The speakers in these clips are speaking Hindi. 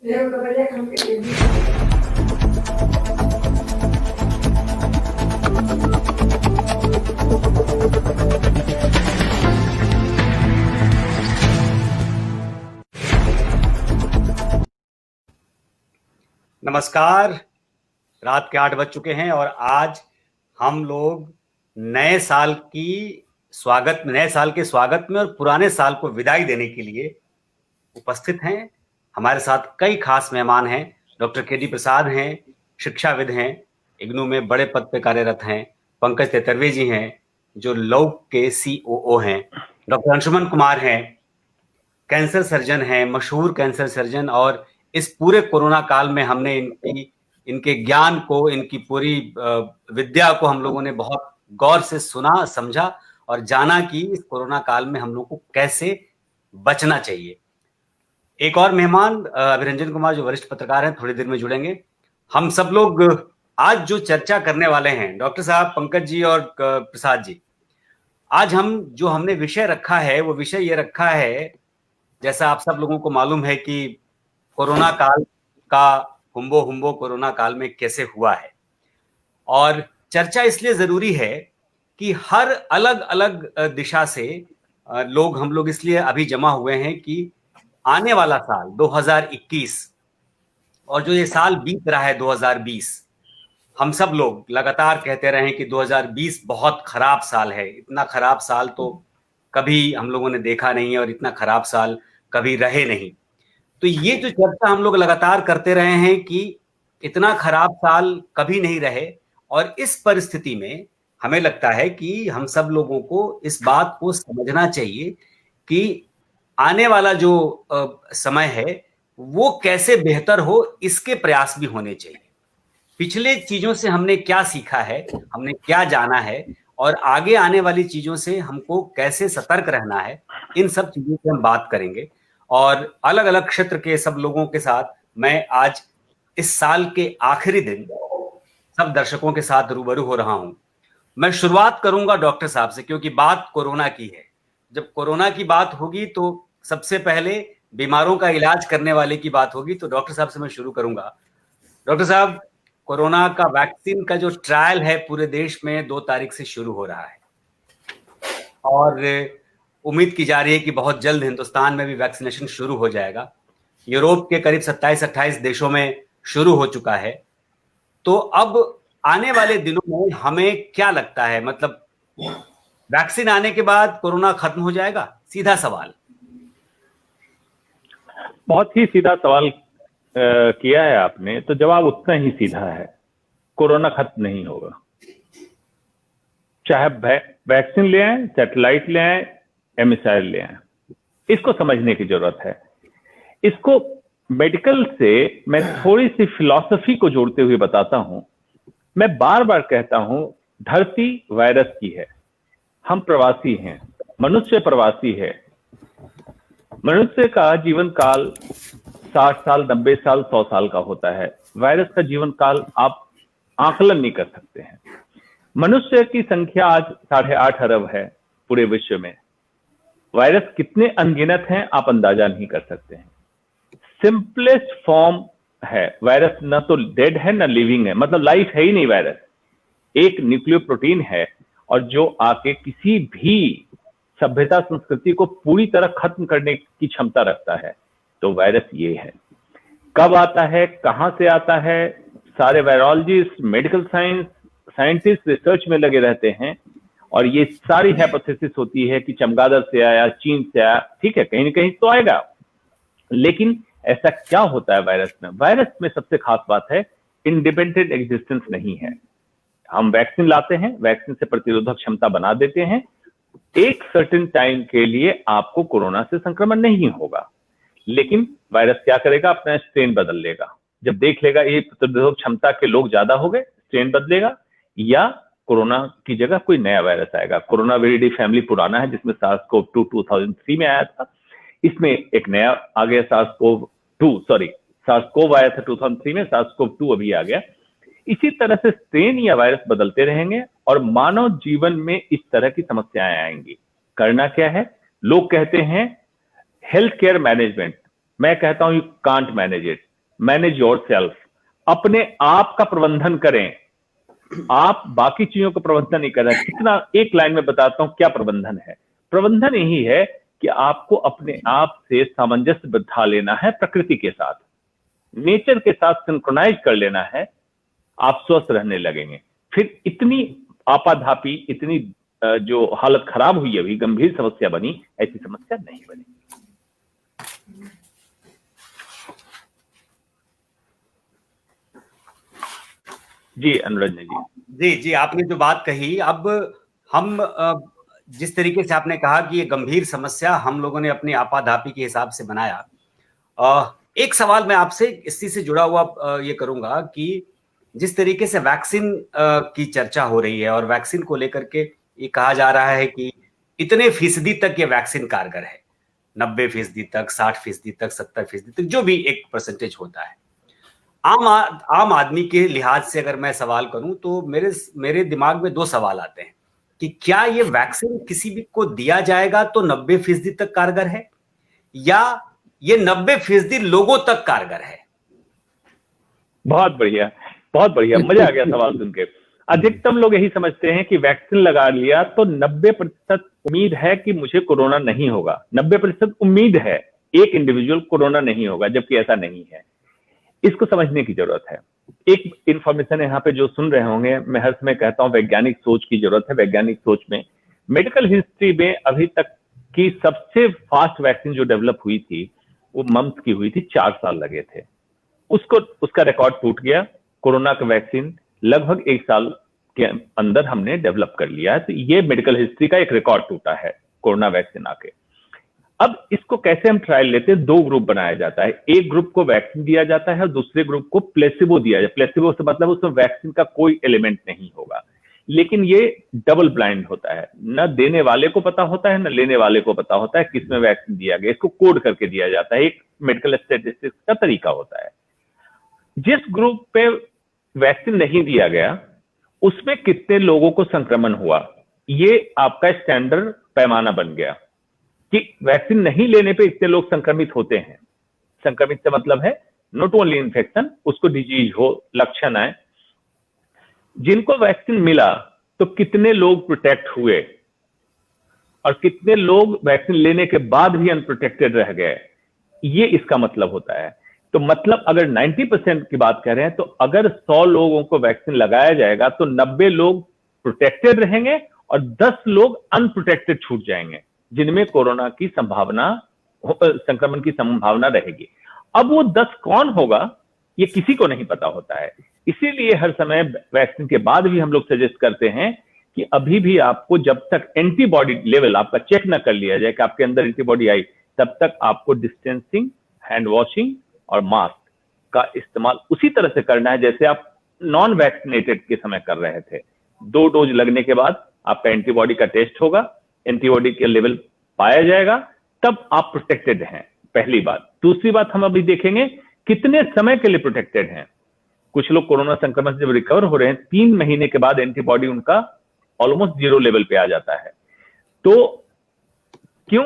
नमस्कार। रात के 8 बज चुके हैं और आज हम लोग नए साल के स्वागत में और पुराने साल को विदाई देने के लिए उपस्थित हैं। हमारे साथ कई खास मेहमान हैं। डॉक्टर के डी प्रसाद हैं, शिक्षाविद हैं, इग्नू में बड़े पद पे कार्यरत हैं। पंकज तेतरवे जी हैं जो लौक के COO हैं। डॉक्टर अंशुमन कुमार हैं, कैंसर सर्जन हैं, मशहूर कैंसर सर्जन, और इस पूरे कोरोना काल में हमने इनके ज्ञान को, इनकी पूरी विद्या को हम लोगों ने बहुत गौर से सुना, समझा और जाना कि इस कोरोना काल में हम लोग को कैसे बचना चाहिए। एक और मेहमान अभिरंजन कुमार जो वरिष्ठ पत्रकार हैं, थोड़ी देर में जुड़ेंगे। हम सब लोग आज जो चर्चा करने वाले हैं, डॉक्टर साहब, पंकज जी और प्रसाद जी, आज हमने विषय रखा है, वो विषय ये रखा है, जैसा आप सब लोगों को मालूम है कि कोरोना काल का हुम्बो कोरोना काल में कैसे हुआ है। और चर्चा इसलिए जरूरी है कि हर अलग अलग दिशा से हम लोग इसलिए अभी जमा हुए हैं कि आने वाला साल 2021 और जो ये साल बीत रहा है 2020, हम सब लोग लगातार कहते रहे कि 2020 बहुत खराब साल है। इतना खराब साल तो कभी हम लोगों ने देखा नहीं है और इतना खराब साल कभी रहे नहीं। तो ये जो चर्चा हम लोग लगातार करते रहे हैं कि इतना खराब साल कभी नहीं रहे, और इस परिस्थिति में हमें लगता है कि हम सब लोगों को इस बात को समझना चाहिए कि आने वाला जो समय है वो कैसे बेहतर हो, इसके प्रयास भी होने चाहिए। पिछले चीजों से हमने क्या सीखा है, हमने क्या जाना है, और आगे आने वाली चीजों से हमको कैसे सतर्क रहना है, इन सब चीजों से हम बात करेंगे। और अलग अलग क्षेत्र के सब लोगों के साथ मैं आज इस साल के आखिरी दिन सब दर्शकों के साथ रूबरू हो रहा हूं। मैं शुरुआत करूंगा डॉक्टर साहब से, क्योंकि बात कोरोना की है। जब कोरोना की बात होगी तो सबसे पहले बीमारों का इलाज करने वाले की बात होगी। तो डॉक्टर साहब से मैं शुरू करूंगा। डॉक्टर साहब, कोरोना का वैक्सीन का जो ट्रायल है पूरे देश में 2 तारीख से शुरू हो रहा है, और उम्मीद की जा रही है कि बहुत जल्द हिंदुस्तान में भी वैक्सीनेशन शुरू हो जाएगा। यूरोप के करीब 27-28 देशों में शुरू हो चुका है। तो अब आने वाले दिनों में हमें क्या लगता है, मतलब वैक्सीन आने के बाद कोरोना खत्म हो जाएगा? सीधा सवाल। बहुत ही सीधा सवाल किया है आपने, तो जवाब उतना ही सीधा है। कोरोना खत्म नहीं होगा। चाहे वैक्सीन ले आए, सैटेलाइट ले आए, मिसाइल ले आए, इसको समझने की जरूरत है। इसको मेडिकल से मैं थोड़ी सी फिलॉसफी को जोड़ते हुए बताता हूं। मैं बार बार कहता हूं, धरती वायरस की है, हम प्रवासी हैं, मनुष्य प्रवासी है। मनुष्य का जीवन काल 60 साल, 90 साल, 100 साल का होता है। वायरस का जीवन काल आप आकलन नहीं कर सकते हैं। मनुष्य की संख्या आज 8.5 अरब है पूरे विश्व में। वायरस कितने अनगिनत हैं आप अंदाजा नहीं कर सकते हैं। सिंपलेस्ट फॉर्म है वायरस, न तो डेड है न लिविंग है, मतलब लाइफ है ही नहीं। वायरस एक न्यूक्लियो प्रोटीन है, और जो आके किसी भी सभ्यता संस्कृति को पूरी तरह खत्म करने की क्षमता रखता है। तो वायरस ये है। कब आता है, कहां से आता है, सारे वायरोलॉजिस्ट, मेडिकल साइंटिस्ट रिसर्च में लगे रहते हैं, और ये सारी हाइपोथेसिस होती है कि चमगादड़ से आया, चीन से आया। ठीक है, कहीं ना कहीं तो आएगा, लेकिन ऐसा क्या होता है वायरस में? वायरस में सबसे खास बात है, इंडिपेंडेंट एग्जिस्टेंस नहीं है। हम वैक्सीन लाते हैं, वैक्सीन से प्रतिरोधक क्षमता बना देते हैं, एक सर्टेन टाइम के लिए आपको कोरोना से संक्रमण नहीं होगा। लेकिन वायरस क्या करेगा, अपना स्ट्रेन बदल लेगा। जब देख लेगा ये प्रतिरोधक क्षमता के लोग ज्यादा हो गए, स्ट्रेन बदलेगा, या कोरोना की जगह कोई नया वायरस आएगा। कोरोना वेरिडी फैमिली पुराना है, जिसमें SARS-CoV-2 2003 में आया था। इसमें एक नया आ गया, SARS-CoV आया था 2003 में, SARS-CoV-2 अभी आ गया। इसी तरह से स्ट्रेन या वायरस बदलते रहेंगे और मानव जीवन में इस तरह की समस्याएं आएंगी। करना क्या है? लोग कहते हैं हेल्थ केयर मैनेजमेंट, मैं कहता हूं you can't manage it. Manage yourself, अपने आप का प्रबंधन करें। आप बाकी चीजों का प्रबंधन नहीं कर रहे। कितना, एक लाइन में बताता हूं क्या प्रबंधन है। प्रबंधन यही है कि आपको अपने आप से सामंजस्य बिठा लेना है, प्रकृति के साथ, नेचर के साथ सिंक्रोनाइज कर लेना है। आप स्वस्थ रहने लगेंगे। फिर इतनी आपाधापी, इतनी जो हालत खराब हुई, अभी गंभीर समस्या बनी, ऐसी समस्या नहीं बनी। जी अनुरंजन जी। जी, आपने जो बात कही, अब हम जिस तरीके से आपने कहा कि ये गंभीर समस्या हम लोगों ने अपनी आपाधापी के हिसाब से बनाया, एक सवाल मैं आपसे इसी से जुड़ा हुआ ये करूंगा कि जिस तरीके से वैक्सीन की चर्चा हो रही है और वैक्सीन को लेकर के ये कहा जा रहा है कि इतने फीसदी तक ये वैक्सीन कारगर है, 90% तक, 60% तक, 70% तक, जो भी एक परसेंटेज होता है। आम आदमी के लिहाज से अगर मैं सवाल करूं तो मेरे दिमाग में दो सवाल आते हैं कि क्या ये वैक्सीन किसी भी को दिया जाएगा तो 90% तक कारगर है, या ये 90% लोगों तक कारगर है? बहुत बढ़िया, बहुत बढ़िया, मजा आ गया सवाल सुन के। अधिकतम लोग यही समझते हैं कि वैक्सीन लगा लिया तो 90% उम्मीद है कि मुझे कोरोना नहीं होगा। 90% उम्मीद है एक इंडिविजुअल कोरोना नहीं होगा, जबकि ऐसा नहीं है। इसको समझने की जरूरत है। एक इंफॉर्मेशन यहाँ पे जो सुन रहे होंगे, मैं हर समय कहता हूँ वैज्ञानिक सोच की जरूरत है। वैज्ञानिक सोच में मेडिकल हिस्ट्री में अभी तक की सबसे फास्ट वैक्सीन जो डेवलप हुई थी वो मम्स की हुई थी, 4 साल लगे थे। उसका रिकॉर्ड टूट गया। कोरोना का वैक्सीन लगभग 1 साल के अंदर हमने डेवलप कर लिया है। तो ये मेडिकल हिस्ट्री का एक रिकॉर्ड टूटा है कोरोना वैक्सीन आके। अब इसको कैसे हम ट्रायल लेते हैं, 2 ग्रुप बनाया जाता है। एक ग्रुप को वैक्सीन दिया जाता है और दूसरे ग्रुप को प्लेसिबो दिया जाता है। प्लेसिबो से मतलब उसमें वैक्सीन का कोई एलिमेंट नहीं होगा, लेकिन ये डबल ब्लाइंड होता है। न देने वाले को पता होता है, न लेने वाले को पता होता है किसमें वैक्सीन दिया गया। इसको कोड करके दिया जाता है। एक मेडिकल स्टैटिस्टिक्स का तरीका होता है। जिस ग्रुप पे वैक्सीन नहीं दिया गया उसमें कितने लोगों को संक्रमण हुआ, ये आपका स्टैंडर्ड पैमाना बन गया कि वैक्सीन नहीं लेने पे इतने लोग संक्रमित होते हैं। संक्रमित से मतलब है नॉट ओनली इन्फेक्शन, उसको डिजीज हो, लक्षण आए। जिनको वैक्सीन मिला तो कितने लोग प्रोटेक्ट हुए और कितने लोग वैक्सीन लेने के बाद भी अनप्रोटेक्टेड रह गए, ये इसका मतलब होता है। तो मतलब अगर 90% की बात कर रहे हैं तो अगर 100 लोगों को वैक्सीन लगाया जाएगा तो 90 लोग प्रोटेक्टेड रहेंगे और 10 लोग अनप्रोटेक्टेड छूट जाएंगे, जिनमें कोरोना की संभावना, संक्रमण की संभावना रहेगी। अब वो 10 कौन होगा ये किसी को नहीं पता होता है। इसीलिए हर समय वैक्सीन के बाद भी हम लोग सजेस्ट करते हैं कि अभी भी आपको जब तक एंटीबॉडी लेवल आपका चेक ना कर लिया जाए कि आपके अंदर एंटीबॉडी आई, तब तक आपको डिस्टेंसिंग, हैंड वॉशिंग और मास्क का इस्तेमाल उसी तरह से करना है जैसे आप नॉन वैक्सीनेटेड के समय कर रहे थे। 2 डोज लगने के बाद आपका एंटीबॉडी का टेस्ट होगा, एंटीबॉडी के लेवल पाया जाएगा, तब आप प्रोटेक्टेड हैं। पहली बात। दूसरी बात, हम अभी देखेंगे कितने समय के लिए प्रोटेक्टेड हैं। कुछ लोग कोरोना संक्रमण से जब रिकवर हो रहे हैं 3 महीने के बाद एंटीबॉडी उनका ऑलमोस्ट 0 लेवल पे आ जाता है। तो क्यों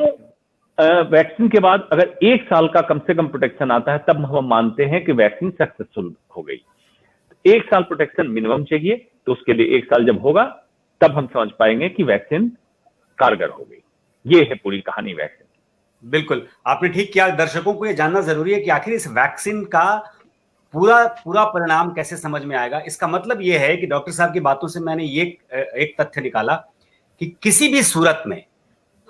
वैक्सीन के बाद अगर 1 साल का कम से कम प्रोटेक्शन आता है तब हम मानते हैं कि वैक्सीन सक्सेसफुल हो गई। 1 साल प्रोटेक्शन मिनिमम चाहिए, तो उसके लिए 1 साल जब होगा तब हम समझ पाएंगे कि वैक्सीन कारगर हो गई। ये है पूरी कहानी वैक्सीन। बिल्कुल, आपने ठीक किया। दर्शकों को ये जानना जरूरी है कि आखिर इस वैक्सीन का पूरा परिणाम कैसे समझ में आएगा। इसका मतलब ये है कि डॉक्टर साहब की बातों से मैंने ये एक तथ्य निकाला कि किसी भी सूरत में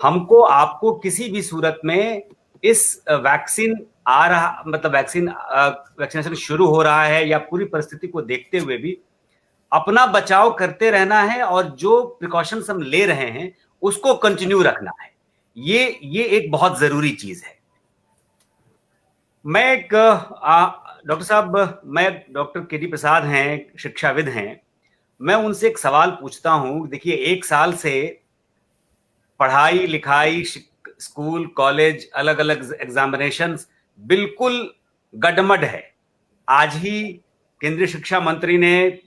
हमको, आपको किसी भी सूरत में इस वैक्सीन आ रहा, मतलब वैक्सीनेशन शुरू हो रहा है या पूरी परिस्थिति को देखते हुए भी अपना बचाव करते रहना है और जो प्रिकॉशंस हम ले रहे हैं उसको कंटिन्यू रखना है। ये एक बहुत जरूरी चीज है। मैं एक डॉक्टर साहब, मैं डॉक्टर केडी प्रसाद हैं, शिक्षाविद हैं। मैं उनसे एक सवाल पूछता हूं। देखिए, 1 साल से पढ़ाई लिखाई, स्कूल कॉलेज, अलग अलग एग्जामिनेशंस बिल्कुल गडमड है। आज ही केंद्रीय शिक्षा मंत्री ने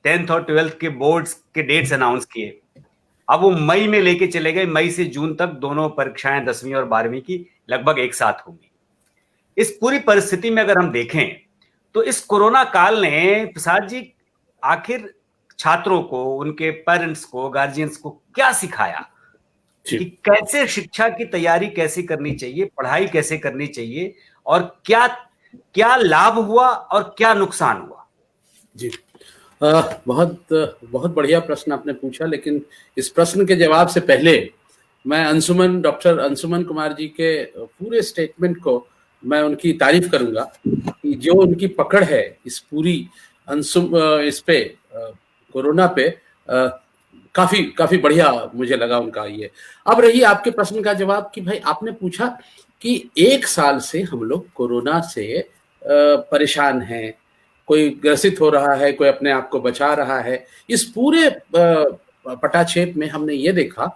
10th और 12th के बोर्ड्स के डेट्स अनाउंस किए। अब वो मई में लेके चले गए। मई से जून तक दोनों परीक्षाएं 10वीं और 12वीं की लगभग एक साथ होंगी। इस पूरी परिस्थिति में अगर हम देखें तो इस कोरोना काल ने प्रसाद जी आखिर छात्रों को, उनके पेरेंट्स को, गार्जियंस को क्या सिखाया कि कैसे शिक्षा की तैयारी कैसे करनी चाहिए, पढ़ाई कैसे करनी चाहिए, और क्या क्या लाभ हुआ और क्या नुकसान हुआ? जी, बहुत बहुत बढ़िया प्रश्न आपने पूछा, लेकिन इस प्रश्न के जवाब से पहले मैं डॉक्टर अंशुमन कुमार जी के पूरे स्टेटमेंट को मैं उनकी तारीफ करूंगा कि जो उनकी पकड़ है इस पूरी इस पे कोरोना पे, काफी काफी बढ़िया मुझे लगा उनका ये। अब रही आपके प्रश्न का जवाब कि भाई आपने पूछा कि 1 साल से हम लोग कोरोना से परेशान हैं, कोई ग्रसित हो रहा है, कोई अपने आप को बचा रहा है। इस पूरे पटाक्षेप में हमने ये देखा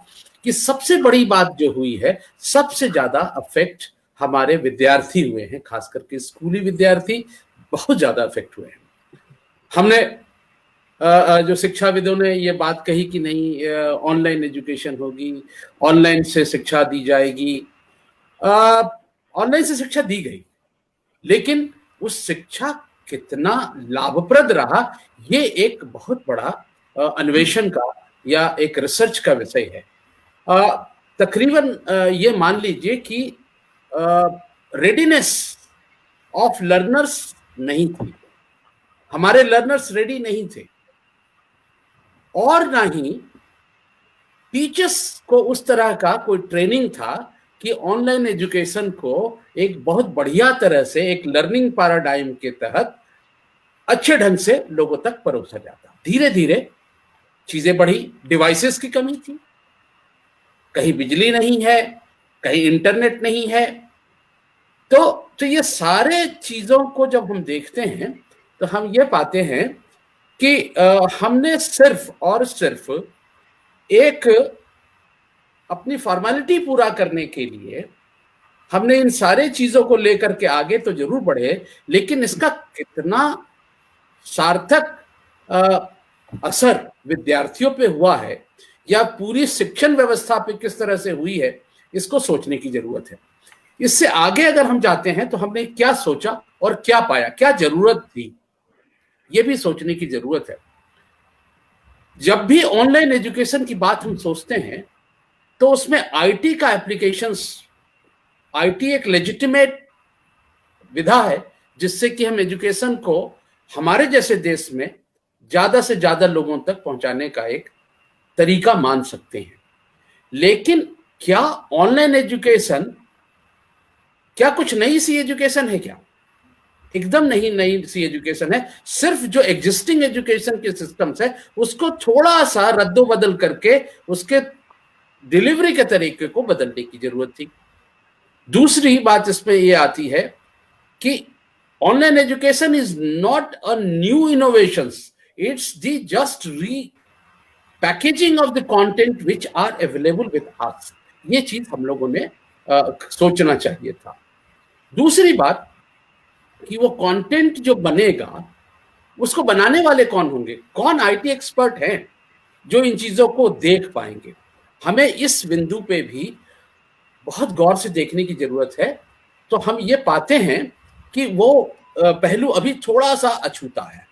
कि सबसे बड़ी बात जो हुई है, सबसे ज्यादा अफेक्ट हमारे विद्यार्थी हुए हैं, खास करके स्कूली विद्यार्थी बहुत ज्यादा अफेक्ट हुए हैं। हमने जो शिक्षाविदों ने ये बात कही कि नहीं ऑनलाइन एजुकेशन होगी, ऑनलाइन से शिक्षा दी जाएगी, ऑनलाइन से शिक्षा दी गई, लेकिन उस शिक्षा कितना लाभप्रद रहा, ये एक बहुत बड़ा अन्वेषण का या एक रिसर्च का विषय है। तकरीबन ये मान लीजिए कि रेडीनेस ऑफ लर्नर्स नहीं थी, हमारे लर्नर्स रेडी नहीं थे, और ना ही टीचर्स को उस तरह का कोई ट्रेनिंग था कि ऑनलाइन एजुकेशन को एक बहुत बढ़िया तरह से एक लर्निंग पैराडाइम के तहत अच्छे ढंग से लोगों तक परोसा जाता। धीरे धीरे चीजें बढ़ी, डिवाइसेस की कमी थी, कहीं बिजली नहीं है, कहीं इंटरनेट नहीं है, तो ये सारे चीजों को जब हम देखते हैं तो हम ये पाते हैं कि हमने सिर्फ और सिर्फ एक अपनी फॉर्मेलिटी पूरा करने के लिए हमने इन सारे चीजों को लेकर के आगे तो जरूर बढ़े, लेकिन इसका कितना सार्थक असर विद्यार्थियों पे हुआ है या पूरी शिक्षण व्यवस्था पे किस तरह से हुई है, इसको सोचने की जरूरत है। इससे आगे अगर हम जाते हैं तो हमने क्या सोचा और क्या पाया, क्या जरूरत थी, ये भी सोचने की जरूरत है। जब भी ऑनलाइन एजुकेशन की बात हम सोचते हैं तो उसमें आईटी का एप्लीकेशंस, आईटी एक लेजिटिमेट विधा है जिससे कि हम एजुकेशन को हमारे जैसे देश में ज्यादा से ज्यादा लोगों तक पहुंचाने का एक तरीका मान सकते हैं। लेकिन क्या ऑनलाइन एजुकेशन क्या कुछ नई सी एजुकेशन है? क्या एकदम नहीं नई सी एजुकेशन है। सिर्फ जो एग्जिस्टिंग एजुकेशन के सिस्टम्स है उसको थोड़ा सा रद्दोबदल करके उसके डिलीवरी के तरीके को बदलने की जरूरत थी। दूसरी बात इसमें यह आती है कि online education is not a new innovations, it's the just repackaging of the content which are available with us. ये चीज हम लोगों ने सोचना चाहिए था। दूसरी बात कि वो कंटेंट जो बनेगा उसको बनाने वाले कौन होंगे, कौन आईटी एक्सपर्ट हैं जो इन चीजों को देख पाएंगे। हमें इस बिंदु पे भी बहुत गौर से देखने की जरूरत है। तो हम ये पाते हैं कि वो पहलू अभी थोड़ा सा अछूता है।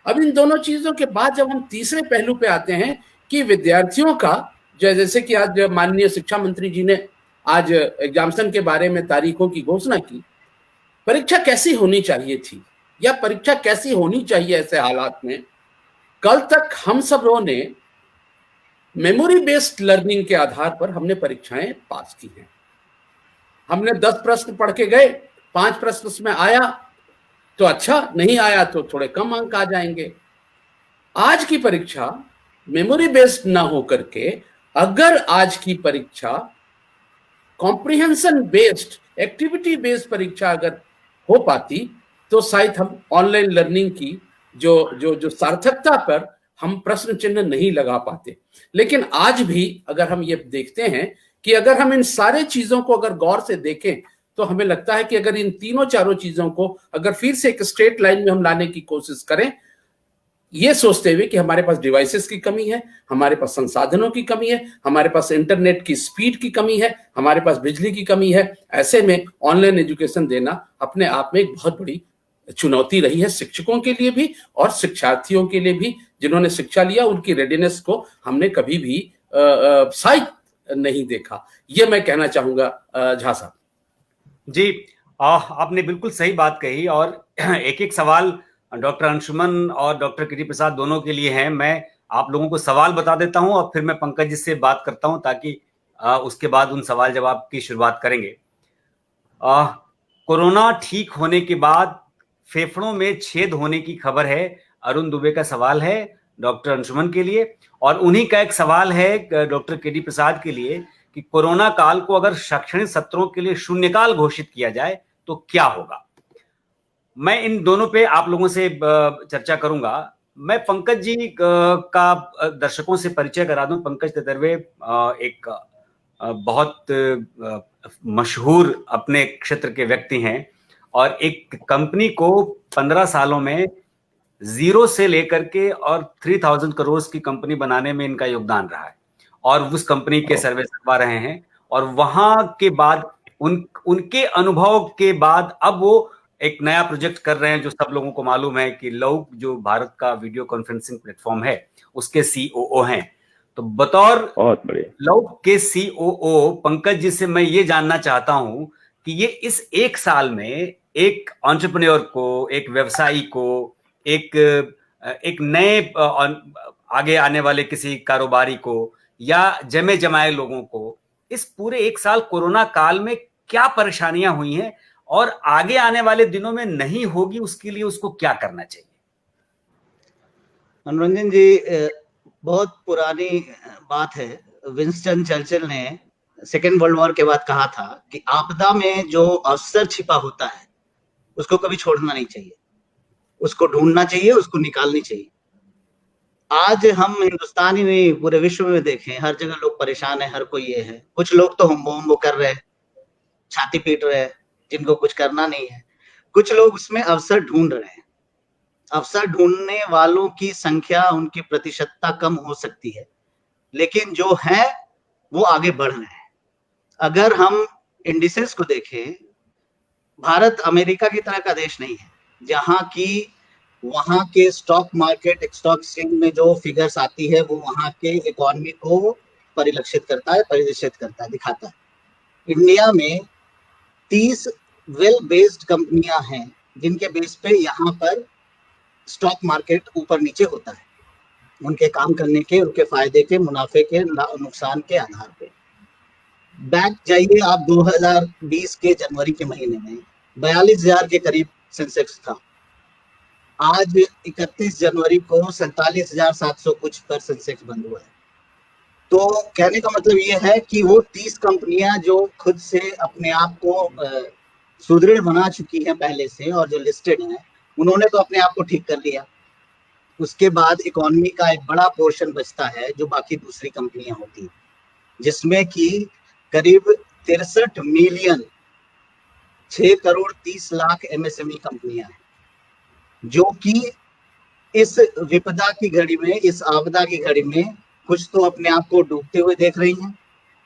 अब इन दोनों चीजों के बाद जब हम तीसरे पहलू पे आते हैं कि विद्यार्थियों का, जैसे कि आज माननीय शिक्षा मंत्री जी ने आज एग्जामिनेशन के बारे में तारीखों की घोषणा की, परीक्षा कैसी होनी चाहिए थी या परीक्षा कैसी होनी चाहिए ऐसे हालात में। कल तक हम सब लोगों ने मेमोरी बेस्ड लर्निंग के आधार पर हमने परीक्षाएं पास की हैं। हमने 10 प्रश्न पढ़ के गए, 5 प्रश्न उसमें आया तो अच्छा, नहीं आया तो थोड़े कम अंक आ जाएंगे। आज की परीक्षा मेमोरी बेस्ड ना हो करके अगर आज की परीक्षा कॉम्प्रिहेंशन बेस्ड, एक्टिविटी बेस्ड परीक्षा अगर हो पाती तो शायद हम ऑनलाइन लर्निंग की जो सार्थकता पर हम प्रश्न चिन्ह नहीं लगा पाते। लेकिन आज भी अगर हम ये देखते हैं कि अगर हम इन सारे चीजों को अगर गौर से देखें तो हमें लगता है कि अगर इन तीनों चारों चीजों को अगर फिर से एक स्ट्रेट लाइन में हम लाने की कोशिश करें, ये सोचते हुए कि हमारे पास डिवाइसेस की कमी है, हमारे पास संसाधनों की कमी है, हमारे पास इंटरनेट की स्पीड की कमी है, हमारे पास बिजली की कमी है, ऐसे में ऑनलाइन एजुकेशन देना अपने आप में एक बहुत बड़ी चुनौती रही है शिक्षकों के लिए भी और शिक्षार्थियों के लिए भी, जिन्होंने शिक्षा लिया उनकी रेडीनेस को हमने कभी भी साइट नहीं देखा। ये मैं कहना चाहूंगा झा साहब। जी, आपने बिल्कुल सही बात कही और एक एक सवाल डॉक्टर अंशुमन और डॉक्टर केडी प्रसाद दोनों के लिए है। मैं आप लोगों को सवाल बता देता हूं और फिर मैं पंकज जी से बात करता हूं ताकि उसके बाद उन सवाल जवाब की शुरुआत करेंगे। कोरोना ठीक होने के बाद फेफड़ों में छेद होने की खबर है। अरुण दुबे का सवाल है डॉक्टर अंशुमन के लिए, और उन्हीं का एक सवाल है डॉक्टर केडी प्रसाद के लिए कि कोरोना काल को अगर शैक्षणिक सत्रों के लिए शून्यकाल घोषित किया जाए तो क्या होगा। मैं इन दोनों पे आप लोगों से चर्चा करूंगा। मैं पंकज जी का दर्शकों से परिचय करा दूं। पंकज तेतरवे एक बहुत मशहूर अपने क्षेत्र के व्यक्ति हैं और एक कंपनी को 15 सालों में जीरो से लेकर के और 3000 करोड़ की कंपनी बनाने में इनका योगदान रहा है और उस कंपनी के सर्वे करवा रहे हैं। और वहां के बाद उनके अनुभव के बाद अब वो एक नया प्रोजेक्ट कर रहे हैं जो सब लोगों को मालूम है कि लौक जो भारत का वीडियो कॉन्फ्रेंसिंग प्लेटफॉर्म है उसके सीओओ हैं। तो बतौर लौक के सीओओ पंकज जी से मैं ये जानना चाहता हूं कि ये इस एक साल में एक एंटरप्रेन्योर को, एक व्यवसायी को, एक नए आगे आने वाले किसी कारोबारी को या जमे जमाए लोगों को इस पूरे एक साल कोरोना काल में क्या परेशानियां हुई हैं और आगे आने वाले दिनों में नहीं होगी उसके लिए उसको क्या करना चाहिए। मनोरंजन जी, बहुत पुरानी बात है। विंस्टन चर्चिल ने सेकेंड वर्ल्ड वॉर के बाद कहा था कि आपदा में जो अवसर छिपा होता है उसको कभी छोड़ना नहीं चाहिए, उसको ढूंढना चाहिए, उसको निकालनी चाहिए। आज हम हिंदुस्तान ही नहीं पूरे विश्व में देखें, हर जगह लोग परेशान है, हर कोई ये है। कुछ लोग तो हम कर रहे हैं, छाती पीट रहे हैं, जिनको कुछ करना नहीं है। कुछ लोग उसमें अवसर ढूंढ रहे हैं। अवसर ढूंढने वालों की संख्या, उनकी प्रतिशतता कम हो सकती है, लेकिन जो है वो आगे बढ़ रहे हैं। अगर हम इंडिसेस को देखें, भारत अमेरिका की तरह का देश नहीं है जहां की वहां के स्टॉक मार्केट, स्टॉक एक्सचेंज में जो फिगर्स आती है वो वहां के इकोनॉमी को परिलक्षित करता है, परिदर्शित करता है, दिखाता है। इंडिया में 30 वेल बेस्ड कंपनियां हैं जिनके बेस पे यहाँ पर स्टॉक मार्केट ऊपर नीचे होता है, उनके काम करने के, उनके फायदे के, मुनाफे के, नुकसान के आधार पे। बैक जाइए आप 2020 के जनवरी के महीने में 42,000 के करीब सेंसेक्स था। आज 31 जनवरी को 47,700 कुछ पर सेंसेक्स बंद हुआ है। तो कहने का मतलब ये है कि वो 30 कंपनियां जो खुद से अपने आप को सुदृढ़ बना चुकी हैं पहले से और जो लिस्टेड हैं, उन्होंने तो अपने आप को ठीक कर लिया। उसके बाद इकोनॉमी का एक बड़ा पोर्शन बचता है जो बाकी दूसरी कंपनियां होती हैं, जिसमें कि करीब 63 मिलियन 6 करोड़ 30 लाख एमएसएमई कंपनियां हैं जो कि इस विपदा की घड़ी में, इस आपदा की घड़ी में कुछ तो अपने आप को डूबते हुए देख रही हैं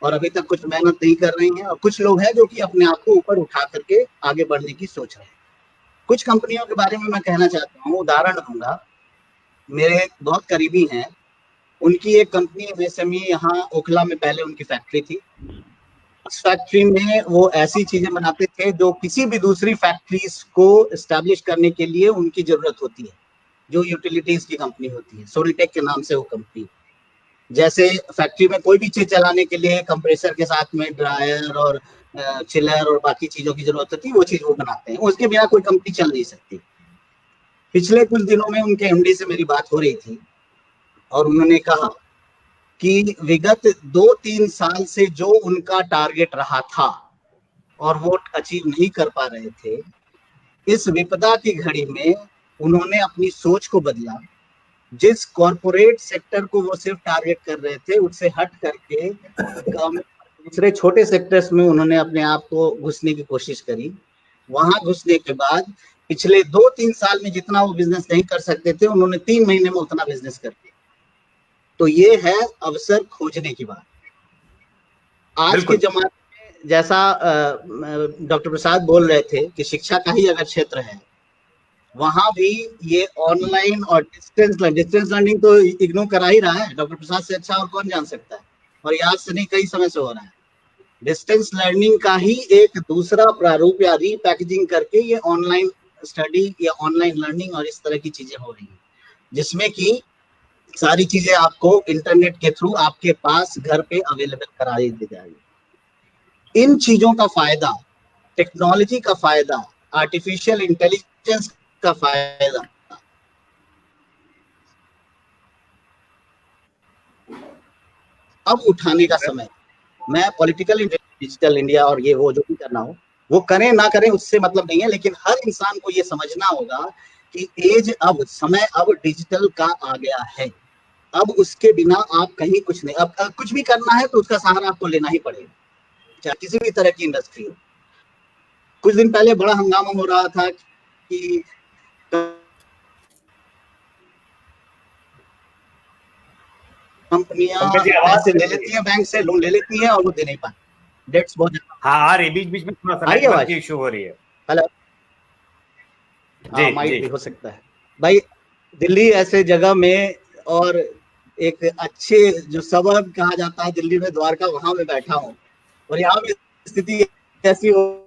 और अभी तक कुछ मेहनत नहीं कर रही हैं, और कुछ लोग हैं जो कि अपने आप को ऊपर उठा करके आगे बढ़ने की सोच रहे हैं। कुछ कंपनियों के बारे में मैं कहना चाहता हूँ, उदाहरण दूंगा। मेरे बहुत करीबी हैं, उनकी एक कंपनी एमएसएमई यहाँ ओखला में पहले उनकी फैक्ट्री थी। उस फैक्ट्री में वो ऐसी चीजें बनाते थे जो किसी भी दूसरी फैक्ट्रीज को एस्टैब्लिश करने के लिए उनकी जरूरत होती है, जो यूटिलिटीज की कंपनी होती है। सोनिटेक के नाम से वो कंपनी, जैसे फैक्ट्री में कोई भी चीज चलाने के लिए कंप्रेसर के साथ में ड्रायर और चिलर और बाकी चीजों की जरूरत होती है, वो चीज वो बनाते हैं। उसके बिना कोई कंपनी चल नहीं सकती। पिछले कुछ दिनों में उनके एमडी से मेरी बात हो रही थी और उन्होंने कहा कि विगत 2-3 साल से जो उनका टारगेट रहा था और वो अचीव नहीं कर पा रहे थे, इस विपदा की घड़ी में उन्होंने अपनी सोच को बदला। जिस कॉरपोरेट सेक्टर को वो सिर्फ टारगेट कर रहे थे, उससे हट करके दूसरे छोटे सेक्टर्स में उन्होंने अपने आप को घुसने की कोशिश करी। वहां घुसने के बाद पिछले 2-3 साल में जितना वो बिजनेस नहीं कर सकते थे, उन्होंने 3 महीने में उतना बिजनेस कर दिया। तो ये है अवसर खोजने की बात। आज के जमाने में, जैसा डॉक्टर प्रसाद बोल रहे थे कि शिक्षा का ही अगर क्षेत्र है, वहां भी ये ऑनलाइन और डिस्टेंस लर्निंग तो इग्नोर करा ही रहा है, डॉक्टर प्रसाद से अच्छा और कौन जान सकता है, और याद से नहीं कई समय से हो रहा है। डिस्टेंस लर्निंग का ही एक दूसरा प्रारूप या रीपैकेजिंग करके ये ऑनलाइन स्टडी या ऑनलाइन लर्निंग और इस तरह की चीजें हो रही हैं, जिसमें कि सारी चीजें आपको इंटरनेट के थ्रू आपके पास घर पे अवेलेबल कराई दी जाएगी। इन चीजों का फायदा, टेक्नोलॉजी का फायदा, आर्टिफिशियल इंटेलिजेंस का फायदा अब उठाने का समय। मैं पॉलिटिकल डिजिटल इंडिया और ये वो जो भी करना हो वो करें ना करें उससे मतलब नहीं है, लेकिन हर इंसान को ये समझना होगा कि अब समय अब डिजिटल का आ गया है। अब उसके बिना आप कहीं कुछ नहीं, अब कुछ भी करना है तो उसका सहारा आपको लेना ही पड़ेगा, चाहे किसी भी तरह की इंडस्ट्री हो। कुछ दिन पहले बड़ा हंगामा हो रहा था कि कंपनियां पैसे ले लेती हैं बैंक से, लोन ले लेती हैं और वो दे नहीं पाती, डेट्स बहुत हाँ आ रही, बीच बीच में थोड़ा सा नेटवर्क की इशू हो रही है। हेलो, हाँ माइट भी हो सकता है भाई। दिल्ली ऐसे जगह में, और एक अच्छे जो सबर्ब कहा जाता है दिल्ली में, द्वारका, वहां में बैठा हूँ और यहाँ भी स्थिति ऐसी हो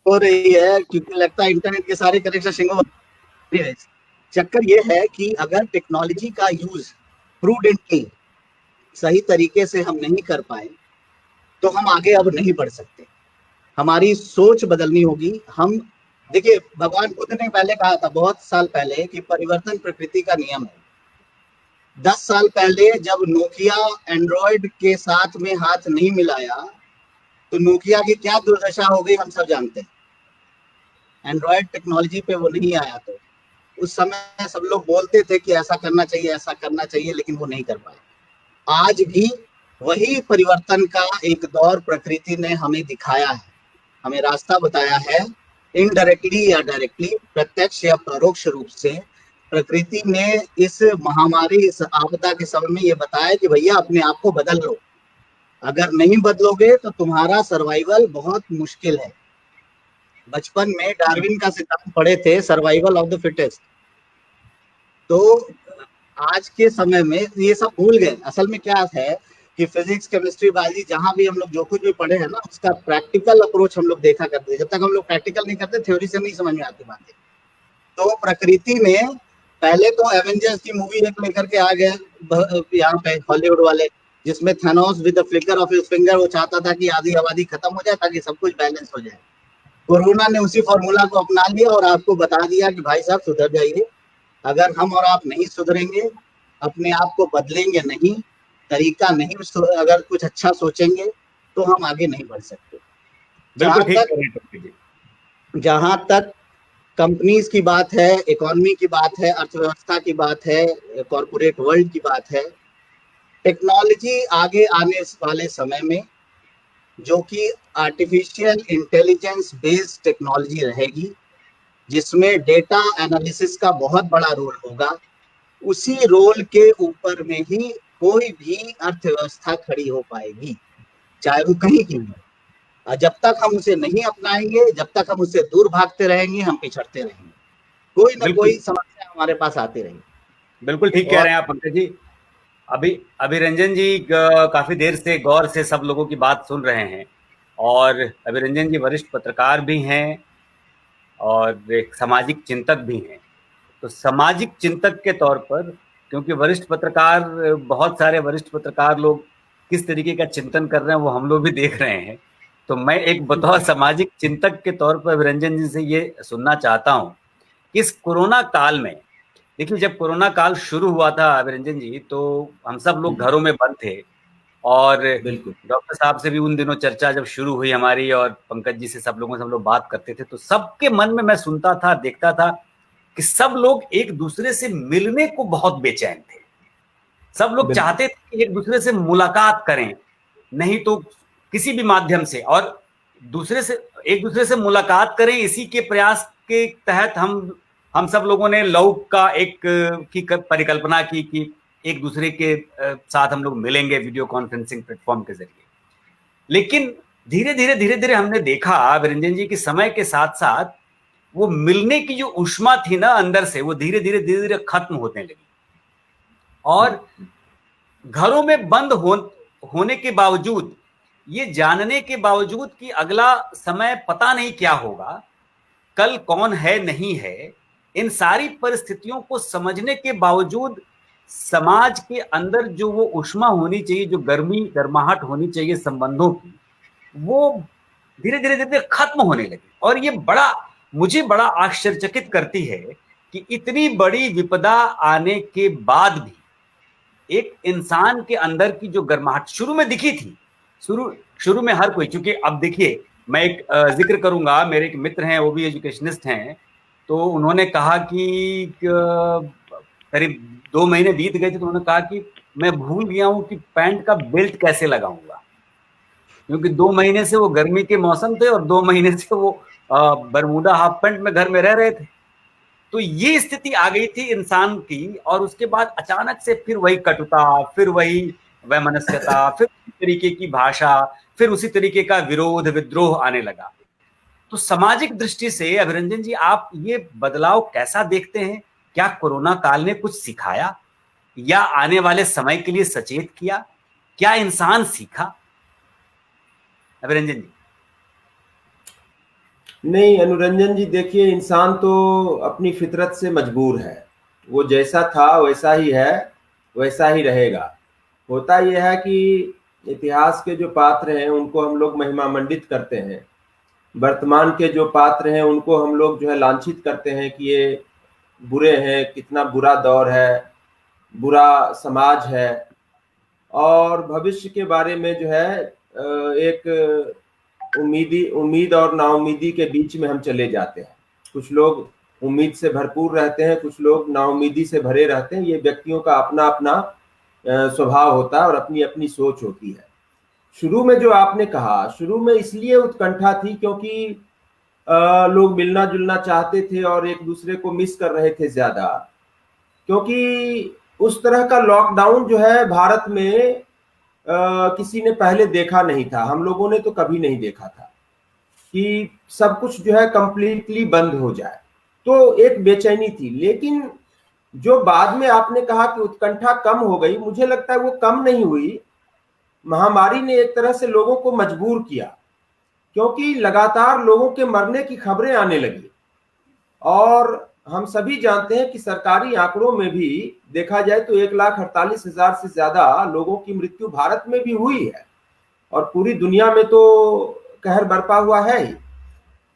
रही है क्योंकि लगता है इंटरनेट के सारे कनेक्शन सिंगो। चक्कर ये है कि अगर टेक्नोलॉजी का यूज प्रूडेंटली सही तरीके से हम नहीं कर पाए तो हम आगे अब नहीं बढ़ सकते। हमारी सोच बदलनी होगी। हम देखिए, भगवान बुद्ध ने पहले कहा था, बहुत साल पहले, कि परिवर्तन प्रकृति का नियम है। 10 साल पहले जब नोकिया एंड्रॉयड के साथ में हाथ नहीं मिलाया तो नोकिया की क्या दुर्दशा हो गई हम सब जानते हैं। एंड्रॉयड टेक्नोलॉजी पे वो नहीं आया तो उस समय सब लोग बोलते थे कि ऐसा करना चाहिए, ऐसा करना चाहिए, लेकिन वो नहीं कर पाए। आज भी वही परिवर्तन का एक दौर प्रकृति ने हमें दिखाया है, हमें रास्ता बताया है। इनडायरेक्टली या डायरेक्टली, प्रत्यक्ष या परोक्ष रूप से प्रकृति ने इस महामारी, इस आपदा के समय में ये बताया कि भैया अपने आप को बदल लो, अगर नहीं बदलोगे तो तुम्हारा सर्वाइवल बहुत मुश्किल है। बचपन में डार्विन का सिद्धांत पढ़े थे, सर्वाइवल ऑफ द फिटेस्ट। तो आज के समय में ये सब भूल गए। असल में क्या है कि फिजिक्स, केमिस्ट्री, बायोलॉजी, जहां भी हम लोग जो कुछ भी पढ़े हैं ना, उसका प्रैक्टिकल अप्रोच हम लोग देखा करते थे। जब तक हम लोग प्रैक्टिकल नहीं करते, थ्योरी से नहीं समझ में आती बातें। तो प्रकृति ने पहले तो एवेंजर्स की मूवी एक लेकर के आ गए यहाँ पे हॉलीवुड वाले, जिसमें Thanos with the flicker of his finger वो चाहता था कि आधी आबादी खत्म हो जाए ताकि सब कुछ बैलेंस हो जाए। कोरोना ने उसी फॉर्मूला को अपना लिया और आपको बता दिया कि भाई साहब सुधर जाइए। अगर हम और आप नहीं सुधरेंगे, अपने आप को बदलेंगे नहीं, तरीका नहीं, अगर कुछ अच्छा सोचेंगे तो हम आगे नहीं बढ़ सकते। जहां तक कंपनीज की बात है, इकोनॉमी की बात है, अर्थव्यवस्था की बात है, कॉर्पोरेट वर्ल्ड की बात है, टेक्नोलॉजी आगे आने वाले समय में जो कि आर्टिफिशियल इंटेलिजेंस बेस्ड टेक्नोलॉजी रहेगी, जिसमें डेटा एनालिसिस का बहुत बड़ा रोल होगा, उसी रोल के ऊपर में ही कोई भी अर्थव्यवस्था खड़ी हो पाएगी, चाहे वो कहीं की हो। जब तक हम उसे नहीं अपनाएंगे, जब तक हम उससे दूर भागते रहेंगे, हम पिछड़ते रहेंगे, कोई ना कोई समस्या हमारे पास आती रहेगी। बिल्कुल ठीक कह रहे हैं आप पंकज जी। अभी रंजन जी काफी देर से गौर से सब लोगों की बात सुन रहे हैं, और अभी रंजन जी वरिष्ठ पत्रकार भी हैं और एक सामाजिक चिंतक भी हैं। तो सामाजिक चिंतक के तौर पर, क्योंकि वरिष्ठ पत्रकार, बहुत सारे वरिष्ठ पत्रकार लोग किस तरीके का चिंतन कर रहे हैं वो हम लोग भी देख रहे हैं, तो मैं एक बतौर सामाजिक चिंतक के तौर पर रंजन जी से ये सुनना चाहता हूँ कि इस कोरोना काल में, देखिए जब कोरोना काल शुरू हुआ था अभिरंजन जी, तो हम सब लोग घरों में बंद थे, और डॉक्टर साहब से भी उन दिनों चर्चा जब शुरू हुई हमारी, और पंकज जी से सब लोगों से हम लोग बात करते थे, तो सबके मन में मैं सुनता था, देखता था कि सब लोग एक दूसरे से मिलने को बहुत बेचैन थे। सब लोग चाहते थे कि एक दूसरे से मुलाकात करें, नहीं तो किसी भी माध्यम से, और एक दूसरे से मुलाकात करें। इसी के प्रयास के तहत हम सब लोगों ने लौक का की परिकल्पना की कि एक दूसरे के साथ हम लोग मिलेंगे वीडियो कॉन्फ्रेंसिंग प्लेटफॉर्म के जरिए। लेकिन धीरे धीरे हमने देखा विरंजन जी कि समय के साथ साथ वो मिलने की जो ऊष्मा थी ना अंदर से, वो धीरे धीरे खत्म होने लगी। और घरों में बंद होने के बावजूद, ये जानने के बावजूद कि अगला समय पता नहीं क्या होगा, कल कौन है नहीं है, इन सारी परिस्थितियों को समझने के बावजूद समाज के अंदर जो वो ऊष्मा होनी चाहिए, जो गर्माहट होनी चाहिए संबंधों की, वो धीरे धीरे खत्म होने लगी। और ये मुझे बड़ा आश्चर्यचकित करती है कि इतनी बड़ी विपदा आने के बाद भी एक इंसान के अंदर की जो गर्माहट शुरू में दिखी थी, शुरू में हर कोई, क्योंकि अब देखिए मैं एक जिक्र करूंगा, मेरे एक मित्र हैं, वो भी एजुकेशनिस्ट हैं, तो उन्होंने कहा कि करीब 2 महीने बीत गए थे, तो उन्होंने कहा कि मैं भूल गया हूं कि पैंट का बेल्ट कैसे लगाऊंगा, क्योंकि 2 महीने से वो गर्मी के मौसम थे और 2 महीने से वो बरमूडा हाफ पैंट में घर में रह रहे थे। तो ये स्थिति आ गई थी इंसान की, और उसके बाद अचानक से फिर वही कटुता, फिर वही वैमनस्यता, फिर उसी तरीके की भाषा, फिर उसी तरीके का विरोध विद्रोह आने लगा। तो सामाजिक दृष्टि से अभिरंजन जी, आप ये बदलाव कैसा देखते हैं? क्या कोरोना काल ने कुछ सिखाया या आने वाले समय के लिए सचेत किया? क्या इंसान सीखा? अभिरंजन जी। नहीं अनुरंजन जी, देखिए इंसान तो अपनी फितरत से मजबूर है, वो जैसा था वैसा ही है, वैसा ही रहेगा। होता यह है कि इतिहास के जो पात्र हैं उनको हम लोग महिमा मंडित करते हैं, वर्तमान के जो पात्र हैं उनको हम लोग जो है लांछित करते हैं कि ये बुरे हैं, कितना बुरा दौर है, बुरा समाज है, और भविष्य के बारे में जो है एक उम्मीद और नाउम्मीदी के बीच में हम चले जाते हैं। कुछ लोग उम्मीद से भरपूर रहते हैं, कुछ लोग नाउम्मीदी से भरे रहते हैं। ये व्यक्तियों का अपना अपना स्वभाव होता है और अपनी अपनी सोच होती है। शुरू में जो आपने कहा, शुरू में इसलिए उत्कंठा थी क्योंकि लोग मिलना जुलना चाहते थे और एक दूसरे को मिस कर रहे थे ज्यादा, क्योंकि उस तरह का लॉकडाउन जो है भारत में किसी ने पहले देखा नहीं था। हम लोगों ने तो कभी नहीं देखा था कि सब कुछ जो है कंप्लीटली बंद हो जाए, तो एक बेचैनी थी। लेकिन जो बाद में आपने कहा कि उत्कंठा कम हो गई, मुझे लगता है वो कम नहीं हुई। महामारी ने एक तरह से लोगों को मजबूर किया, क्योंकि लगातार लोगों के मरने की खबरें आने लगी, और हम सभी जानते हैं कि सरकारी आंकड़ों में भी देखा जाए तो 1,48,000 से ज्यादा लोगों की मृत्यु भारत में भी हुई है, और पूरी दुनिया में तो कहर बरपा हुआ है ही।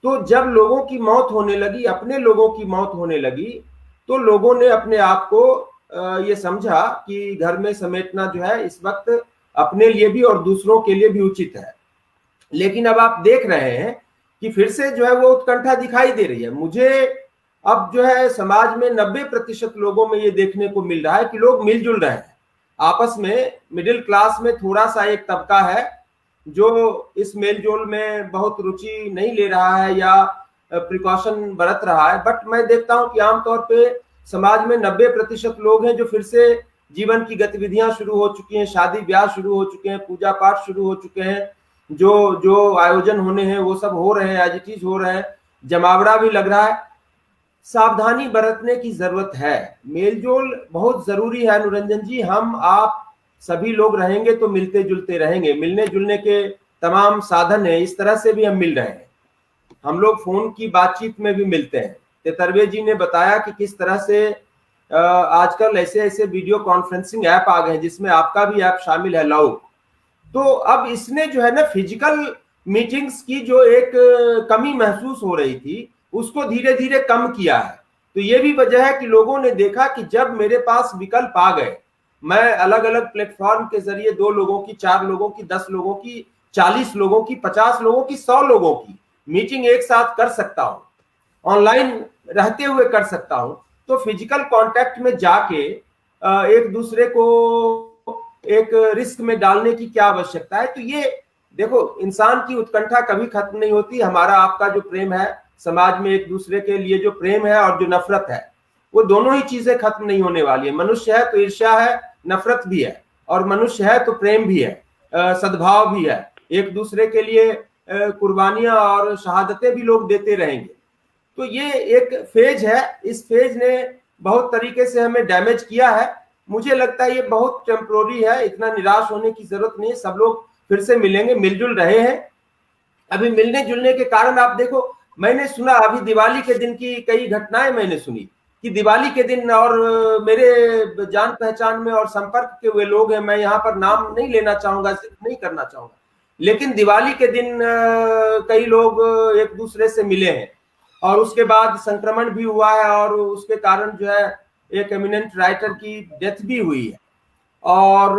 तो जब लोगों की मौत होने लगी, अपने लोगों की मौत होने लगी, तो लोगों ने अपने आप को ये समझा कि घर में समेटना जो है इस वक्त अपने लिए भी और दूसरों के लिए भी उचित है। लेकिन अब आप देख रहे हैं कि फिर से जो है वो उत्कंठा दिखाई दे रही है। मुझे अब जो है समाज में 90% लोगों में ये देखने को मिल रहा है कि लोग मिलजुल रहे हैं आपस में। मिडिल क्लास में थोड़ा सा एक तबका है जो इस मेलजोल में बहुत रुचि नहीं ले रहा है या प्रिकॉशन बरत रहा है, बट मैं देखता हूं कि आमतौर पे समाज में 90% लोग हैं जो फिर से जीवन की गतिविधियां शुरू हो चुकी हैं, शादी ब्याह शुरू हो चुके हैं, पूजा पाठ शुरू हो चुके हैं, जो आयोजन होने हैं वो सब हो रहे हैं, एज इट इज हो रहे हैं, जमावड़ा भी लग रहा है। सावधानी बरतने की जरूरत है। मेलजोल बहुत जरूरी है अनुरंजन जी। हम आप सभी लोग रहेंगे तो मिलते जुलते रहेंगे, मिलने जुलने के तमाम साधन है, इस तरह से भी हम मिल रहे हैं। हम लोग फोन की बातचीत में भी मिलते हैं। तेतरवे जी ने बताया कि किस तरह से आजकल ऐसे ऐसे वीडियो कॉन्फ्रेंसिंग ऐप आ गए हैं जिसमें आपका भी ऐप शामिल है, लाउ। तो अब इसने जो है ना फिजिकल मीटिंग्स की जो एक कमी महसूस हो रही थी उसको धीरे धीरे कम किया है। तो ये भी वजह है कि लोगों ने देखा कि जब मेरे पास विकल्प आ गए, मैं अलग अलग प्लेटफॉर्म के जरिए 2 लोगों की, 4 लोगों की, 10 लोगों की, 40 लोगों की, 50 लोगों की, 100 लोगों की मीटिंग एक साथ कर सकता हूं, ऑनलाइन रहते हुए कर सकता हूं। तो फिजिकल कांटेक्ट में जाके एक दूसरे को एक रिस्क में डालने की क्या आवश्यकता है। तो ये देखो, इंसान की उत्कंठा कभी खत्म नहीं होती। हमारा आपका जो प्रेम है समाज में, एक दूसरे के लिए जो प्रेम है और जो नफरत है, वो दोनों ही चीजें खत्म नहीं होने वाली है। मनुष्य है तो ईर्ष्या है, नफरत भी है, और मनुष्य है तो प्रेम भी है, सद्भाव भी है। एक दूसरे के लिए कुर्बानियां और शहादतें भी लोग देते रहेंगे। तो ये एक फेज है, इस फेज ने बहुत तरीके से हमें डैमेज किया है। मुझे लगता है ये बहुत टेम्पोररी है, इतना निराश होने की जरूरत नहीं है। सब लोग फिर से मिलेंगे, मिलजुल रहे हैं। अभी मिलने जुलने के कारण आप देखो, मैंने सुना अभी दिवाली के दिन की कई घटनाएं मैंने सुनी कि दिवाली के दिन, और मेरे जान पहचान में और संपर्क के हुए लोग हैं, मैं यहाँ पर नाम नहीं लेना चाहूंगा, सिर्फ नहीं करना चाहूंगा, लेकिन दिवाली के दिन कई लोग एक दूसरे से मिले हैं और उसके बाद संक्रमण भी हुआ है और उसके कारण जो है एक एमिनेंट राइटर की डेथ भी हुई है। और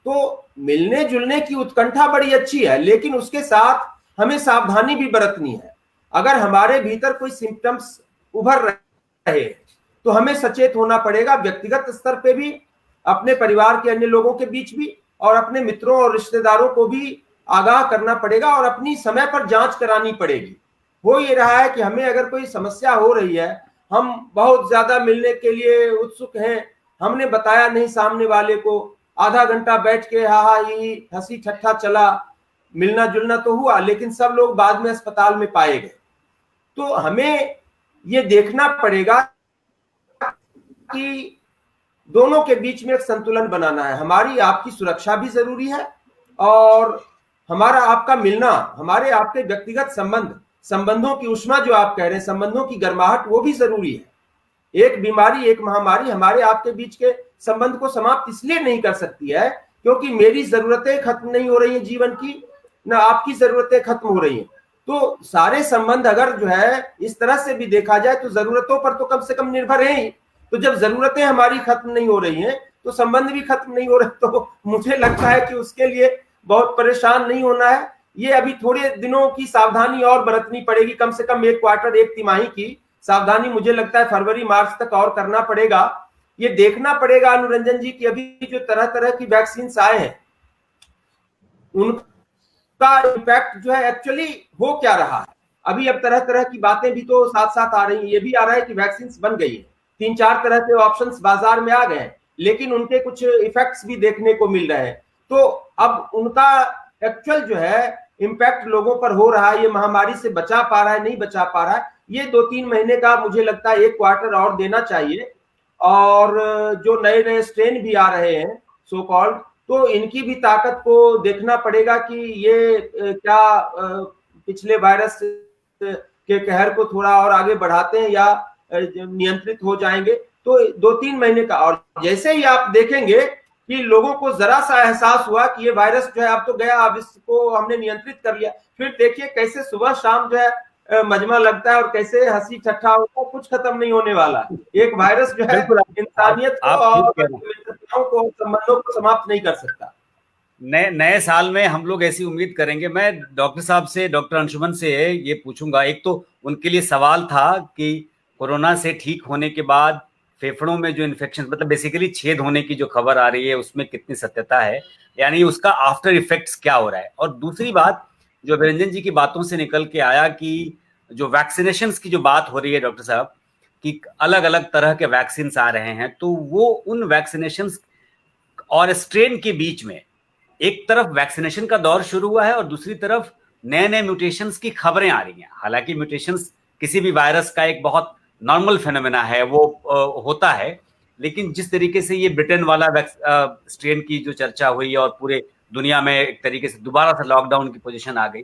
तो मिलने जुलने की उत्कंठा बड़ी अच्छी है, लेकिन उसके साथ हमें सावधानी भी बरतनी है। अगर हमारे भीतर कोई सिम्टम्स उभर रहे तो हमें सचेत होना पड़ेगा, व्यक्तिगत स्तर पे भी, अपने परिवार के अन्य लोगों के बीच भी, और अपने मित्रों और रिश्तेदारों को भी आगाह करना पड़ेगा और अपनी समय पर जांच करानी पड़ेगी। हो ये रहा है कि हमें अगर कोई समस्या हो रही है, हम बहुत ज्यादा मिलने के लिए उत्सुक हैं, हमने बताया नहीं सामने वाले को, आधा घंटा बैठ के हा हा ही हंसी ठट्ठा चला, मिलना जुलना तो हुआ, लेकिन सब लोग बाद में अस्पताल में पाए गए। तो हमें ये देखना पड़ेगा कि दोनों के बीच में एक संतुलन बनाना है। हमारी आपकी सुरक्षा भी जरूरी है और हमारा आपका मिलना, हमारे आपके व्यक्तिगत संबंधों की उष्मा जो आप कह रहे हैं, संबंधों की गर्माहट, वो भी जरूरी है। एक बीमारी, एक महामारी हमारे आपके बीच के संबंध को समाप्त इसलिए नहीं कर सकती है क्योंकि मेरी जरूरतें खत्म नहीं हो रही हैं जीवन की, ना आपकी जरूरतें खत्म हो रही हैं। तो सारे संबंध अगर जो है इस तरह से भी देखा जाए तो जरूरतों पर तो कम से कम निर्भर है ही। तो जब जरूरतें हमारी खत्म नहीं हो रही हैं तो संबंध भी खत्म नहीं हो रहे। तो मुझे लगता है कि उसके लिए बहुत परेशान नहीं होना है। ये अभी थोड़े दिनों की सावधानी और बरतनी पड़ेगी, कम से कम एक क्वार्टर, एक तिमाही की सावधानी मुझे लगता है फरवरी मार्च तक और करना पड़ेगा। ये देखना पड़ेगा अनुरंजन जी कि अभी जो तरह तरह की वैक्सीन आए हैं उनका इम्पैक्ट जो है एक्चुअली हो क्या रहा है। अभी अब तरह तरह की बातें भी तो साथ साथ आ रही हैं। ये भी आ रहा है कि वैक्सीन बन गई है, 3-4 तरह के ऑप्शंस बाजार में आ गए हैं, लेकिन उनके कुछ इफेक्ट्स भी देखने को मिल रहे हैं। तो अब उनका एक्चुअल जो है इम्पैक्ट लोगों पर हो रहा है, ये महामारी से बचा पा रहा है, नहीं बचा पा रहा है, ये 2-3 महीने का मुझे लगता है एक क्वार्टर और देना चाहिए। और जो नए नए स्ट्रेन भी आ रहे हैं सो कॉल्ड, तो इनकी भी ताकत को देखना पड़ेगा कि ये क्या पिछले वायरस के कहर को थोड़ा और आगे बढ़ाते हैं या नियंत्रित हो जाएंगे। तो 2-3 महीने का, और जैसे ही आप देखेंगे कि लोगों को जरा सा एहसास हुआ कि ये वायरस जो है अब तो गया, अब इसको हमने नियंत्रित कर लिया, फिर देखिए कैसे सुबह शाम जो है मजमा लगता है और कैसे हंसी ठट्ठा होता है। कुछ खत्म नहीं होने वाला। एक वायरस जो है इंसानियत को और संबंधों को समाप्त नहीं कर सकता। नए साल में हम लोग ऐसी उम्मीद करेंगे। मैं डॉक्टर साहब से, डॉक्टर अंशुमन से ये पूछूंगा, एक तो उनके लिए सवाल था कि कोरोना से ठीक होने के बाद फेफड़ों में जो इन्फेक्शन, मतलब बेसिकली छेद होने की जो खबर आ रही है उसमें कितनी सत्यता है, यानी उसका आफ्टर इफेक्ट्स क्या हो रहा है। और दूसरी बात जो अभिरंजन जी की बातों से निकल के आया कि जो वैक्सीनेशन की जो बात हो रही है डॉक्टर साहब, कि अलग अलग तरह के वैक्सीन आ रहे हैं, तो वो उन वैक्सीनेशन और स्ट्रेन के बीच में एक तरफ वैक्सीनेशन का दौर शुरू हुआ है और दूसरी तरफ नए नए म्यूटेशंस की खबरें आ रही हैं। हालांकि म्यूटेशंस किसी भी वायरस का एक बहुत नॉर्मल फेनोमेना है, वो होता है, लेकिन जिस तरीके से ये ब्रिटेन वाला स्ट्रेन की जो चर्चा हुई और पूरे दुनिया में एक तरीके से दोबारा से लॉकडाउन की पोजीशन आ गई,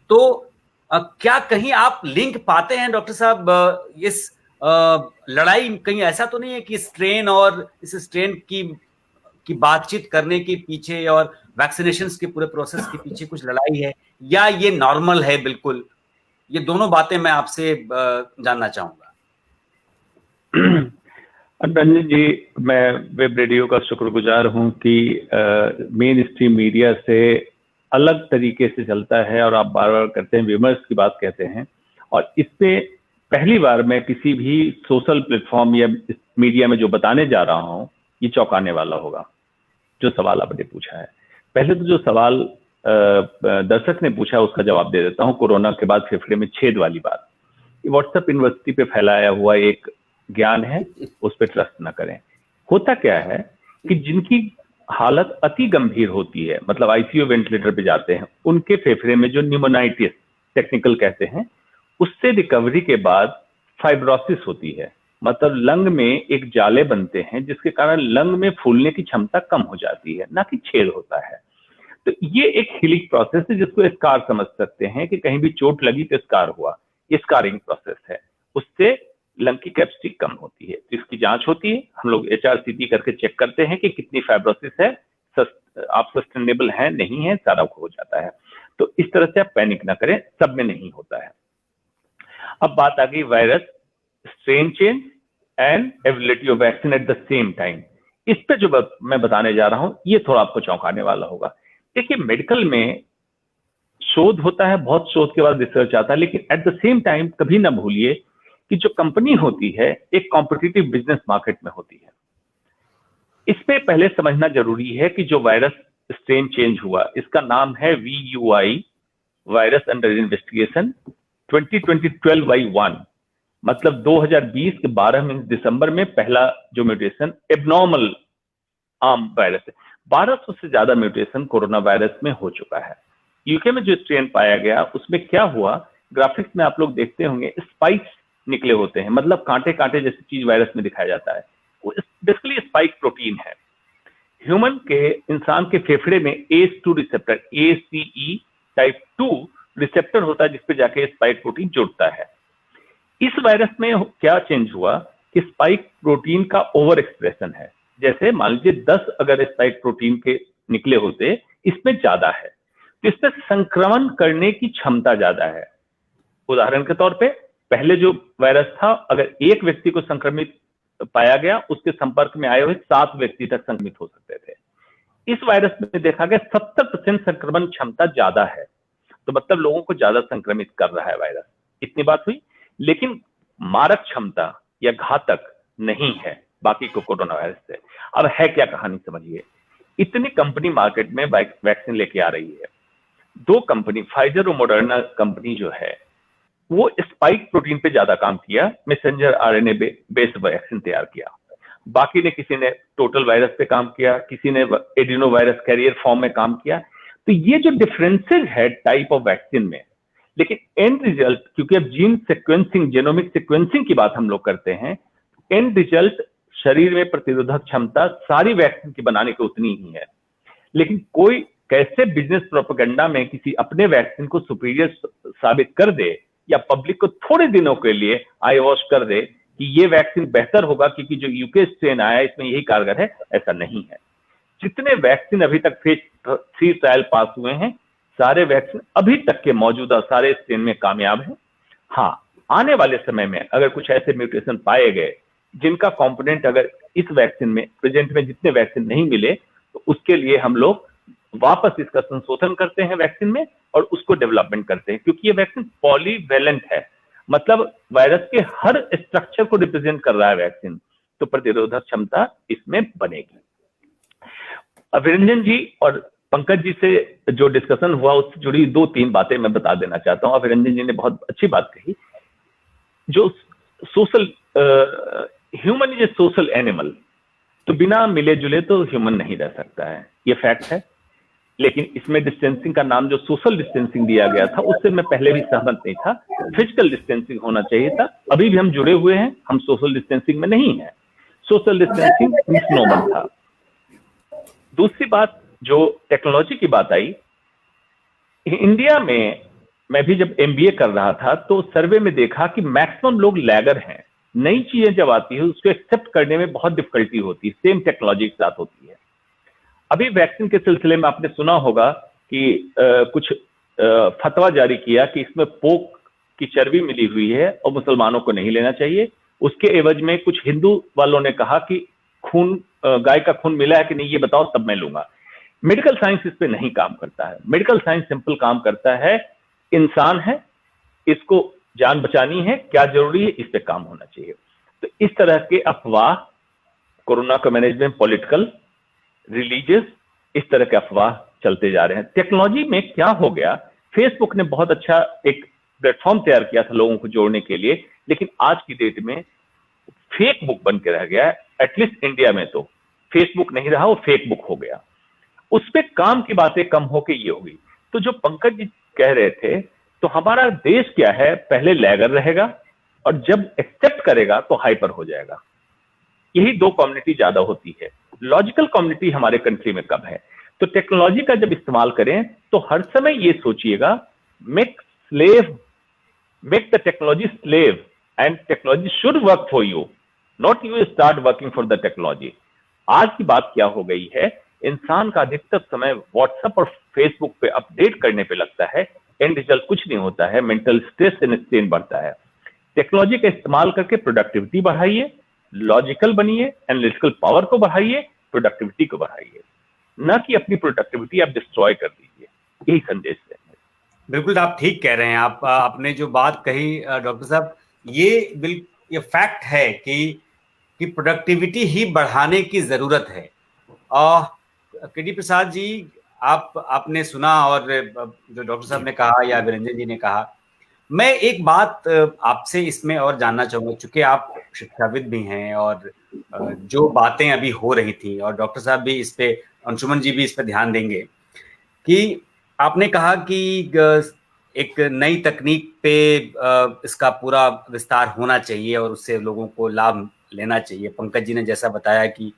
तो क्या कहीं आप लिंक पाते हैं डॉक्टर साहब इस लड़ाई, कहीं ऐसा तो नहीं है कि स्ट्रेन और इस स्ट्रेन की बातचीत करने के पीछे और वैक्सीनेशन के पूरे प्रोसेस के पीछे कुछ लड़ाई है, या ये नॉर्मल है बिल्कुल? ये दोनों बातें मैं आपसे जानना चाहूंगा। रंजन जी, मैं वेब रेडियो का शुक्रगुजार हूं कि मेन स्ट्रीम मीडिया से अलग तरीके से चलता है और आप बार बार करते हैं, विमर्श की बात कहते हैं, और इससे पहली बार मैं किसी भी सोशल प्लेटफॉर्म या मीडिया में जो बताने जा रहा हूं ये चौंकाने वाला होगा। जो सवाल आपने पूछा है, पहले तो जो सवाल दर्शक ने पूछा उसका जवाब दे देता हूं। कोरोना के बाद फेफड़े में छेद वाली बात, ये व्हाट्सएप यूनिवर्सिटी पे फैलाया हुआ एक ज्ञान है, उस पर ट्रस्ट न करें। होता क्या है कि जिनकी हालत अति गंभीर होती है, मतलब आईसीयू वेंटिलेटर पे जाते हैं, उनके फेफड़े में जो न्यूमोनाइटिस टेक्निकल कहते हैं, उससे रिकवरी के बाद फाइब्रोसिस होती है, मतलब लंग में एक जाले बनते हैं जिसके कारण लंग में फूलने की क्षमता कम हो जाती है, ना कि छेद होता है। तो ये एक हीलिंग प्रोसेस है जिसको स्कार समझ सकते हैं कि कहीं भी चोट लगी तो स्कार हुआ, ये स्कारिंग प्रोसेस है, उससे लंग की कैपेसिटी कम होती है। तो इसकी जांच होती है, हम लोग HRCT करके चेक करते हैं कि कितनी फाइब्रोसिस है, आप सस्टेनेबल है नहीं है, सारा हो जाता है। तो इस तरह से आप पैनिक ना करें, सब में नहीं होता है। अब बात आ गई virus strain change and ability of vaccine at the same time. इस पे जो मैं बताने जा रहा हूं ये थोड़ा आपको चौंकाने वाला होगा। देखिए, मेडिकल में शोध होता है, बहुत शोध के बाद रिसर्च आता है, लेकिन एट द सेम टाइम कभी ना भूलिए कि जो कंपनी होती है एक कॉम्पिटिटिव बिजनेस मार्केट में होती है। इसमें पहले समझना जरूरी है कि जो वायरस स्ट्रेन चेंज हुआ इसका नाम है VUI, virus under investigation 2020-12Y1, मतलब 2020 के 12 दिसंबर में पहला जो म्यूटेशन एबनॉर्मल आम वायरस है। 1200 से ज्यादा म्यूटेशन कोरोना वायरस में हो चुका है। यूके में जो स्ट्रेन पाया गया उसमें क्या हुआ, ग्राफिक्स में आप लोग देखते होंगे, स्पाइक्स निकले होते हैं, मतलब कांटे कांटे जैसी चीज वायरस में दिखाया जाता है, वो बेसिकली स्पाइक प्रोटीन है। ह्यूमन के, इंसान के फेफड़े में ACE2 receptor, ACE type 2 receptor होता है जिसपे जाके स्पाइक प्रोटीन जुड़ता है। इस वायरस में क्या चेंज हुआ कि स्पाइक प्रोटीन का ओवर एक्सप्रेशन है। जैसे मान लीजिए 10 अगर स्पाइक प्रोटीन के निकले होते, इसमें ज्यादा है, तो इसमें संक्रमण करने की क्षमता ज्यादा है। उदाहरण के तौर पे पहले जो वायरस था, अगर एक व्यक्ति को संक्रमित पाया गया, उसके संपर्क में आए हुए 7 व्यक्ति तक संक्रमित हो सकते थे। इस वायरस में देखा गया 70% संक्रमण क्षमता ज्यादा है, तो मतलब लोगों को ज्यादा संक्रमित कर रहा है वायरस। इतनी बात हुई, लेकिन मारक क्षमता या घातक नहीं है बाकी को कोरोना वायरस से। अब है क्या कहानी, समझिए। इतनी कंपनी मार्केट में वैक्सीन लेके आ रही है, 2 कंपनी फाइजर और मॉडर्ना कंपनी जो है वो स्पाइक प्रोटीन पे ज्यादा काम किया, मैसेंजर RNA बेस्ड वैक्सीन तैयार किया। बाकी ने, किसी ने टोटल वायरस पे काम किया, किसी ने एडिनो वायरस कैरियर फॉर्म में काम किया। तो ये जो डिफरेंसेस है टाइप ऑफ वैक्सीन में, लेकिन एंड रिजल्ट, क्योंकि अब जीन सिक्वेंसिंग, जेनोमिक सिक्वेंसिंग की बात हम लोग करते हैं, एंड रिजल्ट शरीर में प्रतिरोधक क्षमता सारी वैक्सीन की बनाने की उतनी ही है। लेकिन कोई कैसे बिजनेस प्रोपेगेंडा में किसी अपने वैक्सीन को सुपीरियर साबित कर दे या पब्लिक को थोड़े दिनों के लिए आई वॉश कर दे कि ये वैक्सीन बेहतर होगा क्योंकि जो यूके स्ट्रेन आया इसमें यही कारगर है, ऐसा नहीं है। जितने वैक्सीन अभी तक फेज 3 ट्रायल पास हुए हैं, सारे वैक्सीन अभी तक के मौजूदा सारे स्ट्रेन में कामयाब हैं। हाँ, आने वाले समय में अगर कुछ ऐसे म्यूटेशन पाए गए जिनका कंपोनेंट अगर इस वैक्सीन में, प्रेजेंट में जितने वैक्सीन नहीं मिले, तो उसके लिए हम लोग वापस इसका संशोधन करते हैं वैक्सीन में और उसको डेवलपमेंट करते हैं, क्योंकि ये वैक्सीन पॉलीवैलेंट है, मतलब वायरस के हर स्ट्रक्चर को रिप्रेजेंट कर रहा है वैक्सीन, तो प्रतिरोधक क्षमता इसमें बनेगी। अभिरंजन जी और पंकज जी से जो डिस्कशन हुआ उससे जुड़ी 2-3 बातें मैं बता देना चाहता हूं। अभिरंजन जी ने बहुत अच्छी बात कही, जो social, human is a social animal, तो बिना मिले जुले तो ह्यूमन नहीं रह सकता है, ये फैक्ट है। लेकिन इसमें डिस्टेंसिंग का नाम जो सोशल डिस्टेंसिंग दिया गया था उससे मैं पहले भी सहमत नहीं था, फिजिकल डिस्टेंसिंग होना चाहिए था। अभी भी हम जुड़े हुए हैं, हम सोशल डिस्टेंसिंग में नहीं है, सोशल डिस्टेंसिंग मिसनोमर था। दूसरी बात, जो टेक्नोलॉजी की बात आई, इंडिया में मैं भी जब MBA कर रहा था तो सर्वे में देखा कि मैक्सिमम लोग लैगर हैं। नई चीजें जब आती है उसको एक्सेप्ट करने में बहुत डिफिकल्टी होती है, सेम टेक्नोलॉजी के साथ होती है। अभी वैक्सीन के सिलसिले में आपने सुना होगा कि कुछ फतवा जारी किया कि इसमें पोक की चर्बी मिली हुई है और मुसलमानों को नहीं लेना चाहिए। उसके एवज में कुछ हिंदू वालों ने कहा कि खून, गाय का खून मिला है कि नहीं ये बताओ तब मैं लूंगा। मेडिकल साइंस इस पे नहीं काम करता है। मेडिकल साइंस सिंपल काम करता है, इंसान है, इसको जान बचानी है, क्या जरूरी है, इस पे काम होना चाहिए। तो इस तरह के अफवाह, कोरोना का मैनेजमेंट पॉलिटिकल, रिलीजियस, इस तरह के अफवाह चलते जा रहे हैं। टेक्नोलॉजी में क्या हो गया, फेसबुक ने बहुत अच्छा एक प्लेटफॉर्म तैयार किया था लोगों को जोड़ने के लिए, लेकिन आज की डेट में फेक बुक बन के रह गया है, एटलीस्ट इंडिया में। तो फेसबुक नहीं रहा, वो फेक बुक हो गया। उस पे काम की बातें कम होके ये होगी। तो जो पंकज जी कह रहे थे, तो हमारा देश क्या है, पहले लैगर रहेगा और जब एक्सेप्ट करेगा तो हाइपर हो जाएगा। यही दो कम्युनिटी ज्यादा होती है। लॉजिकल कम्युनिटी हमारे कंट्री में कम है। तो टेक्नोलॉजी का जब इस्तेमाल करें तो हर समय ये सोचिएगा, make the technology slave and technology should work for you, not you start working for the technology. आज की बात क्या हो गई है, इंसान का अधिकतर समय व्हाट्सएप और फेसबुक पे अपडेट करने पे लगता है, एंड रिजल्ट कुछ नहीं होता है, मेंटल स्ट्रेस एंड स्ट्रेन बढ़ता है। टेक्नोलॉजी का इस्तेमाल करके प्रोडक्टिविटी बढ़ाइए, लॉजिकल बनिए, एनालिटिकल पावर को बढ़ाइए, प्रोडक्टिविटी को बढ़ाइए, ना कि अपनी प्रोडक्टिविटी आप डिस्ट्रॉय कर दीजिए। यही संदेश है। बिल्कुल आप ठीक कह रहे हैं। आपने जो बात कही डॉक्टर साहब, ये फैक्ट है कि प्रोडक्टिविटी ही बढ़ाने की जरूरत है। केडी प्रसाद जी, आपने सुना और जो डॉक्टर साहब ने कहा या विरंजन जी ने कहा, मैं एक बात आपसे इसमें और जानना चाहूंगा, चूंकि आप शिक्षाविद भी हैं और जो बातें अभी हो रही थी, और डॉक्टर साहब भी इस पे, अंशुमन जी भी इस पे ध्यान देंगे, कि आपने कहा कि एक नई तकनीक पे इसका पूरा विस्तार होना चाहिए और उससे लोगों को लाभ लेना चाहिए। पंकज जी ने जैसा बताया कि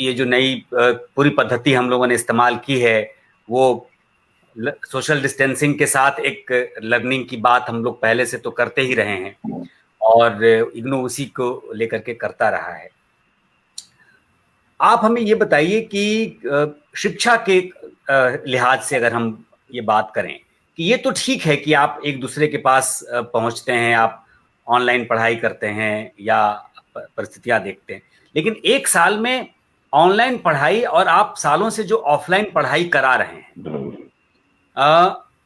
ये जो नई पूरी पद्धति हम लोगों ने इस्तेमाल की है, वो सोशल डिस्टेंसिंग के साथ एक लर्निंग की बात हम लोग पहले से तो करते ही रहे हैं और इग्नू उसी को लेकर के करता रहा है। आप हमें ये बताइए कि शिक्षा के लिहाज से अगर हम ये बात करें कि ये तो ठीक है कि आप एक दूसरे के पास पहुंचते हैं, आप ऑनलाइन पढ़ाई करते हैं या परिस्थितियां देखते हैं, लेकिन एक साल में ऑनलाइन पढ़ाई और आप सालों से जो ऑफलाइन पढ़ाई करा रहे हैं,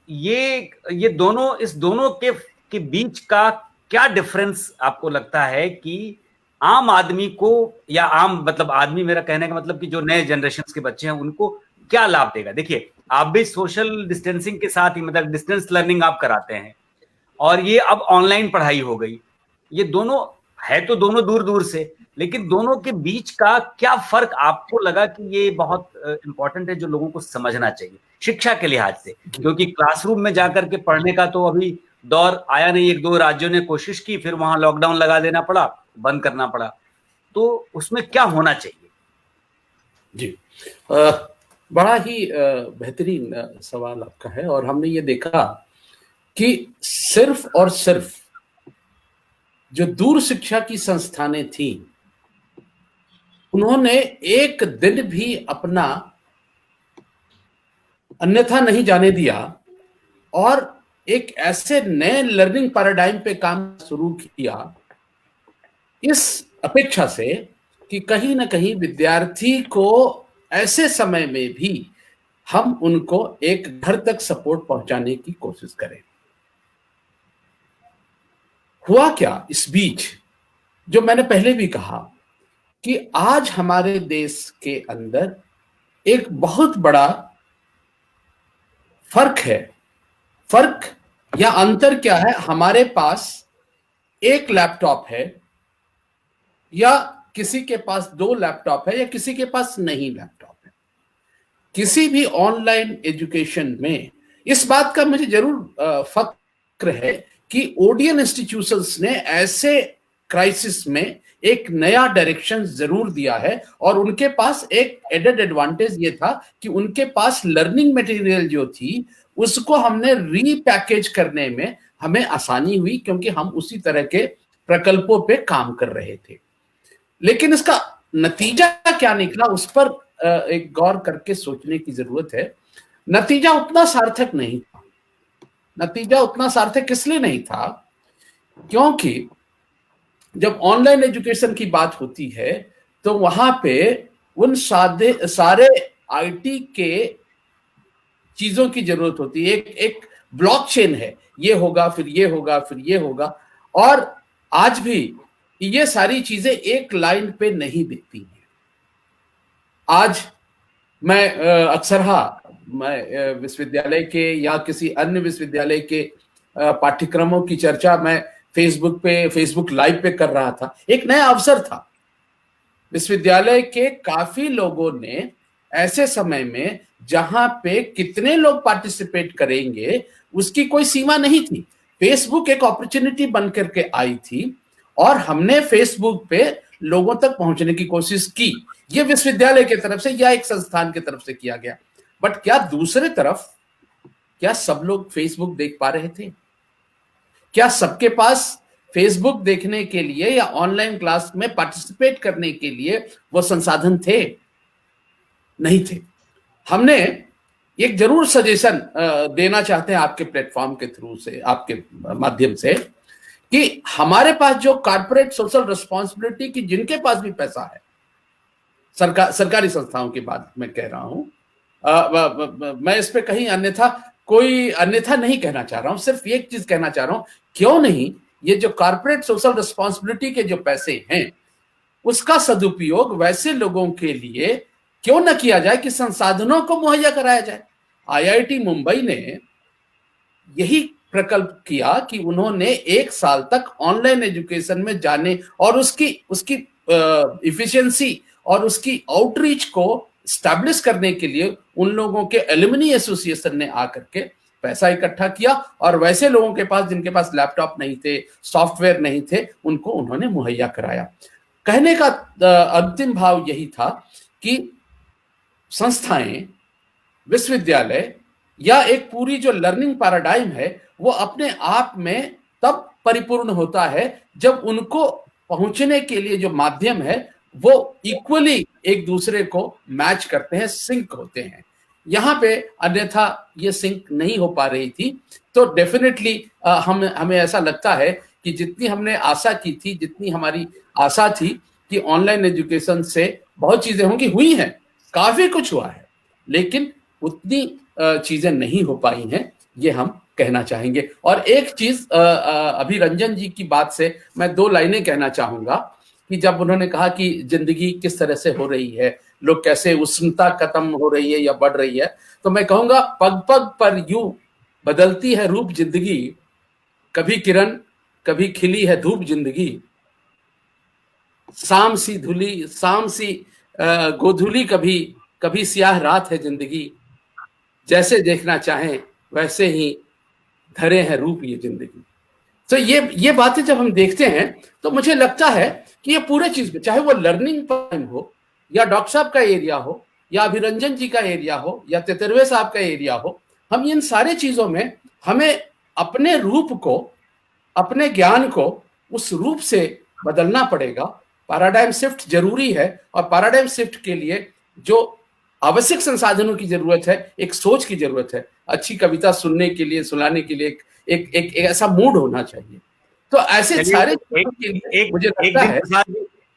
ये दोनों, इस दोनों के बीच का क्या डिफरेंस आपको लगता है कि आम आदमी को, या आम मतलब आदमी, मेरा कहने का मतलब कि जो नए जनरेशन के बच्चे हैं उनको क्या लाभ देगा? देखिए, आप भी सोशल डिस्टेंसिंग के साथ ही, मतलब डिस्टेंस लर्निंग आप कराते हैं और ये अब ऑनलाइन पढ़ाई हो गई। ये दोनों है तो दोनों दूर दूर से, लेकिन दोनों के बीच का क्या फर्क आपको लगा कि ये बहुत इंपॉर्टेंट है, जो लोगों को समझना चाहिए शिक्षा के लिहाज से? क्योंकि क्लासरूम में जाकर के पढ़ने का तो अभी दौर आया नहीं। एक दो राज्यों ने कोशिश की, फिर वहां लॉकडाउन लगा देना पड़ा, बंद करना पड़ा। तो उसमें क्या होना चाहिए? जी, बड़ा ही बेहतरीन सवाल आपका है। और हमने ये देखा कि सिर्फ और सिर्फ जो दूर शिक्षा की संस्थानें थी, उन्होंने एक दिन भी अपना अन्यथा नहीं जाने दिया और एक ऐसे नए लर्निंग पैराडाइम पे काम शुरू किया, इस अपेक्षा से कि कहीं ना कहीं विद्यार्थी को ऐसे समय में भी हम उनको एक घर तक सपोर्ट पहुंचाने की कोशिश करें। हुआ क्या इस बीच, जो मैंने पहले भी कहा कि आज हमारे देश के अंदर एक बहुत बड़ा फर्क है। फर्क या अंतर क्या है? हमारे पास एक लैपटॉप है या किसी के पास 2 लैपटॉप है या किसी के पास नहीं लैपटॉप है। किसी भी ऑनलाइन एजुकेशन में इस बात का मुझे जरूर फक्र है कि ओडियन इंस्टीट्यूशंस ने ऐसे क्राइसिस में एक नया डायरेक्शन जरूर दिया है और उनके पास एक एडेड एडवांटेज ये था कि उनके पास लर्निंग मटेरियल जो थी उसको हमने रीपैकेज करने में हमें आसानी हुई, क्योंकि हम उसी तरह के प्रकल्पों पे काम कर रहे थे। लेकिन इसका नतीजा क्या निकला, उस पर एक गौर करके सोचने की जरूरत है। नतीजा उतना सार्थक नहीं था। नतीजा उतना सार्थक इसलिए नहीं था क्योंकि जब ऑनलाइन एजुकेशन की बात होती है तो वहां पे उन सारे आईटी के चीजों की जरूरत होती है। एक ब्लॉकचेन है, ये होगा फिर ये होगा फिर ये होगा, और आज भी ये सारी चीजें एक लाइन पे नहीं दिखती हैं। आज मैं अक्सरहा मैं विश्वविद्यालय के या किसी अन्य विश्वविद्यालय के पाठ्यक्रमों की चर्चा मैं फेसबुक लाइव पे कर रहा था। एक नया अवसर था विश्वविद्यालय के काफी लोगों ने ऐसे समय में जहां पे कितने लोग पार्टिसिपेट करेंगे उसकी कोई सीमा नहीं थी, फेसबुक एक अपॉर्चुनिटी बनकर के आई थी और हमने फेसबुक पे लोगों तक पहुंचने की कोशिश की। ये विश्वविद्यालय की तरफ से या एक संस्थान की तरफ से किया गया। बट क्या दूसरे तरफ क्या सब लोग फेसबुक देख पा रहे थे? क्या सबके पास फेसबुक देखने के लिए या ऑनलाइन क्लास में पार्टिसिपेट करने के लिए वो संसाधन थे? नहीं थे। हमने एक जरूर सजेशन देना चाहते हैं आपके प्लेटफॉर्म के थ्रू से, आपके माध्यम से, कि हमारे पास जो कॉर्पोरेट सोशल रिस्पॉन्सिबिलिटी की जिनके पास भी पैसा है, सरकारी संस्थाओं की बात मैं कह रहा हूं, मैं इस पे कहीं कोई अन्यथा नहीं कहना चाह रहा हूं, सिर्फ एक चीज कहना चाह रहा हूं, क्यों नहीं ये जो कॉर्पोरेट सोशल रिस्पॉन्सिबिलिटी के जो पैसे हैं उसका सदुपयोग वैसे लोगों के लिए क्यों न किया जाए कि संसाधनों को मुहैया कराया जाए। आईआईटी मुंबई ने यही प्रकल्प किया कि उन्होंने 1 साल तक ऑनलाइन एजुकेशन में जाने और उसकी इफिशिएंसी और उसकी आउटरीच को स्टैब्लिश करने के लिए उन लोगों के एलुमनी एसोसिएशन ने आकर के पैसा इकट्ठा किया और वैसे लोगों के पास जिनके पास लैपटॉप नहीं थे, सॉफ्टवेयर नहीं थे, उनको उन्होंने मुहैया कराया। कहने का अंतिम भाव यही था कि संस्थाएं, विश्वविद्यालय या एक पूरी जो लर्निंग पैराडाइम है वो अपने आप में तब परिपूर्ण होता है जब उनको पहुंचने के लिए जो माध्यम है वो इक्वली एक दूसरे को मैच करते हैं, सिंक होते हैं। यहाँ पे अन्यथा ये सिंक नहीं हो पा रही थी। तो डेफिनेटली हमें ऐसा लगता है कि जितनी हमने आशा की थी, जितनी हमारी आशा थी कि ऑनलाइन एजुकेशन से बहुत चीजें होंगी, हुई हैं, काफी कुछ हुआ है, लेकिन उतनी चीजें नहीं हो पाई हैं, ये हम कहना चाहेंगे। और एक चीज अभी रंजन जी की बात से मैं 2 लाइनें कहना चाहूंगा कि जब उन्होंने कहा कि जिंदगी किस तरह से हो रही है, लोग कैसे उष्णता खत्म हो रही है या बढ़ रही है, तो मैं कहूंगा पग पग पर यूं बदलती है रूप जिंदगी, कभी किरण कभी खिली है धूप जिंदगी, शाम सी गोधूली कभी सियाह रात है जिंदगी, जैसे देखना चाहें वैसे ही धरे हैं रूप ये जिंदगी। तो ये बातें जब हम देखते हैं तो मुझे लगता है कि ये पूरे चीज में, चाहे वो लर्निंग टाइम हो या डॉक्टर साहब का एरिया हो या अभिरंजन जी का एरिया हो या तेतरवे साहब का एरिया हो, हम इन सारे चीजों में हमें अपने रूप को, अपने ज्ञान को उस रूप से बदलना पड़ेगा। पैराडाइम शिफ्ट जरूरी है और पैराडाइम शिफ्ट के लिए जो आवश्यक संसाधनों की जरूरत है, एक सोच की जरूरत है। अच्छी कविता सुनने के लिए, सुनाने के लिए एक ऐसा मूड होना चाहिए। तो ऐसे सारे मुझे लगता है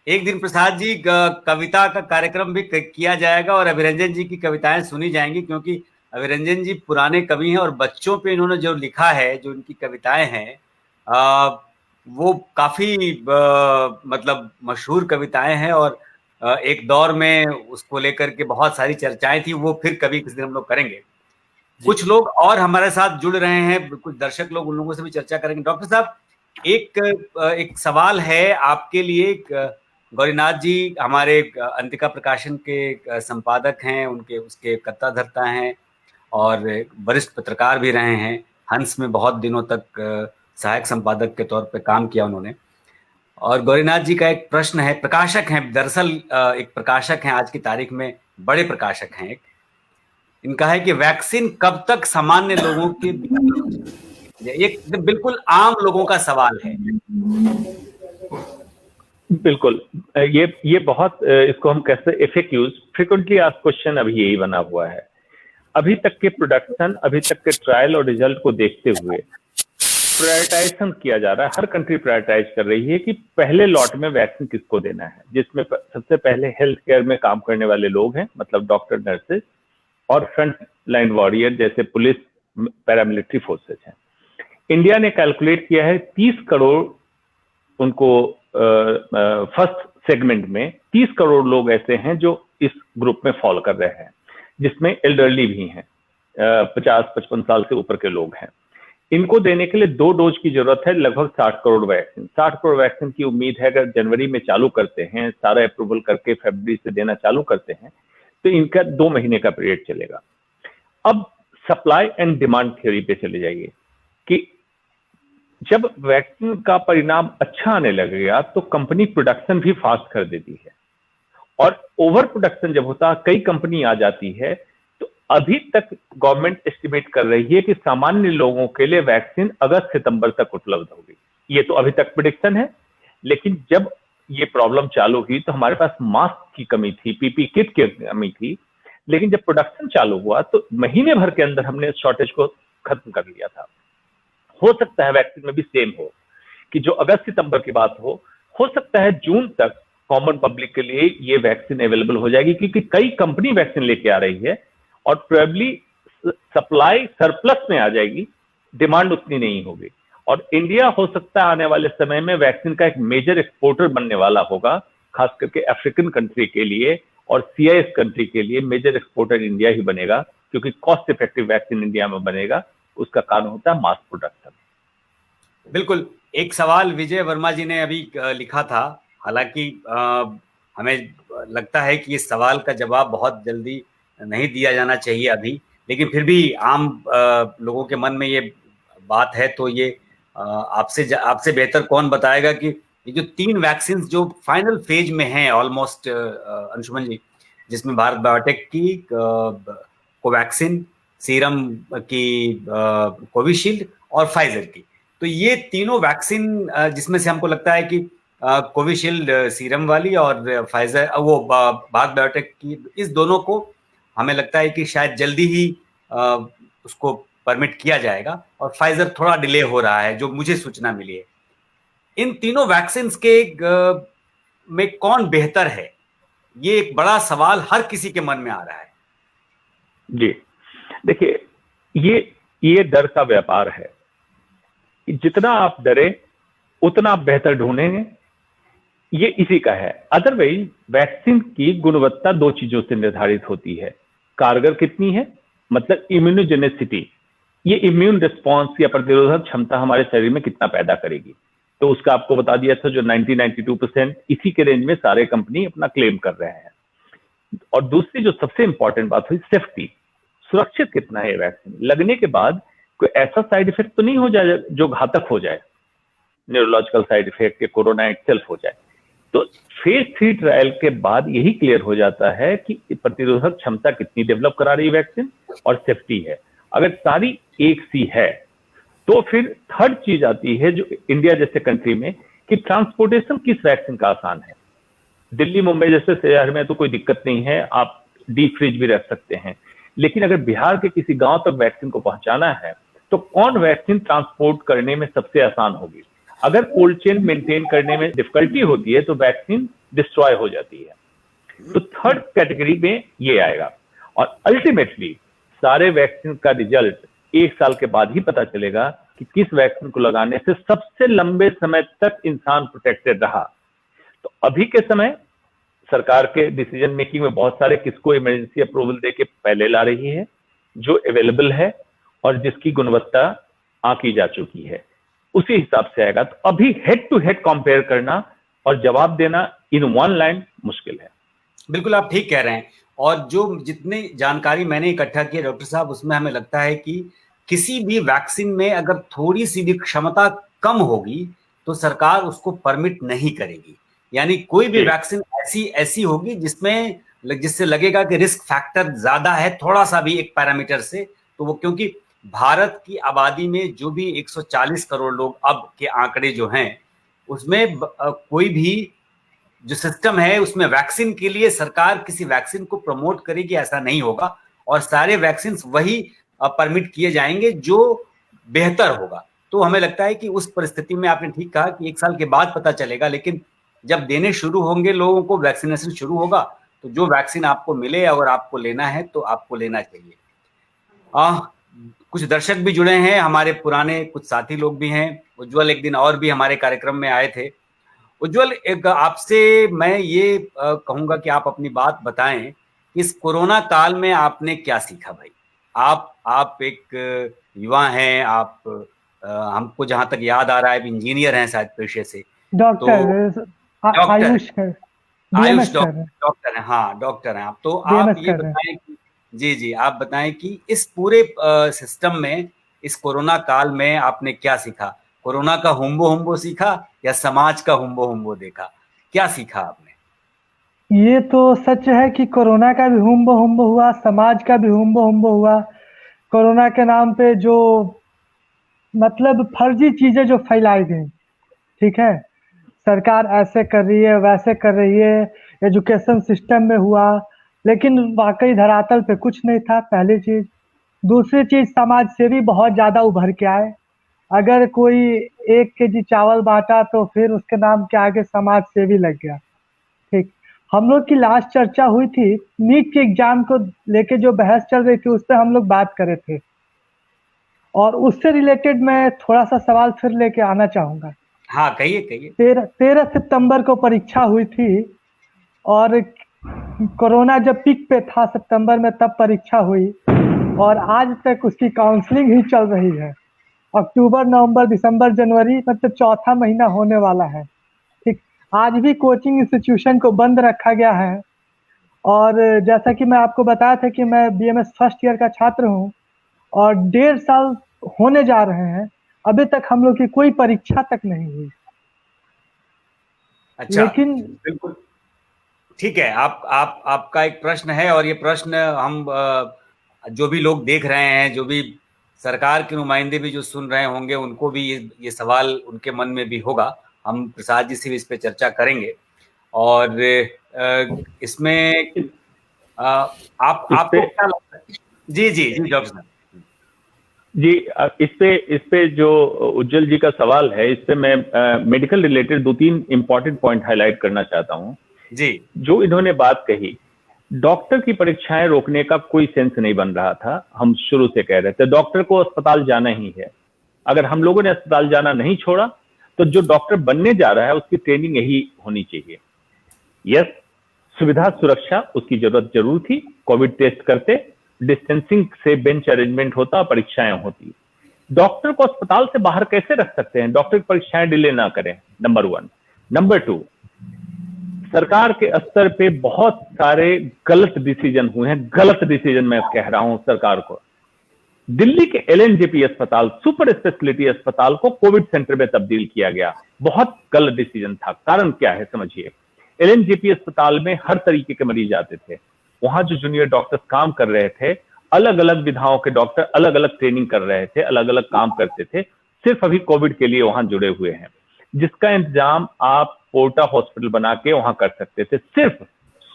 एक दिन प्रसाद जी कविता का कार्यक्रम भी किया जाएगा और अभिरंजन जी की कविताएं सुनी जाएंगी, क्योंकि अभिरंजन जी पुराने कवि हैं और बच्चों पे इन्होंने जो लिखा है, जो इनकी कविताएं हैं वो काफी मतलब मशहूर कविताएं हैं और एक दौर में उसको लेकर के बहुत सारी चर्चाएं थी। वो फिर कभी किसी दिन हम लोग करेंगे। कुछ लोग और हमारे साथ जुड़ रहे हैं, कुछ दर्शक लोग, उन लोगों से भी चर्चा करेंगे। डॉक्टर साहब, एक सवाल है आपके लिए। गौरीनाथ जी हमारे अंतिका प्रकाशन के संपादक हैं, उसके कर्ता धर्ता हैं और वरिष्ठ पत्रकार भी रहे हैं। हंस में बहुत दिनों तक सहायक संपादक के तौर पे काम किया उन्होंने। और गौरीनाथ जी का एक प्रश्न है, प्रकाशक हैं, दरअसल एक प्रकाशक हैं, आज की तारीख में बड़े प्रकाशक हैं। इनका है कि वैक्सीन कब तक सामान्य लोगों के, एक बिल्कुल आम लोगों का सवाल है। बिल्कुल, ये बहुत, इसको हम कहते हैं FAQs, फ्रीक्वेंटली आस्क्ड क्वेश्चन, अभी यही बना हुआ है। अभी तक के प्रोडक्शन, अभी तक के ट्रायल और रिजल्ट को देखते हुए प्रायोरिटाइजेशन किया जा रहा है। हर कंट्री प्रायोरिटाइज कर रही है कि पहले लॉट में वैक्सीन किसको देना है, जिसमें सबसे पहले हेल्थ केयर में काम करने वाले लोग हैं, मतलब डॉक्टर, नर्सेज और फ्रंट लाइन वॉरियर जैसे पुलिस, पैरामिलिट्री फोर्सेज हैं। इंडिया ने कैलकुलेट किया है 30 करोड़ उनको फर्स्ट सेगमेंट में 30 करोड़ लोग ऐसे हैं जो इस ग्रुप में फॉल कर रहे हैं, जिसमें एल्डरली भी हैं, 50-55 साल से ऊपर के लोग हैं। इनको देने के लिए 2 डोज की जरूरत है, लगभग 60 करोड़ वैक्सीन। 60 करोड़ वैक्सीन की उम्मीद है, अगर जनवरी में चालू करते हैं, सारा अप्रूवल करके फरवरी से देना चालू करते हैं, तो इनका 2 महीने का पीरियड चलेगा। अब सप्लाई एंड डिमांड थ्योरी पे चले जाइए कि जब वैक्सीन का परिणाम अच्छा आने लगेगा तो कंपनी प्रोडक्शन भी फास्ट कर देती है, और ओवर प्रोडक्शन जब होता है, कई कंपनी आ जाती है, तो अभी तक गवर्नमेंट एस्टिमेट कर रही है कि सामान्य लोगों के लिए वैक्सीन अगस्त सितंबर तक उपलब्ध होगी। ये तो अभी तक प्रेडिक्शन है, लेकिन जब ये प्रॉब्लम चालू हुई तो हमारे पास मास्क की कमी थी, पीपी किट की कमी थी, लेकिन जब प्रोडक्शन चालू हुआ तो महीने भर के अंदर हमने शॉर्टेज को खत्म कर लिया था। हो सकता है वैक्सीन में भी सेम हो, कि जो अगस्त सितंबर की बात हो सकता है जून तक कॉमन पब्लिक के लिए ये वैक्सीन अवेलेबल हो जाएगी, क्योंकि कई कंपनी वैक्सीन लेके आ रही है और प्रोबेबली सप्लाई सरप्लस में आ जाएगी, डिमांड उतनी नहीं होगी। और इंडिया हो सकता है आने वाले समय में वैक्सीन का एक मेजर एक्सपोर्टर बनने वाला होगा, खास करके अफ्रीकन कंट्री के लिए और CIS कंट्री के लिए मेजर एक्सपोर्टर इंडिया ही बनेगा, क्योंकि कॉस्ट इफेक्टिव वैक्सीन इंडिया में बनेगा। उसका कारण होता है मास प्रोडक्शन। बिल्कुल। एक सवाल विजय वर्मा जी ने अभी लिखा था, हालांकि हमें लगता है कि इस सवाल का जवाब बहुत जल्दी नहीं दिया जाना चाहिए अभी, लेकिन फिर भी आम लोगों के मन में ये बात है, तो ये आपसे बेहतर कौन बताएगा कि ये जो 3 वैक्सीन जो फाइनल फेज में हैं ऑलमोस्ट, अंशुमन जी, जिसमें भारत बायोटेक की कोवैक्सीन, सीरम की कोविशील्ड और फाइजर की, तो ये तीनों वैक्सीन जिसमें से हमको लगता है कि कोविशील्ड सीरम वाली और फाइजर वो भारत बायोटेक की, इस दोनों को हमें लगता है कि शायद जल्दी ही उसको परमिट किया जाएगा, और फाइजर थोड़ा डिले हो रहा है, जो मुझे सूचना मिली है। इन तीनों वैक्सीन के में कौन बेहतर है, ये एक बड़ा सवाल हर किसी के मन में आ रहा है। जी देखिए, ये डर का व्यापार है, जितना आप डरे उतना आप बेहतर ढूंढेंगे, ये इसी का है। अदरवाइज वैक्सीन की गुणवत्ता 2 चीजों से निर्धारित होती है, कारगर कितनी है, मतलब इम्यूनोजेनेसिटी, ये इम्यून रिस्पॉन्स या प्रतिरोधक क्षमता हमारे शरीर में कितना पैदा करेगी। तो उसका आपको बता दिया था, जो 90-92% इसी के रेंज में सारे कंपनी अपना क्लेम कर रहे हैं। और दूसरी जो सबसे इंपॉर्टेंट बात हुई, सेफ्टी, सुरक्षित कितना है वैक्सीन, लगने के बाद कोई ऐसा साइड इफेक्ट तो नहीं हो जाए जो घातक हो जाए, neurological side effect, corona itself हो जाए। तो फेज 3 ट्रायल के बाद यही क्लियर हो जाता है कि प्रतिरोधक क्षमता कितनी डेवलप करा रही वैक्सीन और सेफ्टी है। अगर सारी एक सी है तो फिर थर्ड चीज आती है, जो इंडिया जैसे कंट्री में, कि ट्रांसपोर्टेशन किस वैक्सीन का आसान है। दिल्ली मुंबई जैसे शहर में तो कोई दिक्कत नहीं है, आप डीप फ्रिज भी रख सकते हैं, लेकिन अगर बिहार के किसी गांव तक वैक्सीन को पहुंचाना है तो कौन वैक्सीन ट्रांसपोर्ट करने में सबसे आसान होगी। अगर कोल्ड चेन मेंटेन करने में डिफिकल्टी होती है तो वैक्सीन डिस्ट्रॉय हो जाती है। तो थर्ड कैटेगरी में ये आएगा, और अल्टीमेटली सारे वैक्सीन का रिजल्ट 1 साल के बाद ही पता चलेगा कि किस वैक्सीन को लगाने से सबसे लंबे समय तक इंसान प्रोटेक्टेड रहा। तो अभी के समय सरकार के डिसीजन मेकिंग में बहुत सारे किसको इमरजेंसी अप्रूवल देके पहले ला रही है, जो अवेलेबल है और जिसकी गुणवत्ता आंकी जा चुकी है, उसी हिसाब से आएगा। तो अभी हेड टू हेड कंपेयर करना और जवाब देना इन वन लाइन मुश्किल है। बिल्कुल, आप ठीक कह रहे हैं। और जो जितनी जानकारी मैंने इकट्ठा की है डॉक्टर साहब, उसमें हमें लगता है कि किसी भी वैक्सीन में अगर थोड़ी सी भी क्षमता कम होगी तो सरकार उसको परमिट नहीं करेगी। यानी कोई भी वैक्सीन ऐसी होगी जिससे लगेगा कि रिस्क फैक्टर ज्यादा है थोड़ा सा भी एक पैरामीटर से, तो वो, क्योंकि भारत की आबादी में जो भी 140 करोड़ लोग अब के आंकड़े जो हैं, उसमें कोई भी जो सिस्टम है उसमें वैक्सीन के लिए सरकार किसी वैक्सीन को प्रमोट करेगी ऐसा नहीं होगा, और सारे वैक्सीन वही परमिट किए जाएंगे जो बेहतर होगा। तो हमें लगता है कि उस परिस्थिति में आपने ठीक कहा कि 1 साल के बाद पता चलेगा, लेकिन जब देने शुरू होंगे लोगों को, वैक्सीनेशन शुरू होगा, तो जो वैक्सीन आपको मिले अगर आपको लेना है तो आपको लेना चाहिए। कुछ दर्शक भी जुड़े हैं, हमारे पुराने कुछ साथी लोग भी हैं। उज्जवल एक दिन और भी हमारे कार्यक्रम में आए थे। उज्जवल, एक आपसे मैं ये कहूंगा कि आप अपनी बात बताएं, इस कोरोना काल में आपने क्या सीखा भाई? आप एक युवा हैं, आप हमको जहां तक याद आ रहा है इंजीनियर हैं शायद पेशे से, डॉक्टर आयुष डॉक्टर हैं, हाँ डॉक्टर हैं आप। तो आप ये बताएं कि जी आप बताएं कि इस पूरे सिस्टम में, इस कोरोना काल में आपने क्या सीखा? कोरोना का हुम्बो सीखा या समाज का हुम्बो देखा? क्या सीखा आपने? ये तो सच है कि कोरोना का भी हुम्बो हुआ, समाज का भी हुम्बो हुआ। कोरोना के नाम पे जो मतलब फर्जी चीजें जो फैलाई गई, ठीक है, सरकार ऐसे कर रही है, वैसे कर रही है, एजुकेशन सिस्टम में हुआ, लेकिन वाकई धरातल पे कुछ नहीं था, पहली चीज। दूसरी चीज, समाज सेवी बहुत ज्यादा उभर के आए। अगर कोई 1 केजी चावल बांटा तो फिर उसके नाम के आगे समाज सेवी लग गया। ठीक, हम लोग की लास्ट चर्चा हुई थी नीट के एग्जाम को लेके, जो बहस चल रही थी उस पर हम लोग बात कर रहे थे, और उससे रिलेटेड मैं थोड़ा सा सवाल फिर लेके आना चाहूंगा। हाँ कहिए। 13 सितंबर को परीक्षा हुई थी, और कोरोना जब पीक पे था सितंबर में, तब परीक्षा हुई, और आज तक उसकी काउंसलिंग ही चल रही है। अक्टूबर, नवंबर, दिसंबर, जनवरी, मतलब चौथा महीना होने वाला है। ठीक, आज भी कोचिंग इंस्टीट्यूशन को बंद रखा गया है। और जैसा कि मैं आपको बताया था कि मैं बीएमएस फर्स्ट ईयर का छात्र हूँ, और 1.5 साल होने जा रहे हैं, अभी तक हम लोग की कोई परीक्षा तक नहीं हुई। अच्छा, लेकिन बिल्कुल ठीक है। आपका एक प्रश्न है, और ये प्रश्न हम जो भी लोग देख रहे हैं, जो भी सरकार के नुमाइंदे भी जो सुन रहे होंगे, उनको भी ये सवाल उनके मन में भी होगा। हम प्रसाद जी से भी इस पे चर्चा करेंगे। और इसमें आपको क्या लगता है? जी डॉक्टर साहब जी, इस पे जो उज्जवल जी का सवाल है, इस पे मैं medical related 2-3 important point highlight करना चाहता हूँ जी। जो इन्होंने बात कही, डॉक्टर की परीक्षाएं रोकने का कोई सेंस नहीं बन रहा था। हम शुरू से कह रहे थे डॉक्टर को अस्पताल जाना ही है। अगर हम लोगों ने अस्पताल जाना नहीं छोड़ा तो जो डॉक्टर बनने जा रहा है उसकी ट्रेनिंग यही होनी चाहिए। यस, सुविधा सुरक्षा उसकी जरूरत जरूर थी, कोविड टेस्ट करते, डिस्टेंसिंग से बेंच अरेंजमेंट होता, परीक्षाएं होती। डॉक्टर को अस्पताल से बाहर कैसे रख सकते हैं? डॉक्टर की परीक्षाएं डिले ना करें, नंबर 1। नंबर 2, सरकार के स्तर पे बहुत सारे गलत डिसीजन हुए हैं। गलत डिसीजन मैं कह रहा हूं सरकार को। दिल्ली के एलएनजेपी अस्पताल, सुपर स्पेशलिटी अस्पताल को कोविड सेंटर में तब्दील किया गया, बहुत गलत डिसीजन था। कारण क्या है समझिए, एलएनजेपी अस्पताल में हर तरीके के मरीज आते थे। वहां जो जूनियर डॉक्टर्स काम कर रहे थे, अलग अलग विधाओं के डॉक्टर अलग अलग ट्रेनिंग कर रहे थे, अलग अलग काम करते थे, सिर्फ अभी कोविड के लिए वहां जुड़े हुए हैं, जिसका इंतजाम आप पोर्टा हॉस्पिटल बना के वहां कर सकते थे, सिर्फ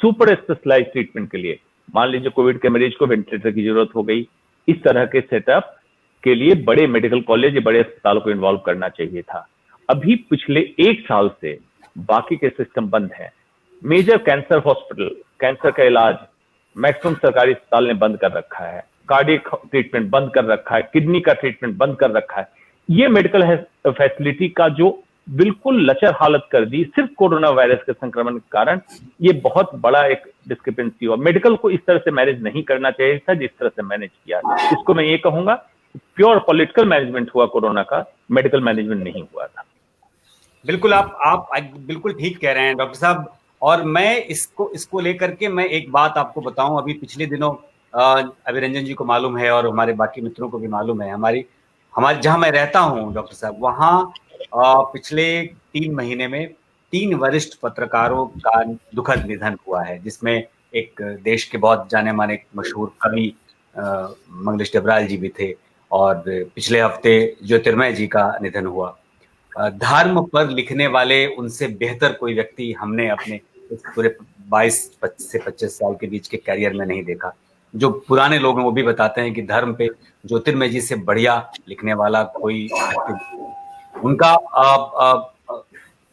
सुपर स्पेशलाइज्ड ट्रीटमेंट के लिए। मान लीजिए कोविड के मरीज को वेंटिलेटर की जरूरत हो गई, इस तरह के सेटअप के लिए बड़े मेडिकल कॉलेज, बड़े अस्पतालों को इन्वॉल्व करना चाहिए था। अभी पिछले 1 साल से बाकी के सिस्टम बंद है। मेजर कैंसर हॉस्पिटल, कैंसर का इलाज मैक्सिमम सरकारी अस्पताल ने बंद कर रखा है, कार्डियक ट्रीटमेंट बंद कर रखा है, किडनी का ट्रीटमेंट बंद कर रखा है। ये मेडिकल फैसिलिटी का जो बिल्कुल लचर हालत कर दी सिर्फ कोरोना वायरस के संक्रमण के कारण, ये बहुत बड़ा एक डिस्क्रिपेंसी हुआ। मेडिकल को इस तरह से मैनेज नहीं करना चाहिए था जिस तरह से मैनेज किया। इसको मैं ये कहूंगा प्योर पॉलिटिकल मैनेजमेंट हुआ कोरोना का, मेडिकल मैनेजमेंट नहीं हुआ था। बिल्कुल, आप बिल्कुल ठीक कह रहे हैं डॉक्टर साहब। और मैं इसको लेकर के मैं एक बात आपको बताऊं। अभी पिछले दिनों अभी रंजन जी को मालूम है और हमारे बाकी मित्रों को भी मालूम है, हमारी जहां मैं रहता हूं डॉक्टर साहब, वहां पिछले 3 महीने में 3 वरिष्ठ पत्रकारों का दुखद निधन हुआ है, जिसमें एक देश के बहुत जाने माने मशहूर कवि मंगलेश डबराल जी भी थे, और पिछले हफ्ते ज्योतिर्मय जी का निधन हुआ। धर्म पर लिखने वाले उनसे बेहतर कोई व्यक्ति हमने अपने इस पूरे 22 से 25 साल के बीच के कैरियर में नहीं देखा। जो पुराने लोग हैं वो भी बताते हैं कि धर्म पे ज्योतिर्मय जी से बढ़िया लिखने वाला कोई, उनका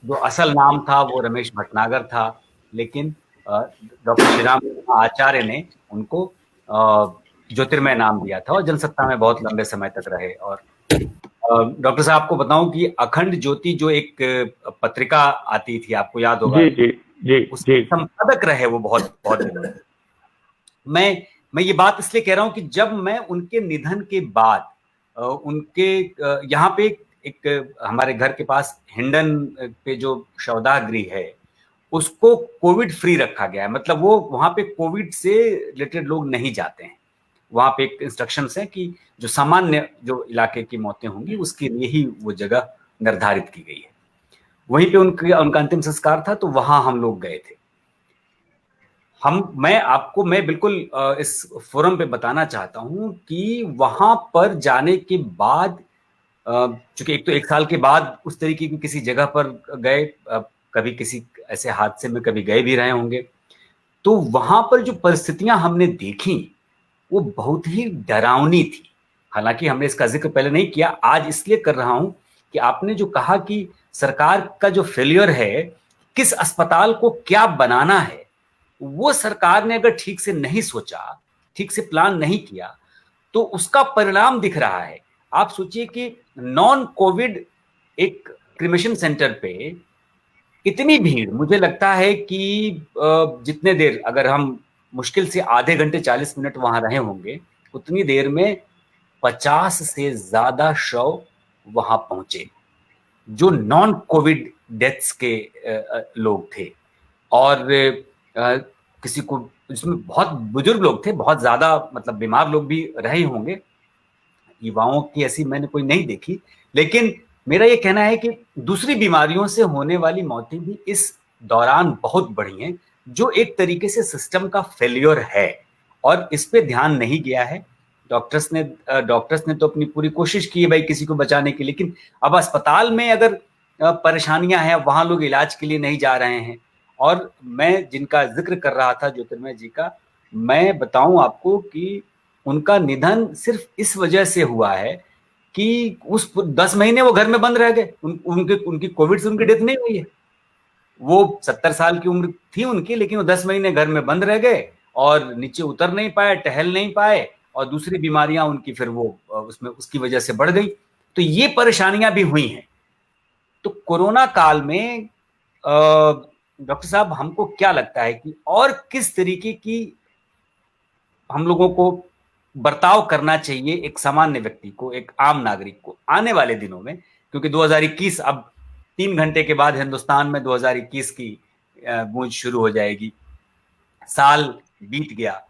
जो असल नाम था वो रमेश भटनागर था, लेकिन डॉक्टर श्री राम आचार्य ने उनको ज्योतिर्मय नाम दिया था और जनसत्ता में बहुत लंबे समय तक रहे। और डॉक्टर साहब आपको बताऊं कि अखंड ज्योति जो एक पत्रिका आती थी, आपको याद होगा, उसके संपादक रहे वो बहुत दिनों। मैं ये बात इसलिए कह रहा हूं कि जब मैं उनके निधन के बाद उनके यहाँ पे एक हमारे घर के पास हिंडन पे जो शवदाह गृह है उसको कोविड फ्री रखा गया है, मतलब वो वहां पे कोविड से रिलेटेड लोग नहीं जाते हैं। वहां पे एक इंस्ट्रक्शंस है कि जो सामान्य जो इलाके की मौतें होंगी उसके लिए ही वो जगह निर्धारित की गई है। वहीं पे उनका अंतिम संस्कार था, तो वहां हम लोग गए थे। मैं बिल्कुल इस फोरम पे बताना चाहता हूं कि वहां पर जाने के बाद, चूंकि एक तो 1 साल के बाद उस तरीके की किसी जगह पर गए, कभी किसी ऐसे हादसे में कभी गए भी रहे होंगे, तो वहां पर जो परिस्थितियां हमने देखी वो बहुत ही डरावनी थी। हालांकि हमने इसका जिक्र पहले नहीं किया, आज इसलिए कर रहा हूं कि आपने जो कहा कि सरकार का जो फेलियर है, किस अस्पताल को क्या बनाना है, वो सरकार ने अगर ठीक से नहीं सोचा, ठीक से प्लान नहीं किया, तो उसका परिणाम दिख रहा है। आप सोचिए कि नॉन कोविड एक क्रिमेशन सेंटर पे इतनी भीड़, मुझे लगता है कि जितने देर, अगर हम मुश्किल से आधे घंटे 40 मिनट वहां रहे होंगे, उतनी देर में 50 से ज्यादा शव वहां पहुंचे जो नॉन कोविड डेथ्स के लोग थे। और किसी को, जिसमें बहुत बुजुर्ग लोग थे, बहुत ज्यादा मतलब बीमार लोग भी रहे होंगे, युवाओं की ऐसी मैंने कोई नहीं देखी। लेकिन मेरा ये कहना है कि दूसरी बीमारियों से होने वाली मौतें भी इस दौरान बहुत बढ़ी हैं, जो एक तरीके से सिस्टम का फेलियर है और इस पे ध्यान नहीं गया है। डॉक्टर्स ने तो अपनी पूरी कोशिश की है भाई किसी को बचाने की, लेकिन अब अस्पताल में अगर परेशानियां हैं, वहां लोग इलाज के लिए नहीं जा रहे हैं। और मैं जिनका जिक्र कर रहा था, ज्योतिर्मय जी का, मैं बताऊं आपको कि उनका निधन सिर्फ इस वजह से हुआ है कि उस 10 महीने वो घर में बंद रह गए। उनकी कोविड से उनकी डेथ नहीं हुई है। वो 70 साल की उम्र थी उनकी, लेकिन वो 10 महीने घर में बंद रह गए और नीचे उतर नहीं पाए, टहल नहीं पाए, और दूसरी बीमारियां उनकी फिर वो उसमें उसकी वजह से बढ़ गई। तो ये परेशानियां भी हुई हैं। तो कोरोना काल में डॉक्टर साहब, हमको क्या लगता है कि और किस तरीके की हम लोगों को बर्ताव करना चाहिए, एक सामान्य व्यक्ति को, एक आम नागरिक को, आने वाले दिनों में? क्योंकि 2021, अब 3 घंटे के बाद हिंदुस्तान में 2021 की गूंज शुरू हो जाएगी। साल बीत गया,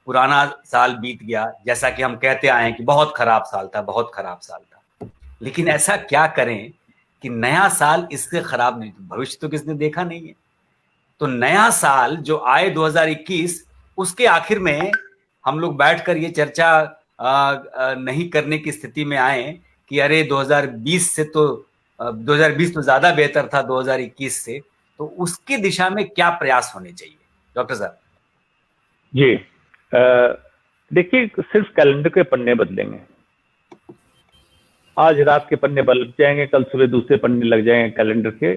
पुराना साल बीत गया, जैसा कि हम कहते आए हैं कि बहुत खराब साल था, बहुत खराब साल था। लेकिन ऐसा क्या करें कि नया साल इससे खराब नहीं, भविष्य तो किसने देखा नहीं है। तो नया साल जो आए 2021, उसके आखिर में हम लोग बैठकर ये चर्चा नहीं करने की स्थिति में आए कि अरे 2020 से तो 2020 तो ज्यादा बेहतर था 2021 से। तो उसकी दिशा में क्या प्रयास होने चाहिए डॉक्टर साहब? जी, देखिए, सिर्फ कैलेंडर के पन्ने बदलेंगे। आज रात के पन्ने बदल जाएंगे, कल सुबह दूसरे पन्ने लग जाएंगे कैलेंडर के।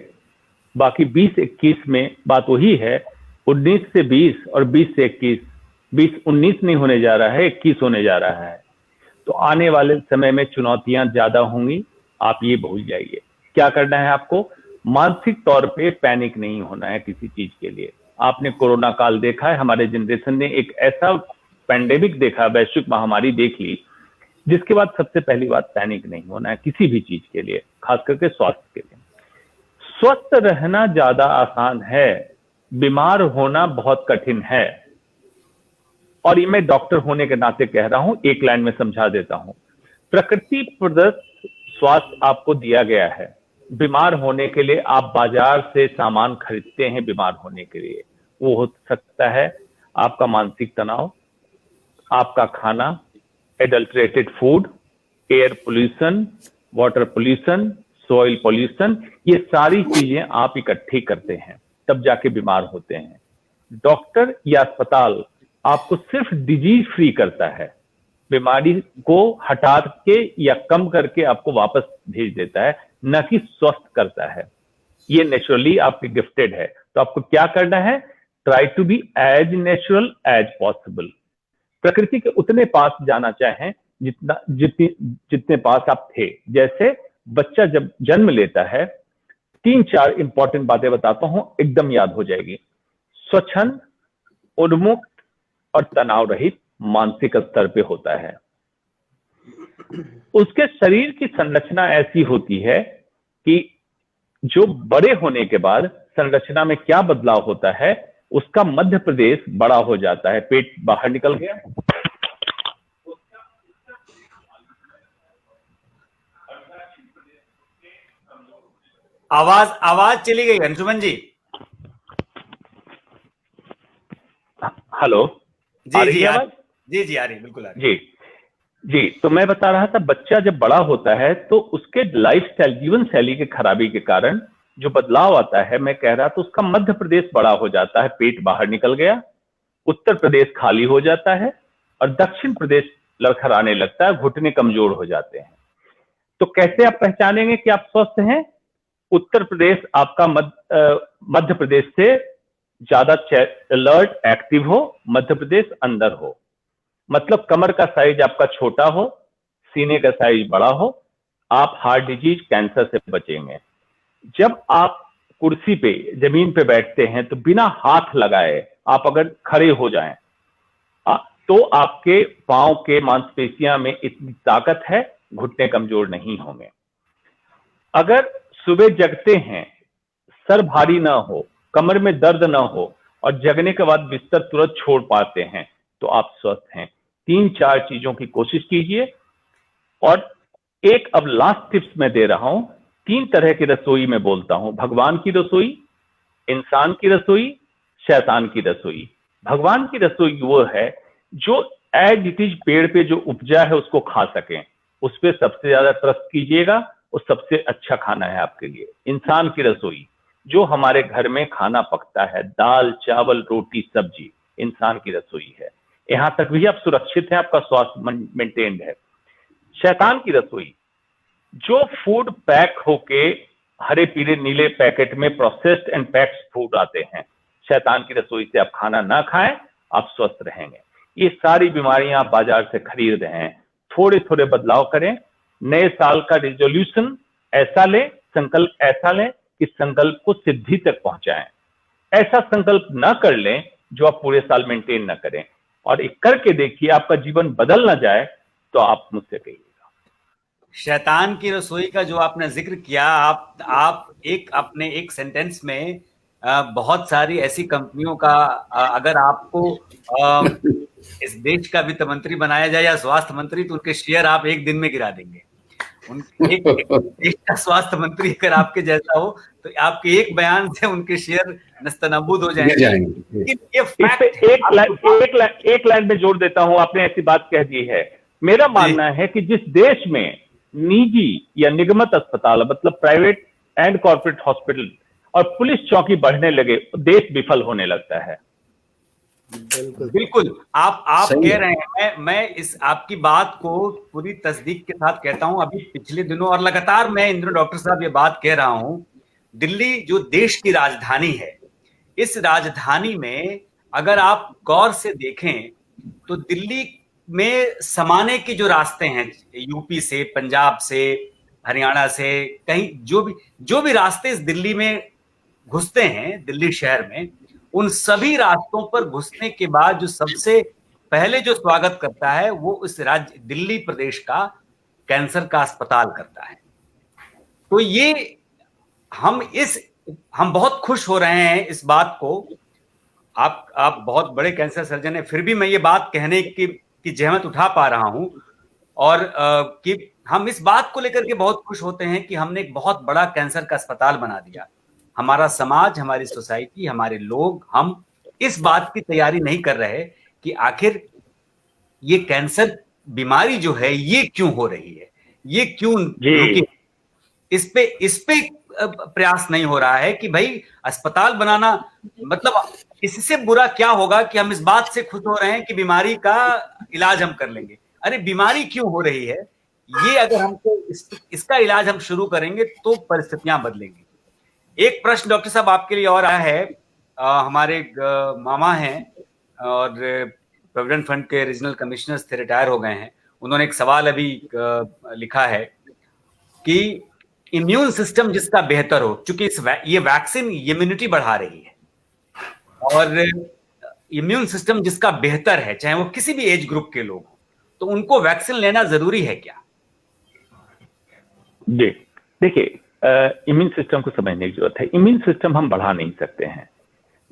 बाकी 20-21 में बात वही है, 19 से 20 और 20 से 21। 20-19 नहीं होने जा रहा है, 21 होने जा रहा है। तो आने वाले समय में चुनौतियां ज्यादा होंगी, आप ये भूल जाइए। क्या करना है आपको? मानसिक तौर पे पैनिक नहीं होना है किसी चीज के लिए। आपने कोरोना काल देखा है, हमारे जनरेशन ने एक ऐसा पैंडेमिक देखा, वैश्विक महामारी देख ली, जिसके बाद सबसे पहली बात पैनिक नहीं होना है किसी भी चीज के लिए, खास करके स्वास्थ्य के लिए। स्वस्थ रहना ज्यादा आसान है, बीमार होना बहुत कठिन है। और ये मैं डॉक्टर होने के नाते कह रहा हूं, एक लाइन में समझा देता हूं। प्रकृति प्रदत्त स्वास्थ्य आपको दिया गया है। बीमार होने के लिए आप बाजार से सामान खरीदते हैं, बीमार होने के लिए। वो हो सकता है आपका मानसिक तनाव, आपका खाना, adulterated food, air pollution, water pollution, soil pollution, ये सारी चीजें आप इकट्ठी करते हैं, तब जाके बीमार होते हैं। डॉक्टर या अस्पताल आपको सिर्फ डिजीज फ्री करता है, बीमारी को हटा के या कम करके आपको वापस भेज देता है, न कि स्वस्थ करता है। ये नेचुरली आपके गिफ्टेड है। तो आपको क्या करना है? Try to be as natural as possible. प्रकृति के उतने पास जाना चाहें जितने पास आप थे। जैसे बच्चा जब जन्म लेता है, 3-4 इंपॉर्टेंट बातें बताता हूं, एकदम याद हो जाएगी। स्वच्छंद, उन्मुक्त और तनाव रहित मानसिक स्तर पे होता है। उसके शरीर की संरचना ऐसी होती है कि जो बड़े होने के बाद संरचना में क्या बदलाव होता है, उसका मध्य प्रदेश बड़ा हो जाता है, पेट बाहर निकल गया, आवाज चली गई अंशुमन जी। हेलो, जी आ रही जी है आ आवाज? जी आ रही, बिल्कुल आ रही। जी जी, तो मैं बता रहा था, बच्चा जब बड़ा होता है तो उसके लाइफस्टाइल, जीवन शैली के खराबी के कारण जो बदलाव आता है, मैं कह रहा, तो उसका मध्य प्रदेश बड़ा हो जाता है, पेट बाहर निकल गया, उत्तर प्रदेश खाली हो जाता है और दक्षिण प्रदेश लड़खड़ाने लगता है, घुटने कमजोर हो जाते हैं। तो कैसे आप पहचानेंगे कि आप स्वस्थ हैं? उत्तर प्रदेश आपका मध्य प्रदेश से ज्यादा अलर्ट, एक्टिव हो, मध्य प्रदेश अंदर हो, मतलब कमर का साइज आपका छोटा हो, सीने का साइज बड़ा हो, आप हार्ट डिजीज, कैंसर से बचेंगे। जब आप कुर्सी पे, जमीन पे बैठते हैं तो बिना हाथ लगाए आप अगर खड़े हो जाएं तो आपके पांव के मांसपेशियां में इतनी ताकत है, घुटने कमजोर नहीं होंगे। अगर सुबह जगते हैं, सर भारी ना हो, कमर में दर्द ना हो और जगने के बाद बिस्तर तुरंत छोड़ पाते हैं, तो आप स्वस्थ हैं। 3-4 चीजों की कोशिश कीजिए। और एक अब लास्ट टिप्स मैं दे रहा हूं। 3 तरह की रसोई मैं बोलता हूं: भगवान की रसोई, इंसान की रसोई, शैतान की रसोई। भगवान की रसोई वो है जो एज इट इज पेड़ पे जो उपजा है उसको खा सकें, उस पर सबसे ज्यादा ट्रस्ट कीजिएगा, वो सबसे अच्छा खाना है आपके लिए। इंसान की रसोई, जो हमारे घर में खाना पकता है, दाल चावल रोटी सब्जी, इंसान की रसोई है। यहां तक भी आप सुरक्षित हैं, आपका स्वास्थ्य मेंटेन्ड है। शैतान की रसोई, जो फूड पैक होके हरे पीले नीले पैकेट में प्रोसेस्ड एंड पैक्ड फूड आते हैं, शैतान की रसोई से आप खाना ना खाएं, आप स्वस्थ रहेंगे। ये सारी बीमारियां आप बाजार से खरीद रहे हैं, थोड़े थोड़े बदलाव करें। नए साल का रिजोल्यूशन ऐसा लें, संकल्प ऐसा लें कि संकल्प को सिद्धि तक पहुंचाएं। ऐसा संकल्प ना कर लें जो आप पूरे साल मेंटेन ना करें, और एक करके देखिए, आपका जीवन बदल ना जाए तो आप मुझसे कहिएगा। शैतान की रसोई का जो आपने जिक्र किया, आप अपने एक सेंटेंस में बहुत सारी ऐसी कंपनियों का, अगर आपको इस देश का वित्त मंत्री बनाया जाए या स्वास्थ्य मंत्री, तो उनके शेयर आप एक दिन में गिरा देंगे। एक देश का स्वास्थ्य मंत्री अगर आपके जैसा हो तो आपके एक बयान से उनके शेयर नस्तनाबूद हो जाएंगे। ये फैक्ट एक लाइन में जोड़ देता हूं, आपने ऐसी बात कह दी है। मेरा मानना है कि जिस देश में निजी या निगमित अस्पताल, मतलब प्राइवेट एंड कॉर्पोरेट हॉस्पिटल और पुलिस चौकी बढ़ने लगे, देश विफल होने लगता है। बिल्कुल आप कह रहे हैं, मैं इस आपकी बात को पूरी तस्दीक के साथ कहता हूं। अभी पिछले दिनों और लगातार मैं इन दिनों डॉक्टर साहब ये बात कह रहा हूं, दिल्ली जो देश की राजधानी है, इस राजधानी में अगर आप गौर से देखें तो दिल्ली में समाने के जो रास्ते हैं, यूपी से, पंजाब से, हरियाणा से, कहीं जो भी रास्ते इस दिल्ली में घुसते हैं, दिल्ली शहर में, उन सभी रास्तों पर घुसने के बाद जो सबसे पहले जो स्वागत करता है वो इस राज्य दिल्ली प्रदेश का कैंसर का अस्पताल करता है। तो ये हम बहुत खुश हो रहे हैं इस बात को। आप बहुत बड़े कैंसर सर्जन हैं, फिर भी मैं ये बात कहने की जहमत उठा पा रहा हूं, और कि हम इस बात को लेकर के बहुत खुश होते हैं कि हमने एक बहुत बड़ा कैंसर का अस्पताल बना दिया। हमारा समाज, हमारी सोसाइटी, हमारे लोग, हम इस बात की तैयारी नहीं कर रहे कि आखिर ये कैंसर बीमारी जो है ये क्यों हो रही है, ये क्यों रुकी। इस पे प्रयास नहीं हो रहा है कि भाई अस्पताल बनाना, मतलब इससे बुरा क्या होगा कि हम इस बात से खुश हो रहे हैं कि बीमारी का इलाज हम कर लेंगे। अरे बीमारी क्यों हो रही है, ये अगर हमको इसका इलाज हम शुरू करेंगे तो परिस्थितियां बदलेंगी। एक प्रश्न डॉक्टर साहब आपके लिए और आया है। हमारे मामा हैं और प्रोविडेंट फंड के रीजनल कमिश्नर्स थे, रिटायर हो गए हैं। उन्होंने एक सवाल अभी लिखा है कि इम्यून सिस्टम जिसका बेहतर हो, क्योंकि ये वैक्सीन इम्यूनिटी बढ़ा रही है, और इम्यून सिस्टम जिसका बेहतर है, चाहे वो किसी भी एज ग्रुप के लोग, तो उनको वैक्सीन लेना जरूरी है क्या? जी, देखिए, इम्यून सिस्टम को समझने की जरूरत है। इम्यून सिस्टम हम बढ़ा नहीं सकते हैं।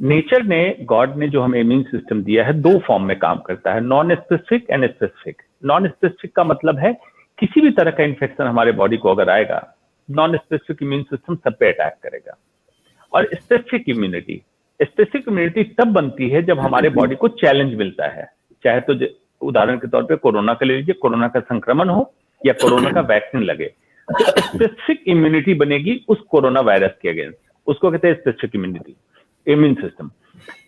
नेचर ने, गॉड ने जो हमें इम्यून सिस्टम दिया है, दो फॉर्म में काम करता है, non specific and specific. Non specific का मतलब है किसी भी तरह का इन्फेक्शन हमारे बॉडी को अगर आएगा, नॉन स्पेसिफिक इम्यून सिस्टम सब पे अटैक करेगा। और स्पेसिफिक इम्यूनिटी तब बनती है जब हमारे बॉडी को चैलेंज मिलता है, चाहे तो उदाहरण के तौर पे कोरोना का ले लीजिए, कोरोना का संक्रमण हो या कोरोना का वैक्सीन लगे, तो स्पेसिफिक इम्यूनिटी बनेगी उस कोरोना वायरस के अगेंस्ट, उसको कहते हैं स्पेसिफिक इम्यूनिटी, इम्यून सिस्टम।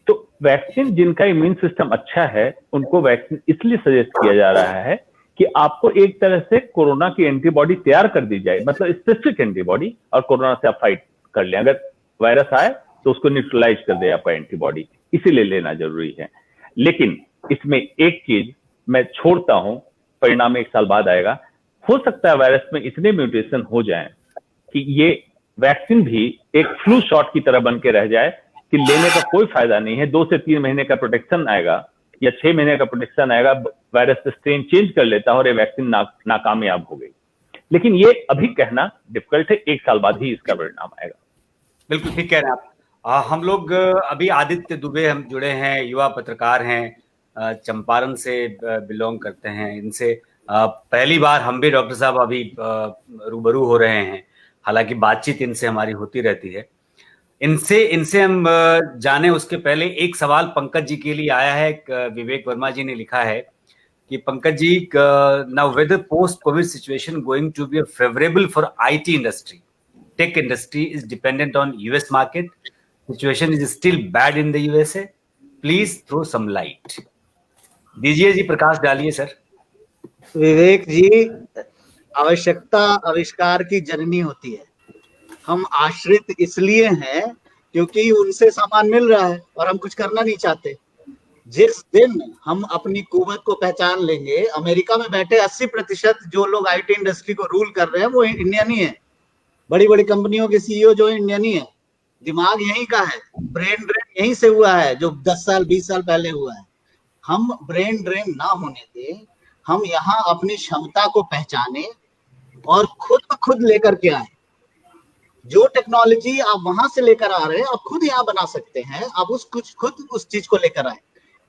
तो वैक्सीन, जिनका इम्यून सिस्टम अच्छा है, उनको वैक्सीन इसलिए सजेस्ट किया जा रहा है कि आपको एक तरह से कोरोना की एंटीबॉडी तैयार कर दी जाए, मतलब स्पेसिफिक एंटीबॉडी, और कोरोना से आप फाइट कर लें। अगर वायरस आए तो उसको न्यूट्रलाइज कर दे आपका एंटीबॉडी, इसीलिए लेना जरूरी है। लेकिन इसमें एक चीज मैं छोड़ता हूं, परिणाम 1 साल बाद आएगा। हो सकता है वायरस में इतने म्यूटेशन हो जाएं कि ये वैक्सीन भी एक फ्लू शॉट की तरह बन के रह जाए कि लेने का कोई फायदा नहीं है। 2 से 3 महीने का प्रोटेक्शन आएगा या 6 महीने का प्रोटेक्शन आएगा, वायरस स्ट्रेन चेंज कर लेता है और ये वैक्सीन नाकामयाब हो गई। लेकिन ये अभी कहना डिफिकल्ट है, 1 साल बाद ही इसका परिणाम आएगा। बिल्कुल ठीक कह रहे हैं आप। हम लोग अभी आदित्य दुबे हम जुड़े हैं, युवा पत्रकार हैं, चंपारण से बिलोंग करते हैं। इनसे पहली बार हम भी डॉक्टर साहब अभी रूबरू हो रहे हैं, हालांकि बातचीत इनसे हमारी होती रहती है। इनसे हम जाने उसके पहले एक सवाल पंकज जी के लिए आया है। विवेक वर्मा जी ने लिखा है कि Pankaj ji, now whether post covid situation going to be favourable for IT industry, tech industry is dependent on US market, situation is still bad in the USA, please throw some light. दीजिए जी, प्रकाश डालिए सर। विवेक जी, आवश्यकता आविष्कार की जननी होती है। हम आश्रित इसलिए हैं क्योंकि उनसे सामान मिल रहा है और हम कुछ करना नहीं चाहते। जिस दिन हम अपनी कुवत को पहचान लेंगे, अमेरिका में बैठे 80% जो लोग IT इंडस्ट्री को रूल कर रहे हैं वो इंडियन ही है। बड़ी बड़ी कंपनियों के CEO जो इंडियन ही है। दिमाग यहीं का है, ब्रेन ड्रेन यहीं से हुआ है, जो 10 साल 20 साल पहले हुआ है। हम ब्रेन ड्रेन ना होने दें, हम यहाँ अपनी क्षमता को पहचाने और खुद लेकर के आए। जो टेक्नोलॉजी आप वहां से लेकर आ रहे हैं, आप खुद यहाँ बना सकते हैं। आप खुद उस चीज को लेकर आए।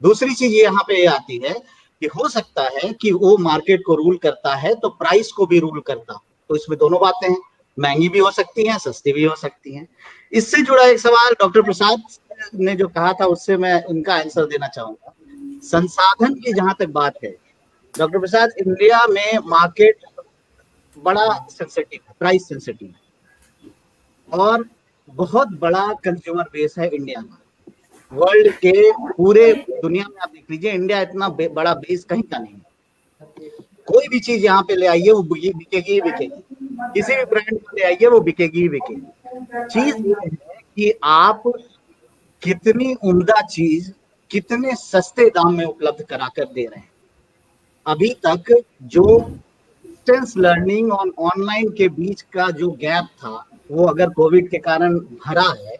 दूसरी चीज यहाँ पे ये आती है कि हो सकता है कि वो मार्केट को रूल करता है तो प्राइस को भी रूल करता। तो इसमें दोनों बातें हैं, महंगी भी हो सकती हैं, सस्ती भी हो सकती हैं। इससे जुड़ा एक सवाल डॉक्टर प्रसाद ने जो कहा था, उससे मैं इनका आंसर देना चाहूंगा। संसाधन की जहां तक बात है, डॉक्टर प्रसाद, इंडिया में मार्केट बड़ा सेंसिटिव है, प्राइस सेंसिटिव है, और बहुत बड़ा कंज्यूमर बेस है इंडिया का। वर्ल्ड के पूरे दुनिया में आप देख लीजिए, इंडिया इतना बड़ा बेस कहीं का नहीं है। कोई भी चीज यहाँ पे ले आइए वो बिकेगी ही बिकेगी, किसी भी ब्रांड को ले आइए वो बिकेगी ही बिकेगी। चीज ये है कि आप कितनी उम्दा चीज कितने सस्ते दाम में उपलब्ध करा कर दे रहे हैं। अभी तक जो डिस्टेंस लर्निंग और ऑनलाइन के बीच का जो गैप था, वो अगर कोविड के कारण भरा है,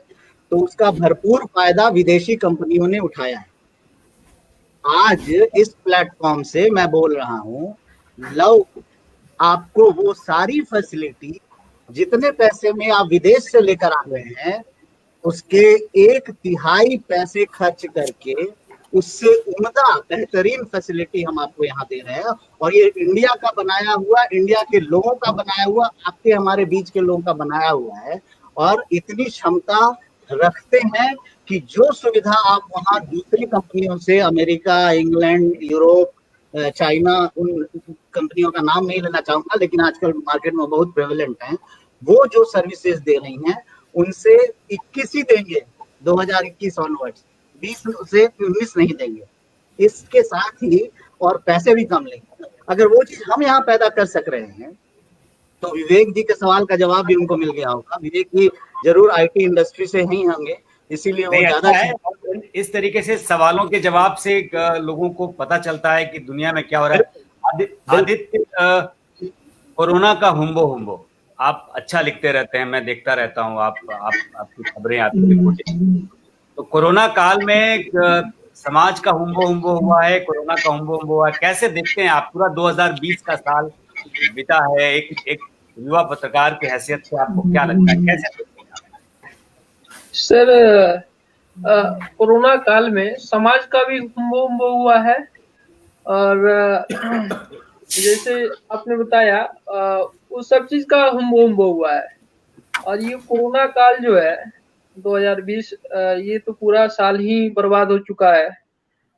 तो उसका भरपूर फायदा विदेशी कंपनियों ने उठाया है। आज इस प्लेटफॉर्म से मैं बोल रहा हूं, लो आपको वो सारी फैसिलिटी जितने पैसे में आप विदेश से लेकर आ रहे हैं, उसके 1/3 पैसे खर्च करके उससे उम्दा बेहतरीन फैसिलिटी हम आपको यहाँ दे रहे हैं। और ये इंडिया का बनाया हुआ, इंडिया के लोगों का बनाया हुआ, आपके हमारे बीच के लोगों का बनाया हुआ है। और इतनी क्षमता रखते हैं कि जो सुविधा आप वहाँ दूसरी कंपनियों से, अमेरिका, इंग्लैंड, यूरोप, चाइना, उन कंपनियों का नाम नहीं लेना चाहूंगा लेकिन आजकल मार्केट में बहुत प्रेवलेंट हैं, वो जो सर्विसेज दे रही हैं उनसे 21 ही देंगे 2021 ऑनवर्ड्स, 20 से 19 नहीं देंगे। इसके साथ ही और पैसे भी कम लेंगे। अगर वो चीज हम यहाँ पैदा कर सक रहे हैं, तो विवेक जी के सवाल का जवाब भी उनको मिल गया होगा। विवेक जी जरूर IT इंडस्ट्री से ही होंगे, इसीलिए वो ज्यादा है। इस तरीके से सवालों के जवाब से लोगों को पता चलता है कि दुनिया में क्या हो रहा है। आदित्य, कोरोना का हुम्बो आप अच्छा लिखते रहते हैं, मैं देखता रहता हूँ, आपकी खबरें, आपकी रिपोर्टें। तो कोरोना काल में समाज का हुम्बो हुम्बो हुआ है, कोरोना का हुम्बो हुम्बो हुआ है, कैसे देखते हैं आप? पूरा 2020 का साल बीता है, एक युवा पत्रकार की हैसियत से आपको क्या लगता है, कैसे देखते हैं आप? सर, कोरोना काल में समाज का भी हुम्बो हुम्बो हुआ है और जैसे आपने बताया उस सब चीज का हुम्बो हुम्बो हुआ है। और ये कोरोना काल जो है 2020, ये तो पूरा साल ही बर्बाद हो चुका है।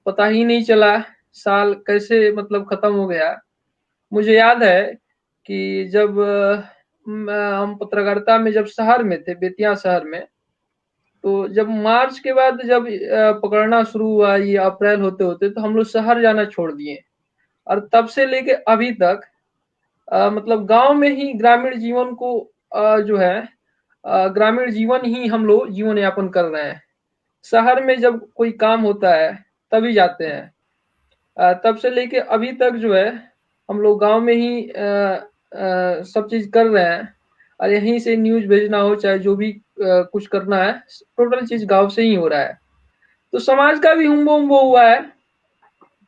पता ही नहीं चला साल कैसे मतलब खत्म हो गया। मुझे याद है कि जब हम पत्रकारिता में जब शहर में थे, बेतिया शहर में, तो जब मार्च के बाद जब पकड़ना शुरू हुआ, ये अप्रैल होते होते, तो हम लोग शहर जाना छोड़ दिए। और तब से लेके अभी तक मतलब गांव में ही ग्रामीण जीवन को जो है ग्रामीण जीवन ही हम लोग जीवन यापन कर रहे हैं। शहर में जब कोई काम होता है तभी जाते हैं। तब से लेके अभी तक जो है हम लोग गांव में ही सब चीज कर रहे हैं। और यहीं से न्यूज भेजना हो, चाहे जो भी कुछ करना है, टोटल चीज गांव से ही हो रहा है। तो समाज का भी हुम्बो हुम्बो हुआ है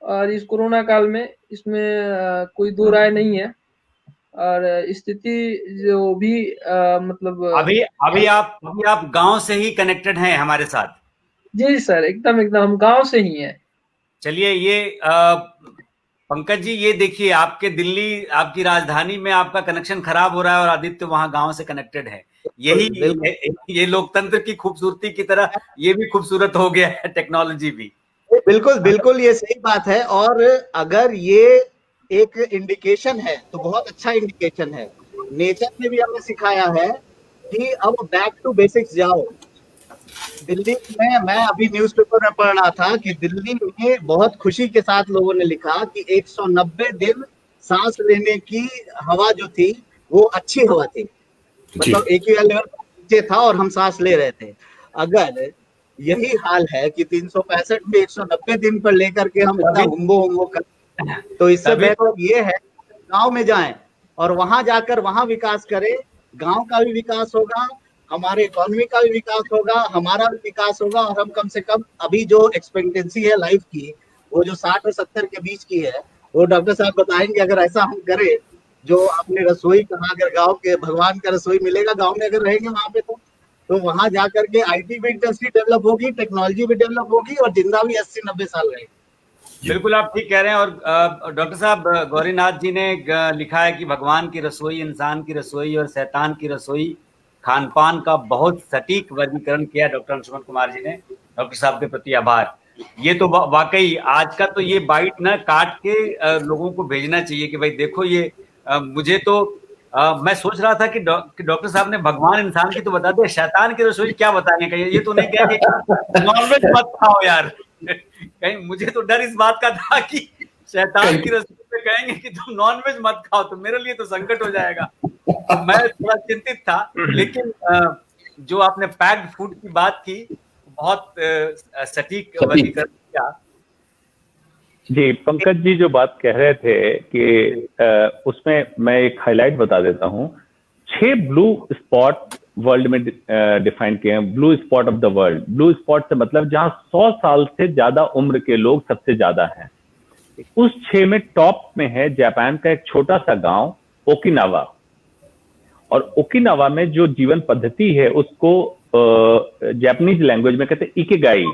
और इस कोरोना काल में इसमें कोई दो राय नहीं है। और स्थिति जो भी मतलब अभी आप गांव से ही कनेक्टेड हैं हमारे साथ? जी सर, एकदम हम गांव से ही हैं। चलिए, ये पंकज जी, ये देखिए, आपके दिल्ली, आपकी राजधानी में आपका कनेक्शन खराब हो रहा है और आदित्य वहां गांव से कनेक्टेड है। ये लोकतंत्र की खूबसूरती की तरह ये भी खूबसूरत हो गया है, टेक्नोलॉजी भी। बिल्कुल बिल्कुल, ये सही बात है। और अगर ये एक इंडिकेशन है तो बहुत अच्छा इंडिकेशन है। नेचर ने भी हमें सिखाया है कि अब बैक टू बेसिक्स जाओ। दिल्ली में मैं अभी न्यूज़पेपर में पढ़ रहा था कि दिल्ली में बहुत खुशी के साथ लोगों ने लिखा कि 190 दिन सांस लेने की हवा जो थी वो अच्छी हवा थी, मतलब एक्यूएल लेवल नीचे था और हम सांस ले रहे थे। अगर यही हाल है कि 365 में 190 दिन पर लेकर के हम इतना हुम्बो कर, तो इससे बेहतर ये है गांव में जाएं और वहां जाकर वहां विकास करें। गांव का भी विकास होगा, हमारे इकोनॉमी का भी विकास होगा, हमारा भी विकास होगा। और हम कम से कम अभी जो एक्सपेक्टेंसी है लाइफ की, वो जो 60 और 70 के बीच की है, वो डॉक्टर साहब बताएंगे। अगर ऐसा हम करें, जो आपने रसोई कहा, अगर गांव के भगवान का रसोई मिलेगा गांव में, अगर रहेंगे वहां पे, तो वहां जाकर के आईटी भी इंडस्ट्री डेवलप होगी, टेक्नोलॉजी भी डेवलप होगी और जिंदा भी 80-90 साल रहेगी। बिल्कुल, आप ठीक कह रहे हैं। और डॉक्टर साहब, गौरीनाथ जी ने लिखा है कि भगवान की रसोई, इंसान की रसोई और शैतान की रसोई, खान पान का बहुत सटीक वर्गीकरण किया डॉक्टर अंशुमन कुमार जी ने। डॉक्टर साहब के प्रति आभार। ये तो वाकई आज का तो ये बाइट ना काट के लोगों को भेजना चाहिए कि भाई देखो, ये मुझे तो मैं सोच रहा था कि डॉक्टर साहब ने भगवान इंसान की तो बता दिया, शैतान की रसोई क्या बताने का? ये तो नहीं कह कि नॉनवेज मत खाओ यार। कहीं मुझे तो डर इस बात का था कि शैतान की रसोई पे कहेंगे कि तुम नॉनवेज मत खाओ, तो मेरे लिए तो संकट हो जाएगा। मैं थोड़ा चिंतित था। लेकिन जो आपने पैक्ड फूड की बात की, बहुत सटीक वर्गीकरण किया। जी, पंकज जी जो बात कह रहे थे कि उसमें मैं एक हाईलाइट बता देता हूं। 6 ब्लू स्पॉट वर्ल्ड में डिफाइन किए हैं। Blue spot of the world, blue spot से मतलब जहां 100 साल से ज्यादा उम्र के लोग सबसे ज्यादा हैं। उस 6 में टॉप में है जापान का एक छोटा सा गांव ओकिनावा। और ओकिनावा में जो जीवन पद्धति है उसको जापानीज लैंग्वेज में कहते हैं इकिगाई।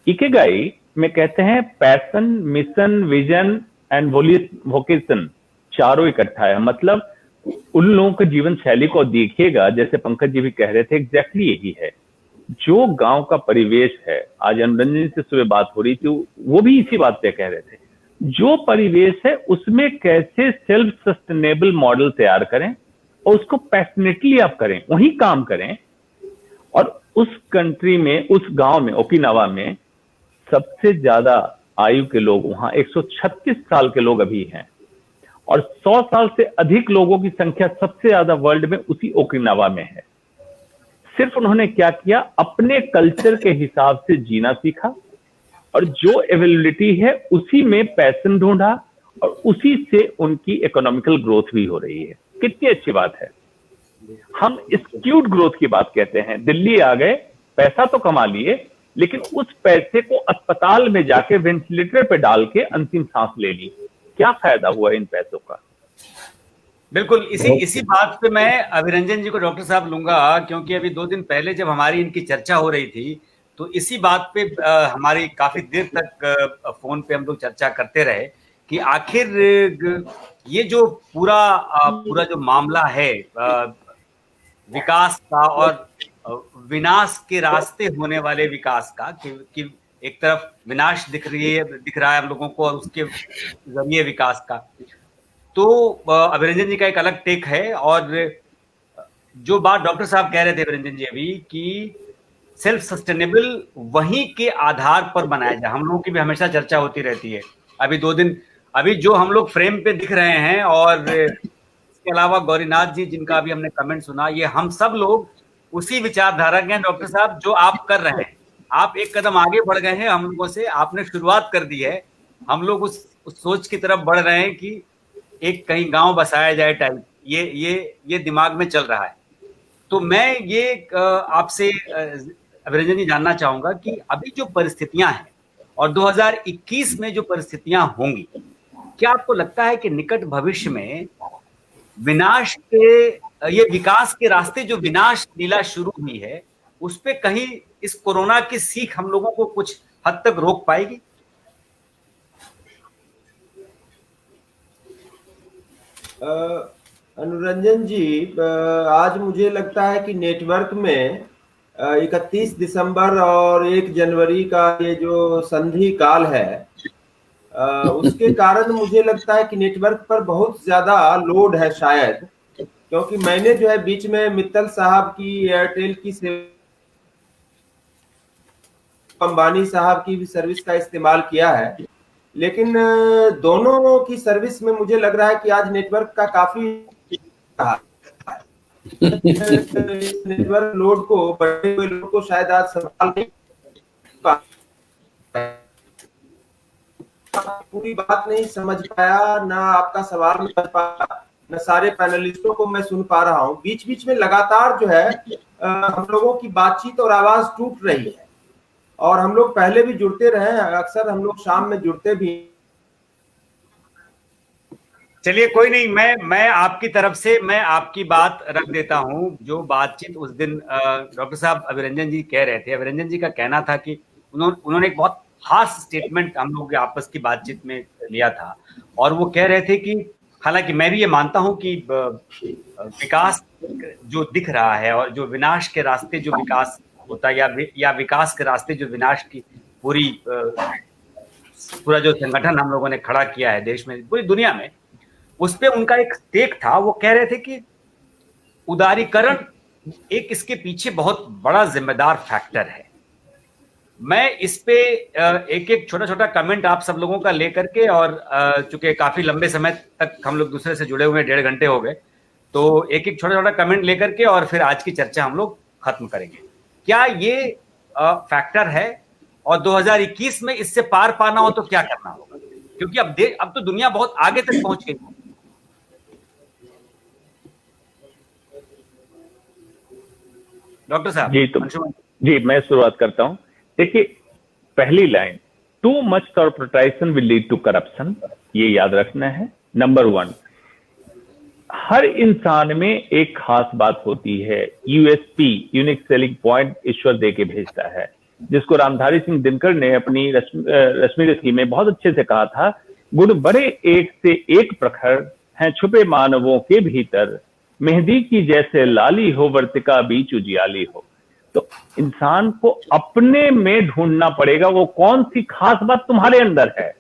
इकिगाई में कहते हैं passion, mission, vision and vocation, चारों इकट्ठा है। मतलब उन लोगों के जीवन शैली को देखिएगा, जैसे पंकज जी भी कह रहे थे, एग्जैक्टली यही है। जो गांव का परिवेश है, आज अनुरंजन से सुबह बात हो रही थी, वो भी इसी बात पे कह रहे थे। जो परिवेश है उसमें कैसे सेल्फ सस्टेनेबल मॉडल तैयार करें और उसको पैशनेटली आप करें, वही काम करें। और उस कंट्री में, उस गांव में, ओकिनावा में सबसे ज्यादा आयु के लोग वहां 136 साल के लोग अभी हैं। और 100 साल से अधिक लोगों की संख्या सबसे ज्यादा वर्ल्ड में उसी ओकिनावा में है। सिर्फ उन्होंने क्या किया, अपने कल्चर के हिसाब से जीना सीखा और जो अवेलेबिलिटी है उसी में पैशन ढूंढा और उसी से उनकी इकोनॉमिकल ग्रोथ भी हो रही है। कितनी अच्छी बात है। हम स्क्यूड ग्रोथ की बात कहते हैं। दिल्ली आ गए, पैसा तो कमा लिए, लेकिन उस पैसे को अस्पताल में जाके वेंटिलेटर पे डाल के अंतिम सांस ले ली। क्या फायदा हुआ इन पैसों का? बिल्कुल, इसी बात पे मैं अभिरंजन जी को डॉक्टर साहब लूंगा, क्योंकि अभी 2 दिन पहले जब हमारी इनकी चर्चा हो रही थी तो इसी बात पे हमारी काफी देर तक फोन पे हम लोग चर्चा करते रहे कि आखिर ये जो पूरा जो मामला है विकास का और विनाश के रास्ते होने वाले विकास का, कि एक तरफ विनाश दिख रहा है हम लोगों को और उसके जरिए विकास का, तो अभिरंजन जी का एक अलग टेक है। और जो बात डॉक्टर साहब कह रहे थे अभिरंजन जी अभी कि सेल्फ सस्टेनेबल वहीं के आधार पर बनाया जाए, हम लोगों की भी हमेशा चर्चा होती रहती है। अभी जो हम लोग फ्रेम पे दिख रहे हैं और इसके अलावा गौरीनाथ जी जिनका अभी हमने कमेंट सुना, ये हम सब लोग उसी विचारधारा के हैं डॉक्टर साहब जो आप कर रहे हैं। आप एक कदम आगे बढ़ गए हैं हम लोगों से, आपने शुरुआत कर दी है, हम लोग उस सोच की तरफ बढ़ रहे हैं कि एक कहीं गांव बसाया जाए टाइप, ये दिमाग में चल रहा है। तो मैं ये आपसे अभिरंजन जी जानना चाहूंगा कि अभी जो परिस्थितियां हैं और 2021 में जो परिस्थितियां होंगी, क्या आपको लगता है कि निकट भविष्य में विनाश के ये विकास के रास्ते जो विनाश लीला शुरू हुई है उस पे कहीं इस कोरोना की सीख हम लोगों को कुछ हद तक रोक पाएगी? अनुरंजन जी, आज मुझे लगता है कि नेटवर्क में 31 दिसंबर और 1 जनवरी का ये जो संधि काल है, उसके कारण मुझे लगता है कि नेटवर्क पर बहुत ज्यादा लोड है शायद, क्योंकि मैंने जो है बीच में मित्तल साहब की एयरटेल की अंबानी साहब की भी सर्विस का इस्तेमाल किया है, लेकिन दोनों की सर्विस में मुझे लग रहा है कि आज नेटवर्क का काफी नेटवर्क लोड को, बढ़े हुए लोड को शायद आज संभाल नहीं पूरी बात नहीं समझ पाया, ना आपका सवाल नहीं समझ पाया, न सारे पैनलिस्टों को मैं सुन पा रहा हूँ। बीच बीच में लगातार जो है हम लोगों की बातचीत और आवाज टूट रही है, और हम लोग पहले भी जुड़ते रहे, अक्सर हम लोग शाम में जुड़ते भी। चलिए कोई नहीं, मैं आपकी तरफ से मैं आपकी बात रख देता हूं। जो बातचीत उस दिन डॉक्टर साहब अभिरंजन जी कह रहे थे, अभिरंजन जी का कहना था कि उन्होंने एक बहुत खास स्टेटमेंट हम लोग आपस की बातचीत में लिया था, और वो कह रहे थे कि हालांकि मैं भी ये मानता हूं कि विकास जो दिख रहा है और जो विनाश के रास्ते जो विकास होता है या विकास के रास्ते जो विनाश की पूरा जो संगठन हम लोगों ने खड़ा किया है देश में, पूरी दुनिया में, उस पे उनका एक टेक था। वो कह रहे थे कि उदारीकरण एक इसके पीछे बहुत बड़ा जिम्मेदार फैक्टर है। मैं इस पे एक एक छोटा छोटा कमेंट आप सब लोगों का लेकर के, और चूंकि काफी लंबे समय तक हम लोग दूसरे से जुड़े हुए 1.5 घंटे हो गए, तो एक एक छोटा छोटा कमेंट लेकर के और फिर आज की चर्चा हम लोग खत्म करेंगे। क्या ये फैक्टर है, और 2021 में इससे पार पाना हो तो क्या करना होगा? क्योंकि अब तो दुनिया बहुत आगे तक पहुंच गई है। डॉक्टर साहब जी मैं शुरुआत करता हूं। देखिए, पहली line, too much corporatisation will lead to corruption, ये याद रखना है। नंबर 1, हर इंसान में एक खास बात होती है, यूएसपी, यूनिक सेलिंग पॉइंट ईश्वर दे के भेजता है, जिसको रामधारी सिंह दिनकर ने अपनी रश्मि रथी में बहुत अच्छे से कहा था, गुण बड़े एक से एक प्रखर हैं छुपे मानवों के भीतर, मेहंदी की जैसे लाली हो वर्तिका बीच उजियाली हो। तो इंसान को अपने में ढूंढना पड़ेगा वो कौन सी खास बात तुम्हारे अंदर है।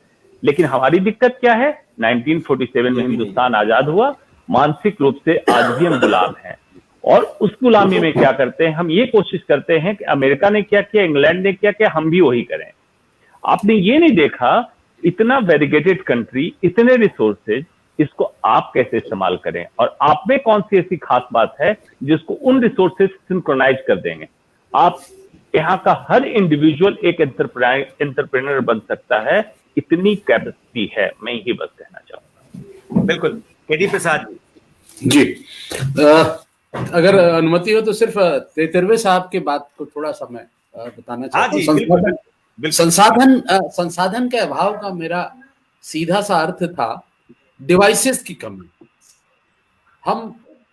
लेकिन हमारी दिक्कत क्या है, 1947 में हिंदुस्तान आजाद हुआ, मानसिक रूप से आज भी हम गुलाम हैं, और उस गुलामी में क्या करते हैं, हम ये कोशिश करते हैं कि अमेरिका ने क्या किया, इंग्लैंड ने क्या किया, हम भी वही करें। आपने ये नहीं देखा, इतना वेरीगेटेड कंट्री, इतने रिसोर्सेज, इसको आप कैसे इस्तेमाल करें, और आप में कौन सी ऐसी खास बात है जिसको उन रिसोर्सेज सिंक्रोनाइज कर देंगे। आप यहाँ का हर इंडिविजुअल एक एंटरप्रेन्योर बन सकता है, इतनी कैपेसिटी है। मैं यही बस कहना चाहूंगा। बिल्कुल, केडी प्रसाद जी, अगर अनुमति हो तो सिर्फ तेतरवे साहब के बात को थोड़ा सा मैं बताना हाँ चाहता हूँ। जी, बिल्कुल, बिल्कुल। संसाधन के अभाव का मेरा सीधा सा अर्थ था डिवाइसेस की कमी।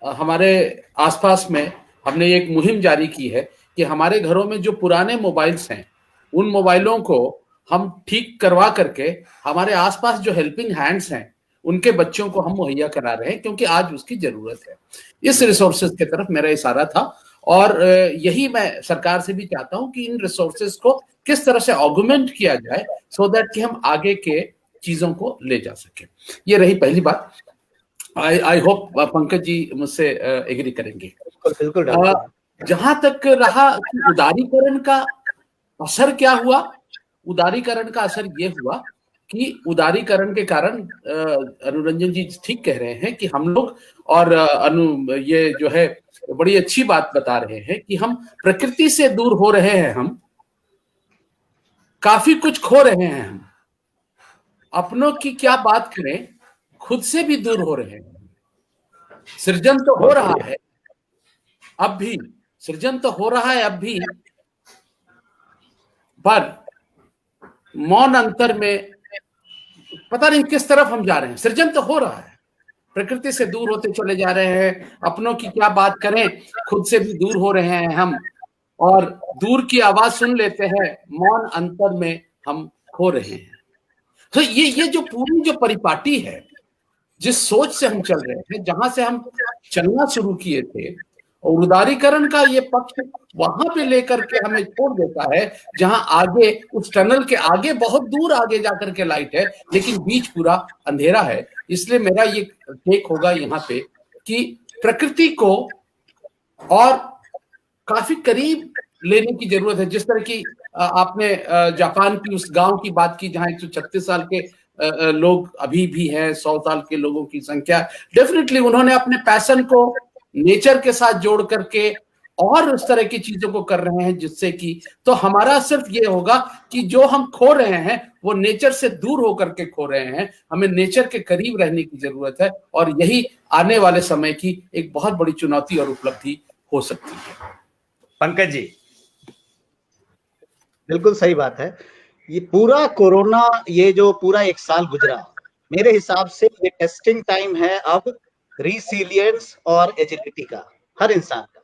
हमारे आसपास में हमने एक मुहिम जारी की है कि हमारे घरों में जो पुराने मोबाइल्स हैं उन मोबाइलों को हम ठीक करवा करके हमारे आसपास जो हेल्पिंग हैंड्स हैं उनके बच्चों को हम मुहैया करा रहे हैं, क्योंकि आज उसकी जरूरत है। इस रिसोर्सेज की तरफ मेरा इशारा था और यही मैं सरकार से भी चाहता हूं कि इन रिसोर्सेज को किस तरह से ऑगमेंट किया जाए सो दैट कि हम आगे के चीजों को ले जा सके। ये रही पहली बात। आई होप पंकज जी मुझसे एग्री करेंगे। बिल्कुल जहां तक रहा कि उदारीकरण का असर क्या हुआ, उदारीकरण का असर ये हुआ कि उदारीकरण के कारण अनुरंजन जी ठीक कह रहे हैं कि हम लोग और ये जो है बड़ी अच्छी बात बता रहे हैं कि हम प्रकृति से दूर हो रहे हैं, हम काफी कुछ खो रहे हैं, हम अपनों की क्या बात करें, खुद से भी दूर हो रहे हैं। सृजन तो हो रहा है अब भी, सृजन तो हो रहा है अब भी, पर मौन अंतर में पता नहीं किस तरफ हम जा रहे हैं। सृजन तो हो रहा है, प्रकृति से दूर होते चले जा रहे हैं, अपनों की क्या बात करें, खुद से भी दूर हो रहे हैं हम, और दूर की आवाज सुन लेते हैं, मौन अंतर में हम खो रहे हैं। तो ये जो पूरी जो परिपाटी है, जिस सोच से हम चल रहे हैं, जहां से हम चलना शुरू किए थे, और उदारीकरण का ये पक्ष वहां पे लेकर के हमें छोड़ देता है जहां आगे उस टनल के आगे बहुत दूर आगे जाकर के लाइट है, लेकिन बीच पूरा अंधेरा है। इसलिए मेरा ये टेक होगा यहाँ पे कि प्रकृति को और काफी करीब लेने की जरूरत है। जिस तरह की आपने जापान की उस गांव की बात की जहां 136 साल के लोग अभी भी हैं, 100 साल के लोगों की संख्या। डेफिनेटली उन्होंने अपने पैशन को नेचर के साथ जोड़ करके और उस तरह की चीजों को कर रहे हैं, जिससे कि तो हमारा सिर्फ ये होगा कि जो हम खो रहे हैं वो नेचर से दूर होकर के खो रहे हैं। हमें नेचर के करीब रहने की जरूरत है, और यही आने वाले समय की एक बहुत बड़ी चुनौती और उपलब्धि हो सकती है। पंकज जी, बिल्कुल सही बात है। ये पूरा कोरोना, ये जो पूरा एक साल गुजरा, मेरे हिसाब से ये टेस्टिंग टाइम है अब रिसिलियंस और एजिलिटी का, हर इंसान का।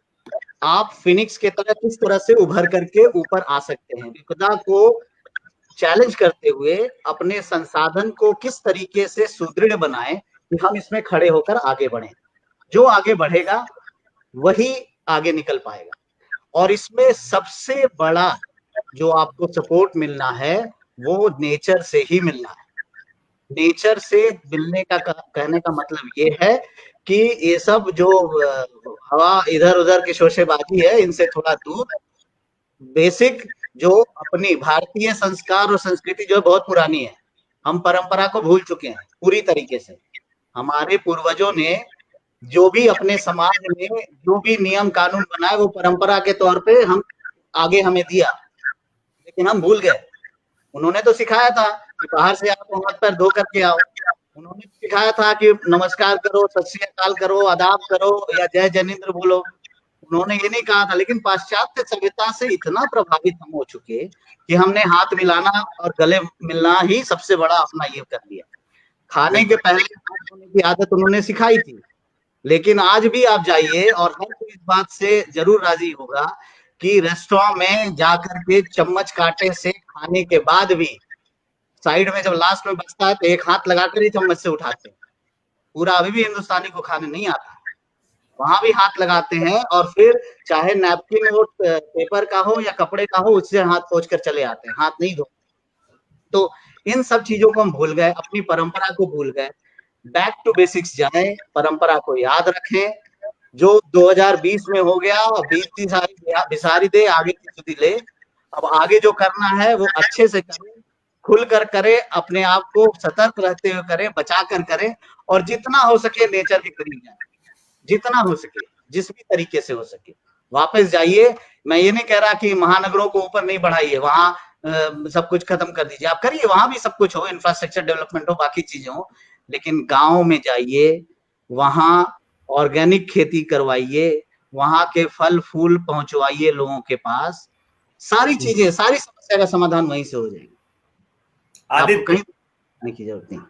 आप फिनिक्स के तरह किस तरह से उभर करके ऊपर आ सकते हैं, विपदा को चैलेंज करते हुए अपने संसाधन को किस तरीके से सुदृढ़ बनाएं कि हम इसमें खड़े होकर आगे बढ़ें। जो आगे बढ़ेगा वही आगे निकल पाएगा, और इसमें सबसे बड़ा जो आपको सपोर्ट मिलना है वो नेचर से ही मिलना है। नेचर से मिलने का कहने का मतलब ये है कि ये सब जो हवा इधर उधर की शोशेबाजी है, इनसे थोड़ा दूर, बेसिक जो अपनी भारतीय संस्कार और संस्कृति जो बहुत पुरानी है, हम परंपरा को भूल चुके हैं पूरी तरीके से। हमारे पूर्वजों ने जो भी अपने समाज में जो भी नियम कानून बनाए वो परंपरा के तौर पे हम आगे हमें दिया, लेकिन हम भूल गए। उन्होंने तो सिखाया था कि बाहर से आओ हाथ पैर धो करके आओ, उन्होंने सिखाया था कि नमस्कार करो, सत श्री अकाल करो, आदाब करो या जय जैनेन्द्र बोलो, उन्होंने ये नहीं कहा था। लेकिन पाश्चात्य सभ्यता से इतना प्रभावित हम हो चुके कि हमने हाथ मिलाना और गले मिलना ही सबसे बड़ा अपना ये कर लिया। खाने के पहले हाथ धोने की आदत उन्होंने सिखाई थी, लेकिन आज भी आप जाइए और हर कोई इस बात से जरूर राजी होगा कि रेस्टोरेंट में जाकर के चम्मच कांटे से खाने के बाद भी साइड में जब लास्ट में बचता है तो एक हाथ लगाकर ही चम्मच से उठाते हैं। पूरा अभी भी हिंदुस्तानी को खाने नहीं आता, वहां भी हाथ लगाते हैं, और फिर चाहे नैपकिन हो, पेपर का हो या कपड़े का हो, उससे हाथ पोंछ कर चले आते हैं, हाथ नहीं धोते। तो इन सब चीजों को हम भूल गए, अपनी परंपरा को भूल गए। बैक टू बेसिक्स जाएं, परंपरा को याद रखें। जो 2020 में हो गया और 20 सारी बिसारी दे, आगे की स्थिति ले। अब आगे जो करना है वो अच्छे से करें, खुलकर करें, अपने आप को सतर्क रहते हुए करें, बचा कर करें, और जितना हो सके नेचर के करीब जाए, जितना हो सके, जिस भी तरीके से हो सके वापस जाइए। मैं ये नहीं कह रहा कि महानगरों को ऊपर नहीं बढ़ाइए, वहां सब कुछ खत्म कर दीजिए, आप करिए, वहां भी सब कुछ हो, इंफ्रास्ट्रक्चर डेवलपमेंट हो, बाकी चीजें हो, लेकिन गाँव में जाइए, वहां ऑर्गेनिक खेती करवाइए, वहां के फल फूल पहुंचवाइए लोगों के पास, सारी चीजें, सारी समस्या का समाधान वहीं से हो जाएगा। आपको आदित्य, कहीं जाने की जरूरत नहीं।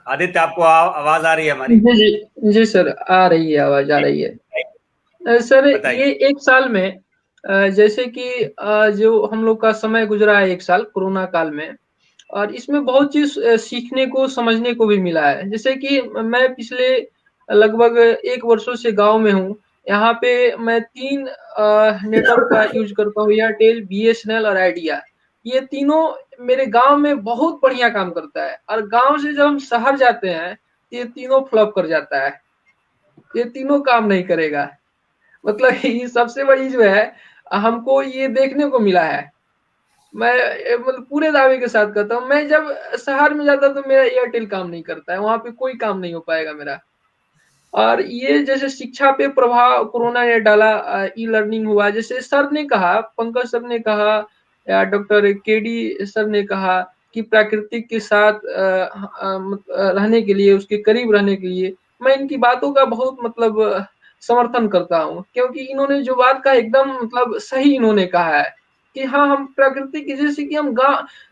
आदित्य आपको आवाज आ रही है हमारी? जी जी जी सर, आ रही है, आवाज आ रही है। सर बताइए। ये एक साल में जैसे कि जो हम लोग का समय गुजरा है, एक साल कोरोना काल में, और इसमें बहुत चीज सीखने को, समझने को भी मिला है। जैसे कि मैं पिछले लगभग 1 वर्षों से गांव में हूँ। यहाँ पे मैं 3 नेटवर्क का यूज करता हूँ, एयरटेल, बीएसएनएल और आइडिया। ये तीनों मेरे गांव में बहुत बढ़िया काम करता है, और गांव से जब हम शहर जाते हैं तो ये तीनों फ्लॉप कर जाता है, ये तीनों काम नहीं करेगा। मतलब ये सबसे बड़ी जो है, हमको ये देखने को मिला है। मैं मतलब पूरे दावे के साथ कहता हूँ, मैं जब शहर में जाता तो मेरा एयरटेल काम नहीं करता है, वहां पे कोई काम नहीं हो पाएगा मेरा। और ये जैसे शिक्षा पे प्रभाव कोरोना ने डाला, ई लर्निंग हुआ, जैसे सर ने कहा, पंकज सर ने कहा या डॉक्टर केडी सर ने कहा कि प्राकृतिक के साथ रहने के लिए, उसके करीब रहने के लिए, मैं इनकी बातों का बहुत मतलब समर्थन करता हूँ, क्योंकि इन्होंने जो बात कहा एकदम मतलब सही इन्होंने कहा है कि हाँ, हम प्रकृति की, जैसे कि हम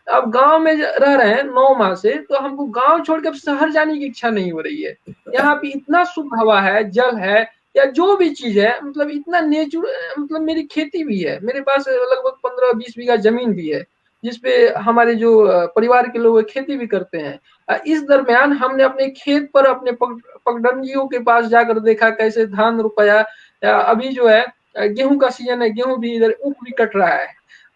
अब गांव में रह रहे हैं 9 माह से, तो हमको गांव छोड़ के अब शहर जाने की इच्छा नहीं हो रही है। यहाँ पे इतना शुद्ध हवा है, जल है, या जो भी चीज है, मतलब इतना नेचुरल। मतलब मेरी खेती भी है, मेरे पास लगभग 15-20 बीघा जमीन भी है, जिसपे हमारे जो परिवार के लोग खेती भी करते हैं। इस दरमियान हमने अपने खेत पर अपने पगडंडियों के पास जाकर देखा कैसे धान रुपया, अभी जो है गेहूं का सीजन है, गेहूं भी इधर ऊख भी कट रहा है।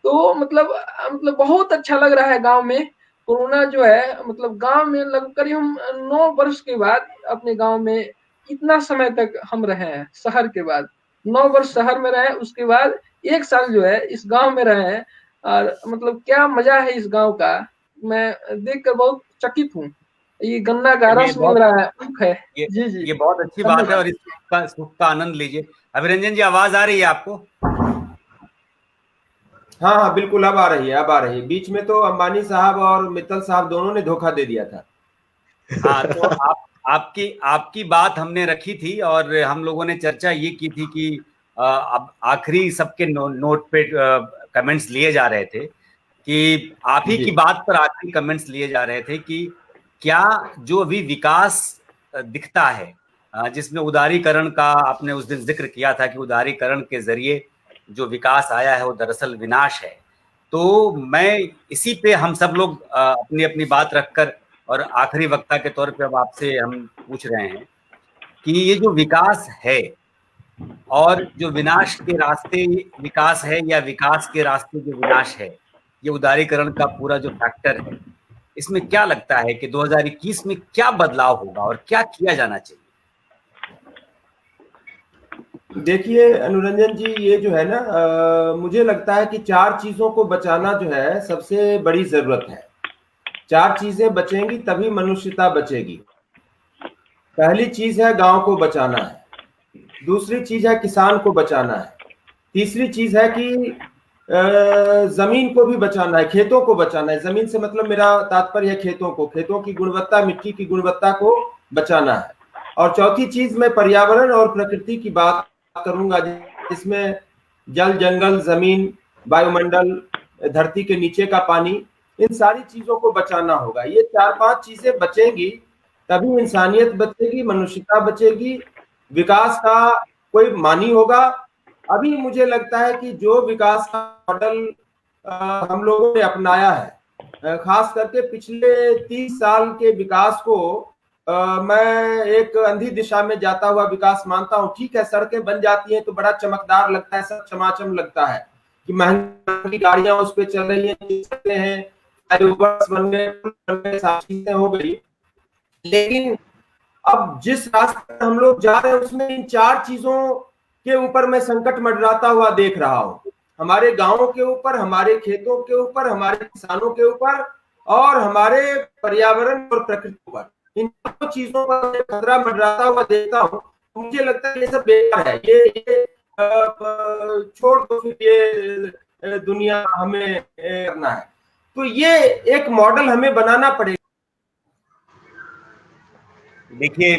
तो मतलब बहुत अच्छा लग रहा है गांव में। कोरोना जो है, मतलब गांव में लगभग करीब हम 9 वर्ष के बाद अपने गांव में इतना समय तक हम रहे हैं। शहर के बाद 9 वर्ष शहर में रहे, उसके बाद 1 साल जो है इस गांव में रहे हैं, और मतलब क्या मजा है इस गांव का, मैं देखकर बहुत चकित हूँ। ये गन्ना का ये रस मिल बहुत रहा है, ऊख है। ये जी जी, ये बहुत अच्छी बात है, धन्यवाद। और इस सुख का आनंद लीजिए। अभिरंजन जी, आवाज आ रही है आपको? हाँ हाँ बिल्कुल, अब आ रही है, अब आ रही है। बीच में तो अंबानी साहब और मित्तल साहब दोनों ने धोखा दे दिया था। हाँ, तो आपकी आपकी बात हमने रखी थी, और हम लोगों ने चर्चा ये की थी कि अब आखिरी सबके नोट पे कमेंट्स लिए जा रहे थे, कि आप ही जी की बात पर आखिरी कमेंट्स लिए जा रहे थे कि क्या जो अभी विकास दिखता है, जिसमें उदारीकरण का आपने उस दिन जिक्र किया था कि उदारीकरण के जरिए जो विकास आया है वो दरअसल विनाश है। तो मैं इसी पे हम सब लोग अपनी अपनी बात रखकर, और आखिरी वक्ता के तौर पे अब आपसे हम पूछ रहे हैं कि ये जो विकास है और जो विनाश के रास्ते विकास है, या विकास के रास्ते जो विनाश है, ये उदारीकरण का पूरा जो फैक्टर है, इसमें क्या लगता है कि 2021 में क्या बदलाव होगा और क्या किया जाना चाहिए? देखिए अनुरंजन जी, ये जो है ना, मुझे लगता है कि 4 चीजों को बचाना जो है सबसे बड़ी जरूरत है। 4 चीजें बचेंगी तभी मनुष्यता बचेगी। पहली चीज है गांव को बचाना है, दूसरी चीज है किसान को बचाना है, तीसरी चीज है कि जमीन को भी बचाना है, खेतों को बचाना है। जमीन से मतलब मेरा तात्पर्य है खेतों को, खेतों की गुणवत्ता, मिट्टी की गुणवत्ता को बचाना है। और चौथी चीज मैं पर्यावरण और प्रकृति की बात करूंगा, जिसमें जल, जंगल, जमीन, वायुमंडल, धरती के नीचे का पानी, इन सारी चीजों को बचाना होगा। ये 4-5 चीजें बचेंगी तभी इंसानियत बचेगी, मनुष्यता बचेगी, विकास का कोई मानी होगा। अभी मुझे लगता है कि जो विकास का मॉडल हम लोगों ने अपनाया है, खास करके पिछले 30 साल के विकास को मैं एक अंधी दिशा में जाता हुआ विकास मानता हूँ। ठीक है, सड़कें बन जाती हैं तो बड़ा चमकदार लगता है, सब चमाचम लगता है कि महंगी गाड़ियां उस पर चल रही हैं, फ्लाईओवर्स बन गए, सारी चीजें हो गई। लेकिन अब जिस रास्ते पर हम लोग जा रहे हैं उसमें इन 4 चीजों के ऊपर मैं संकट मंडराता हुआ देख रहा हूं। हमारे गांवों के ऊपर, हमारे खेतों के ऊपर, हमारे किसानों के ऊपर, और हमारे पर्यावरण और प्रकृति पर, इन 4 चीजों पर खतरा मंडराता हुआ देखता हूं। मुझे लगता है ये सब बेकार है, ये छोड़ दो, फिर ये दुनिया हमें करना है। तो ये एक मॉडल हमें बनाना पड़ेगा। देखिए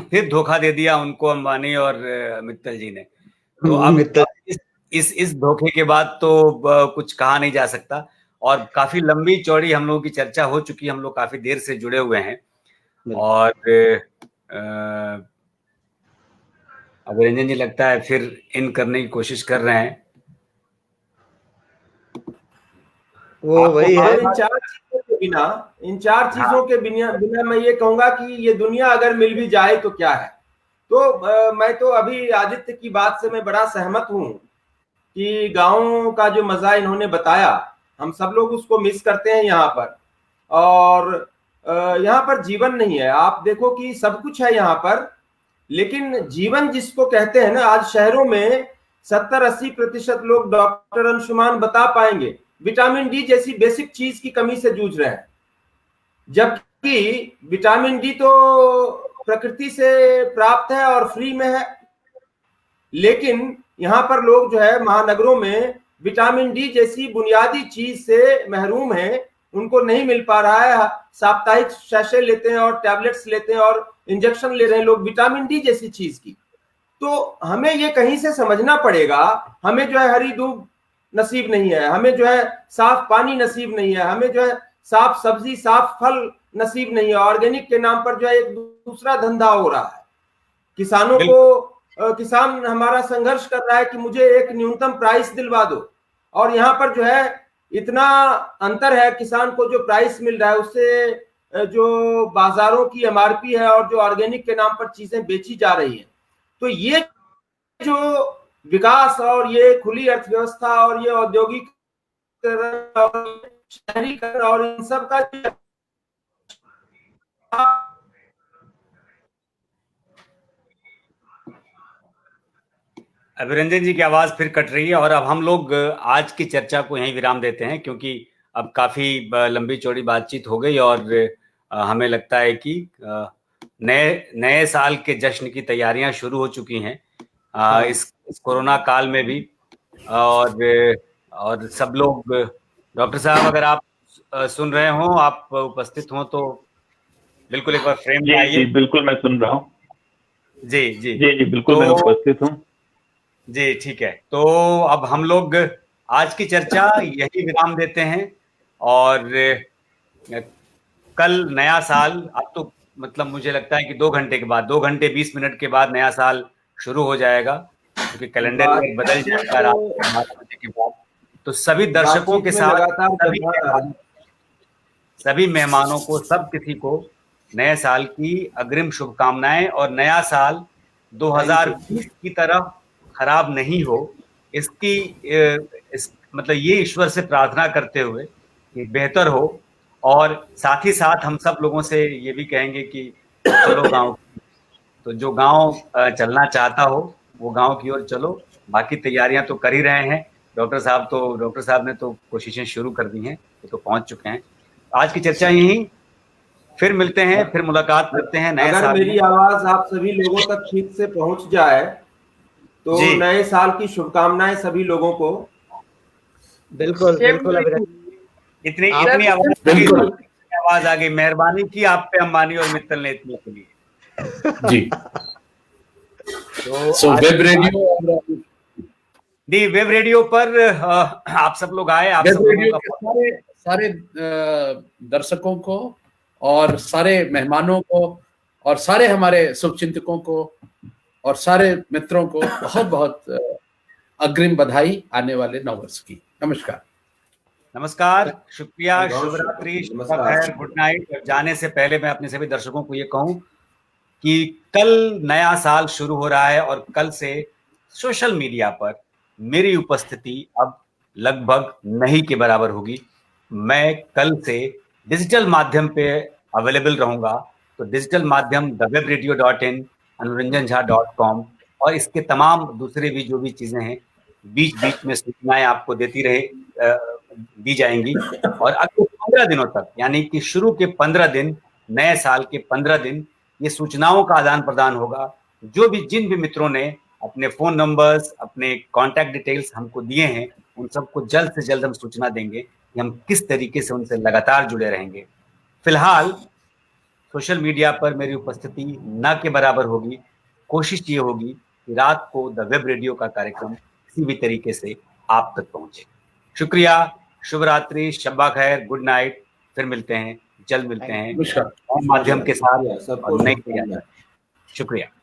फिर धोखा दे दिया उनको अंबानी और मित्तल जी ने। तो अब इस धोखे के बाद तो कुछ कहा नहीं जा सकता, और काफी लंबी चौड़ी हम लोगों की चर्चा हो चुकी है, हम लोग काफी देर से जुड़े हुए हैं। और अब रंजन जी लगता है फिर इन करने की कोशिश कर रहे हैं। वो वही है। इन चार चीजों के बिना मैं ये कहूंगा कि ये दुनिया अगर मिल भी जाए तो क्या है। तो मैं तो अभी आदित्य की बात से मैं बड़ा सहमत हूं कि गाँव का जो मजा इन्होंने बताया, हम सब लोग उसको मिस करते हैं यहाँ पर। और यहाँ पर जीवन नहीं है। आप देखो कि सब कुछ है यहाँ पर, लेकिन जीवन जिसको कहते हैं ना, आज शहरों में 70-80% लोग, डॉक्टर अंशुमान बता पाएंगे, विटामिन डी जैसी बेसिक चीज की कमी से जूझ रहे हैं। जबकि विटामिन डी तो प्रकृति से प्राप्त है और फ्री में है, लेकिन यहाँ पर लोग जो है महानगरों में विटामिन डी जैसी बुनियादी चीज से महरूम है, उनको नहीं मिल पा रहा है। साप्ताहिक शैशे लेते हैं और टैबलेट्स लेते हैं और इंजेक्शन ले रहे हैं लोग विटामिन डी जैसी चीज की। तो हमें ये कहीं से समझना पड़ेगा, हमें जो है हरी दूध नसीब नहीं है, हमें जो है साफ पानी नसीब नहीं है, हमें जो है साफ सब्जी साफ फल नसीब नहीं है। ऑर्गेनिक के नाम पर जो है एक दूसरा धंधा हो रहा है। किसानों को, किसान हमारा संघर्ष कर रहा है कि मुझे एक न्यूनतम प्राइस दिलवा दो, और यहाँ पर जो है इतना अंतर है किसान को जो प्राइस मिल रहा है उससे जो बाजारों की एमआरपी है और जो ऑर्गेनिक के नाम पर चीजें बेची जा रही हैं। तो ये जो विकास और ये खुली अर्थव्यवस्था और ये औद्योगिकरण और शहरीकरण और इन सब का अभिरंजन जी की आवाज फिर कट रही है, और अब हम लोग आज की चर्चा को यहीं विराम देते हैं, क्योंकि अब काफी लंबी चौड़ी बातचीत हो गई और हमें लगता है कि नए साल के जश्न की तैयारियां शुरू हो चुकी हैं इस कोरोना काल में भी। और सब लोग, डॉक्टर साहब अगर आप सुन रहे हो, आप उपस्थित हो तो बिल्कुल एक बार फ्रेम में आइए। जी बिल्कुल मैं सुन रहा हूँ। जी जी जी जी बिल्कुल मैं उपस्थित हूँ। जी ठीक है, तो अब हम लोग आज की चर्चा यही विराम देते हैं, और कल नया साल, अब तो मतलब मुझे लगता है कि 2 घंटे के बाद, 2 घंटे 20 मिनट के बाद नया साल शुरू हो जाएगा, क्योंकि कैलेंडर में बदल जाएगा रात 12 बजे के बाद। तो सभी दर्शकों के साथ, सभी मेहमानों को, सब किसी को नए साल की अग्रिम शुभकामनाएं, और नया साल 2020 की तरफ खराब नहीं हो, मतलब ये ईश्वर से प्रार्थना करते हुए कि बेहतर हो। और साथ ही साथ हम सब लोगों से ये भी कहेंगे कि चलो गांव, तो जो गांव चलना चाहता हो वो गांव की ओर चलो। बाकी तैयारियां तो कर ही रहे हैं, डॉक्टर साहब ने तो कोशिशें शुरू कर दी हैं, तो पहुंच चुके हैं। आज की चर्चा यहीं, फिर मिलते हैं, फिर मुलाकात करते हैं नए साल। अगर मेरी आवाज आप सभी लोगों तक ठीक से पहुंच जाए तो नए साल की शुभकामनाएं सभी लोगों को। बिल्कुल बिल्कुल। इतनी आवाज आ गई, मेहरबानी की आप पे अंबानी और मित्तल ने इतने के लिए। जी तो वेब रेडियो, वेब रेडियो पर आप सब लोग आए, आप सब लोगों का सारे दर्शकों को और सारे मेहमानों को और सारे हमारे शुभचिंतकों को और सारे मित्रों को बहुत बहुत अग्रिम बधाई आने वाले नववर्ष की। नमस्कार। नमस्कार, शुक्रिया, शुभ रात्रि, गुड नाइट। जाने से पहले मैं अपने सभी दर्शकों को ये कहूं कि कल नया साल शुरू हो रहा है, और कल से सोशल मीडिया पर मेरी उपस्थिति अब लगभग नहीं के बराबर होगी। मैं कल से डिजिटल माध्यम पे अवेलेबल रहूंगा। तो डिजिटल माध्यम thewebradio.in, anuranjanjha.com और इसके तमाम दूसरे भी जो भी चीजें हैं, बीच बीच में सूचनाएं आपको दी जाएंगी। और अगले 15 दिनों तक, यानी कि शुरू के 15 दिन, नए साल के 15 दिन, ये सूचनाओं का आदान प्रदान होगा। जिन भी मित्रों ने अपने फोन नंबर्स, अपने कॉन्टैक्ट डिटेल्स हमको दिए हैं, उन सबको जल्द से जल्द हम सूचना देंगे कि हम किस तरीके से उनसे लगातार जुड़े रहेंगे। फिलहाल सोशल मीडिया पर मेरी उपस्थिति न के बराबर होगी। कोशिश ये होगी कि रात को द वेब रेडियो का कार्यक्रम किसी भी तरीके से आप तक पहुंचे। शुक्रिया, शुभ रात्रि, शब्बा खैर, गुड नाइट। फिर मिलते हैं, जल्द मिलते हैं नमस्कार। माध्यम के साथ सबको और नई शुभकामनाएं। शुक्रिया।